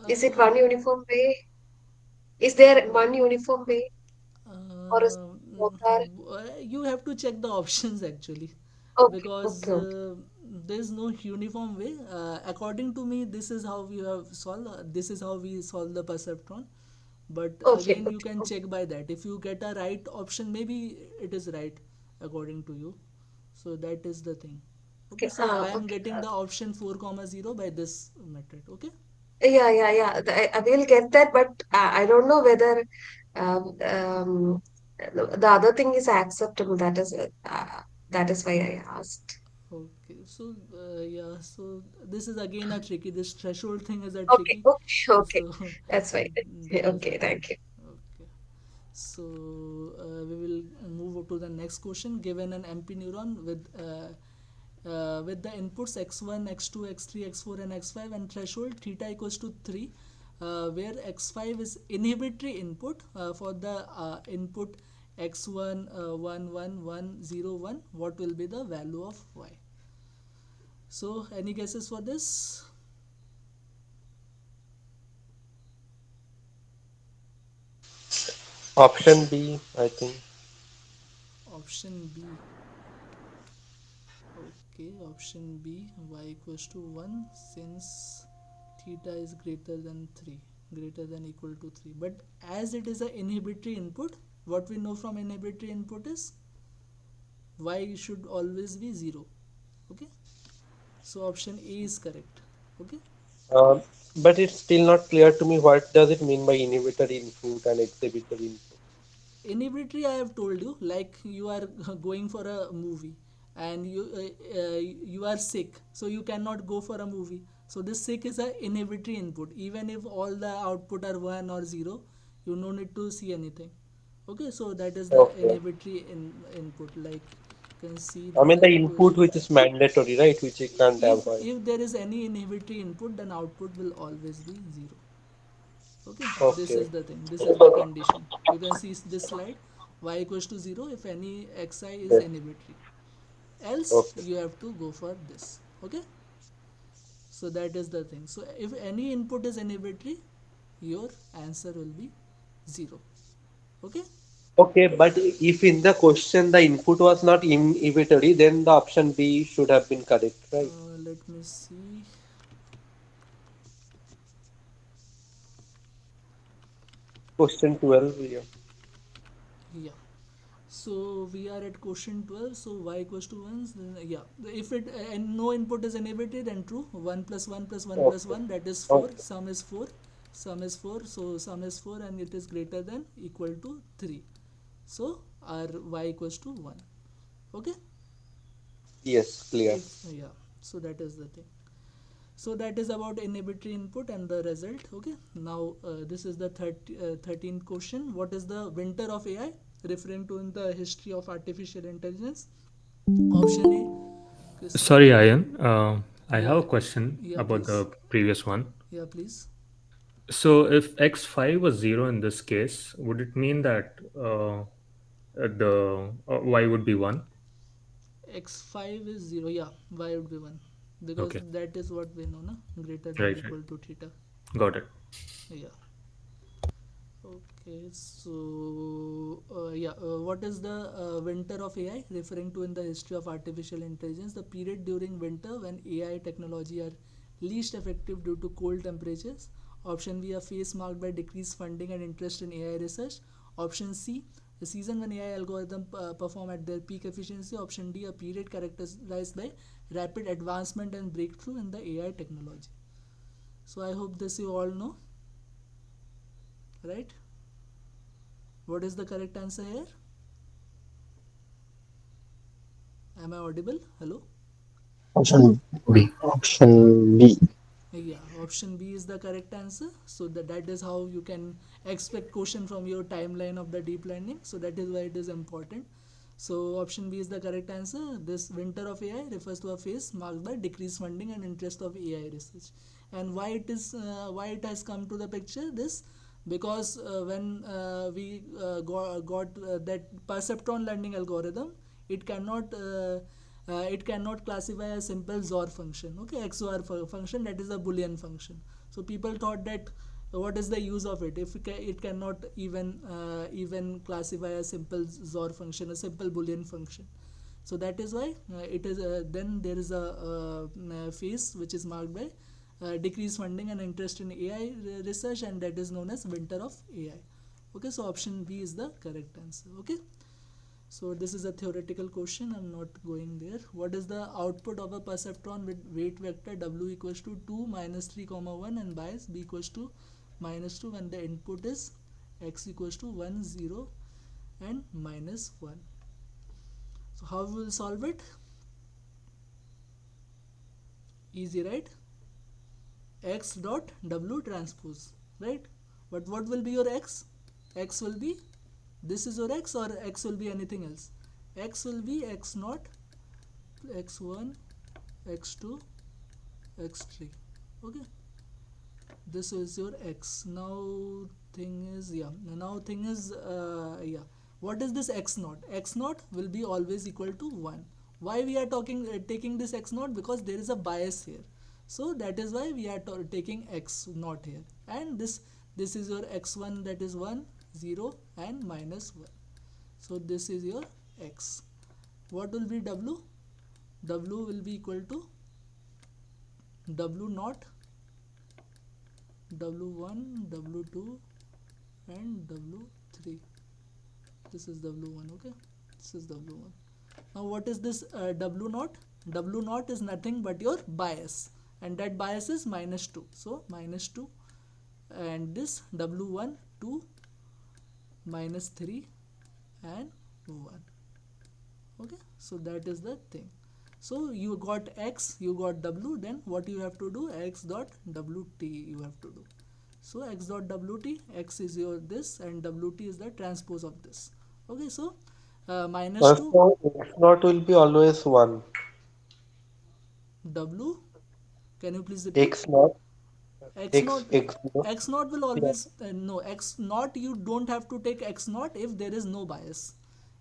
Speaker 5: is it
Speaker 1: uh,
Speaker 5: one uniform way? Is there one uniform way, or is both are
Speaker 1: you have to check the options actually,
Speaker 5: okay?
Speaker 1: because
Speaker 5: Okay, okay,
Speaker 1: there is no uniform way. According to me this is how we have solved this is how we solve the perceptron. But
Speaker 5: okay,
Speaker 1: again you
Speaker 5: okay,
Speaker 1: can
Speaker 5: okay.
Speaker 1: check by that. If you get a right option, maybe it is right according to you. So that is the thing. Okay,
Speaker 5: Okay,
Speaker 1: so I am
Speaker 5: okay.
Speaker 1: getting the option 4 comma 0 by this method. Okay.
Speaker 5: Yeah, yeah, yeah. I will get that, but I don't know whether um, um, the other thing is acceptable. That is why I asked.
Speaker 1: Okay, so yeah, so this is again a tricky. This threshold thing is a
Speaker 5: Okay,
Speaker 1: tricky.
Speaker 5: okay, okay.
Speaker 1: So
Speaker 5: That's fine.
Speaker 1: that is the
Speaker 5: Okay,
Speaker 1: thing.
Speaker 5: thank you.
Speaker 1: Okay, so we will move to the next question. Given an MP neuron with the inputs x1, x2, x3, x4, and x5, and threshold theta equals to 3, where x5 is inhibitory input for the input x1 1 1 1 0 1, what will be the value of y? So, any guesses for this?
Speaker 6: Option B, I think.
Speaker 1: Option B. Okay, option B, y equals to 1, since theta is greater than 3, greater than equal to 3. But as it is an inhibitory input, what we know from inhibitory input is y should always be 0. Okay, so option A is correct. Okay.
Speaker 6: Um, but it's still not clear to me what does it mean by inhibitory input and exhibitory input.
Speaker 1: Inhibitory, I have told you, like you are going for a movie and you are sick, so you cannot go for a movie. So this sick is a inhibitory input. Even if all the output are 1 or 0, you no need to see anything. Okay, so that is the
Speaker 6: Okay.
Speaker 1: inhibitory input. Like you can see
Speaker 6: I mean the
Speaker 1: the
Speaker 6: input
Speaker 1: question.
Speaker 6: which is mandatory, right? Which you can't
Speaker 1: if
Speaker 6: avoid.
Speaker 1: if there is any inhibitory input, then output will always be 0. Okay, this
Speaker 6: Okay.
Speaker 1: is the thing, this is the condition. You can see this slide, y equals to 0 if any xi is
Speaker 6: Yes.
Speaker 1: inhibitory, else
Speaker 6: Okay.
Speaker 1: you have to go for this. Okay, so that is the thing. So if any input is inhibitory, your answer will be 0. Okay.
Speaker 6: Okay, but if in the question the input was not inhibitory, then the option B should have been correct, right?
Speaker 1: Let me see.
Speaker 6: Question 12, yeah.
Speaker 1: Yeah, So we are at question 12. So y equals to 1. Then, yeah. If it and no input is inhibited and true, 1 plus 1 plus 1 plus
Speaker 6: Okay.
Speaker 1: 1, that is 4.
Speaker 6: Okay.
Speaker 1: Sum is 4. Sum is 4. So sum is 4 and it is greater than equal to 3. So our y equals to 1. Okay.
Speaker 6: Yes, clear.
Speaker 1: If yeah. So that is the thing. So that is about inhibitory input and the result. Okay. Now this is the 13th question. What is the winter of AI referring to in the history of artificial intelligence? Option A.
Speaker 9: Sorry, Ayan. I have a
Speaker 1: Yeah.
Speaker 9: question
Speaker 1: Yeah.
Speaker 9: about
Speaker 1: Please.
Speaker 9: the previous one.
Speaker 1: Yeah. Please.
Speaker 9: So, if x5 was 0 in this case, would it mean that the y would be 1?
Speaker 1: X5 is 0. Yeah. Y would be 1 because
Speaker 9: Okay,
Speaker 1: that is what we know, na? Greater than
Speaker 9: right, right.
Speaker 1: equal to theta.
Speaker 9: Got it.
Speaker 1: Yeah. Okay, so what is the winter of AI referring to in the history of artificial intelligence? The period during winter when AI technology are least effective due to cold temperatures. Option B, a phase marked by decreased funding and interest in AI research. Option C, the season when AI algorithms perform at their peak efficiency. Option D, a period characterized by rapid advancement and breakthrough in the AI technology. So I hope this you all know, right? What is the correct answer here? Am I audible? Hello?
Speaker 2: Option B.
Speaker 6: Option B.
Speaker 1: Yeah, option B is the correct answer. So that is how you can expect question from your timeline of the deep learning. So that is why it is important. So option B is the correct answer. This winter of AI refers to a phase marked by decreased funding and interest of AI research. And why it has come to the picture this because when we got that perceptron learning algorithm, it cannot classify a simple XOR function. Okay, XOR function, that is a Boolean function. So people thought that what is the use of it if it cannot even classify a simple XOR function, a simple Boolean function. So that is why it is then there is a phase which is marked by decreased funding and interest in AI research, and that is known as winter of AI. Okay, so option B is the correct answer. Okay. So this is a theoretical question. I'm not going there. What is the output of a perceptron with weight vector W equals to 2 minus 3 comma 1 and bias B equals to minus 2 when the input is X equals to 1 0 and minus 1. So how we will solve it? Easy, right? X dot W transpose, right? But what will be your X? X will be, this is your X, or X will be anything else? X will be X naught, X1, X2, X3. Okay, this is your X. Now thing is, what is this X naught? X naught will be always equal to 1. Why we are taking this X naught? Because there is a bias here. So that is why we are taking X naught here. And this is your X1, that is 1, 0 and minus 1. So this is your X. What will be W? W will be equal to W naught, W1, W2 and W3. This is W1. Okay, this is W1. Now what is this W naught? W naught is nothing but your bias, and that bias is minus 2. So minus 2, and this W1 2, minus 3 and 1. Okay, so that is the thing. So you got X, you got W, then what you have to do? X dot WT you have to do. So X dot WT, X is your this and WT is the transpose of this. Okay, so minus 2
Speaker 6: So X naught will be always 1.
Speaker 1: W, can you please repeat?
Speaker 6: X naught,
Speaker 1: X
Speaker 6: X,
Speaker 1: naught,
Speaker 6: X naught.
Speaker 1: X naught will
Speaker 6: Yeah.
Speaker 1: always no, X naught you don't have to take X naught if there is no bias.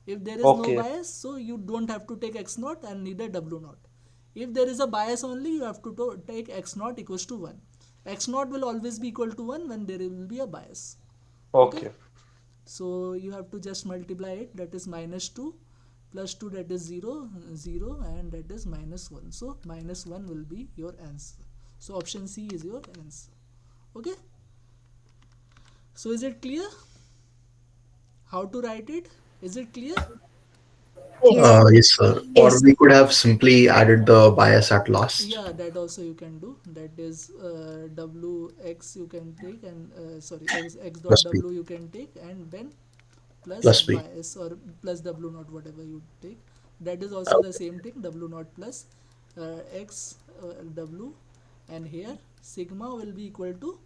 Speaker 1: If there is no
Speaker 6: Okay,
Speaker 1: bias, so you don't have to take X naught and neither W naught. If there is a bias only, you have to take X naught equals to 1. X naught will always be equal to 1 when there will be a bias. Okay,
Speaker 6: okay.
Speaker 1: so you have to just multiply it, that is minus 2 plus 2, that is 0 0 and that is minus 1. So minus 1 will be your answer. So option C is your answer. Okay, so is it clear how to write it? Is it clear?
Speaker 5: Yes.
Speaker 2: Yes, sir. Or
Speaker 5: Yes.
Speaker 2: we could have simply added the bias at last.
Speaker 1: Yeah, that also you can do. That is w x you can take, and sorry, x dot
Speaker 2: Plus b.
Speaker 1: w you can take, and then plus
Speaker 2: Plus b.
Speaker 1: bias or plus w naught, whatever you take. That is also the
Speaker 2: Okay.
Speaker 1: same thing, w naught plus x w, and here sigma will be equal to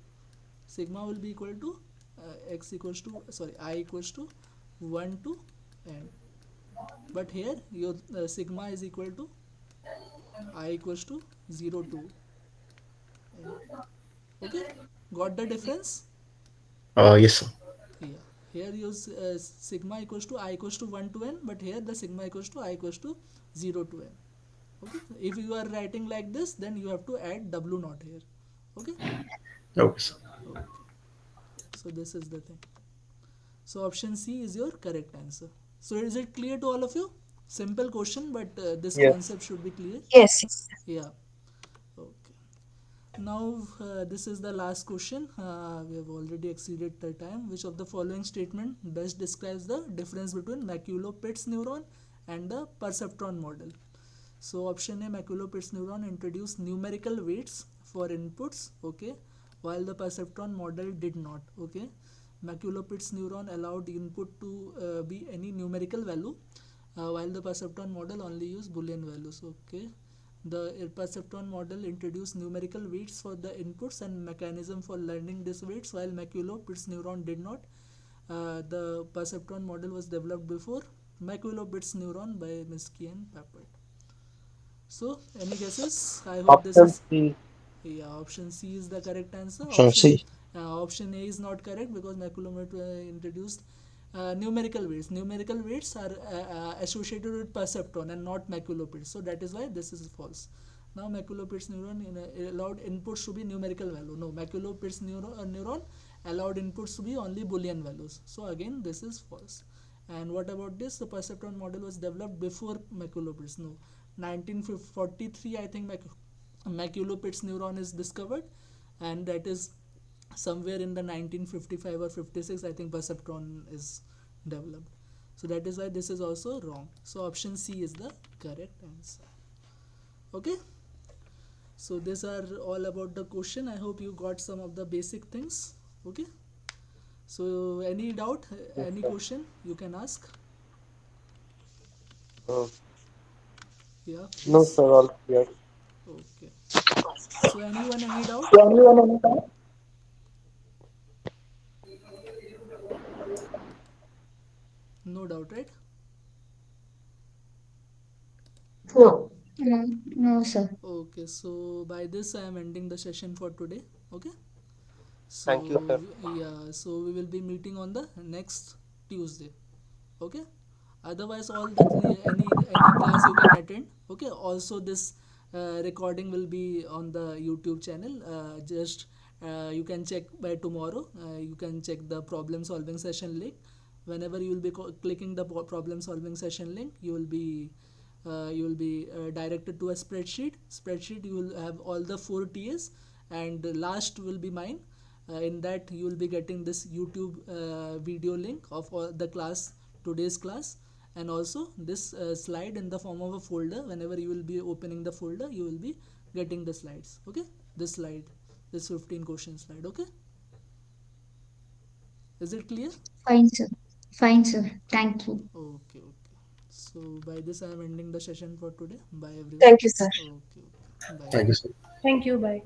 Speaker 1: x equals to, sorry, I equals to 1 to n, but here your sigma is equal to I equals to 0 to n. Okay, got the difference?
Speaker 2: Yes, sir.
Speaker 1: Yeah, here use sigma equals to I equals to 1 to n, but here the sigma equals to I equals to 0 to n. Okay, if you are writing like this, then you have to add w naught here. Okay.
Speaker 2: Okay, sir.
Speaker 1: Okay, so this is the thing. So option C is your correct answer. So is it clear to all of you? Simple question, but this
Speaker 6: Yes.
Speaker 1: concept should be clear.
Speaker 5: Yes. Yes.
Speaker 1: Yeah. Okay. Now this is the last question. We have already exceeded the time. Which of the following statement best describes the difference between McCulloch Pitts neuron and the perceptron model? So option A, McCulloch Pitts neuron introduced numerical weights for inputs, okay, while the perceptron model did not. Okay, McCulloch Pitts neuron allowed input to be any numerical value, while the perceptron model only used Boolean values. Okay, the perceptron model introduced numerical weights for the inputs and mechanism for learning these weights, while McCulloch Pitts neuron did not. The perceptron model was developed before McCulloch Pitts neuron by Minsky and Papert. So, any guesses? I hope this
Speaker 6: Option
Speaker 1: is,
Speaker 6: C.
Speaker 1: yeah. Option C is the correct answer.
Speaker 6: Option C.
Speaker 1: Option A is not correct because McCulloch introduced numerical weights. Numerical weights are associated with perceptron and not McCulloch. So that is why this is false. Now McCulloch neuron allowed inputs to be numerical value. No, McCulloch neuron allowed inputs to be only Boolean values. So again, this is false. And what about this? The perceptron model was developed before McCulloch. No, 1943, I think McCulloch neuron is discovered, and that is somewhere in the 1955 or 56, I think perceptron is developed. So that is why this is also wrong. So option C is the correct answer. Okay, so these are all about the question. I hope you got some of the basic things. Okay, so any doubt,
Speaker 6: Yes,
Speaker 1: any
Speaker 6: sir.
Speaker 1: question you can ask.
Speaker 6: Uh,
Speaker 1: Yeah,
Speaker 6: no,
Speaker 1: please.
Speaker 6: sir, all clear.
Speaker 1: Okay, so anyone, any doubt?
Speaker 6: So anyone, anytime?
Speaker 1: No doubt, right?
Speaker 5: No.
Speaker 7: No, no, sir.
Speaker 1: Okay, so by this I am ending the session for today. Okay,
Speaker 6: Thank you,
Speaker 1: so
Speaker 6: sir.
Speaker 1: yeah, so we will be meeting on the next Tuesday. Okay, otherwise all the any class you can attend. Okay, also this recording will be on the YouTube channel. Just you can check by tomorrow. You can check the problem solving session link. Whenever you will be clicking the problem solving session link, you will be directed to a spreadsheet. You will have all the 4 TAs, and the last will be mine. In that you will be getting this YouTube video link of all the class, today's class, and also this slide in the form of a folder. Whenever you will be opening the folder, you will be getting the slides. Okay, this 15 question slide. Okay, is it clear?
Speaker 7: Fine, sir. Fine, sir. Thank you.
Speaker 1: Okay, so by this I am ending the session for today. Bye everyone.
Speaker 5: Thank you, sir.
Speaker 1: Okay, bye.
Speaker 2: Thank you, sir.
Speaker 8: Thank you. Bye.